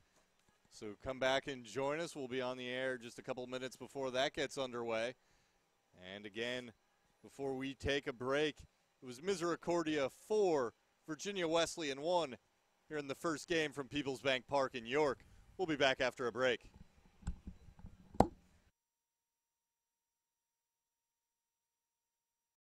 So come back and join us. We'll be on the air just a couple minutes before that gets underway. And again, before we take a break, it was Misericordia 4, Virginia Wesleyan 1 here in the first game from Peoples Bank Park in York. We'll be back after a break.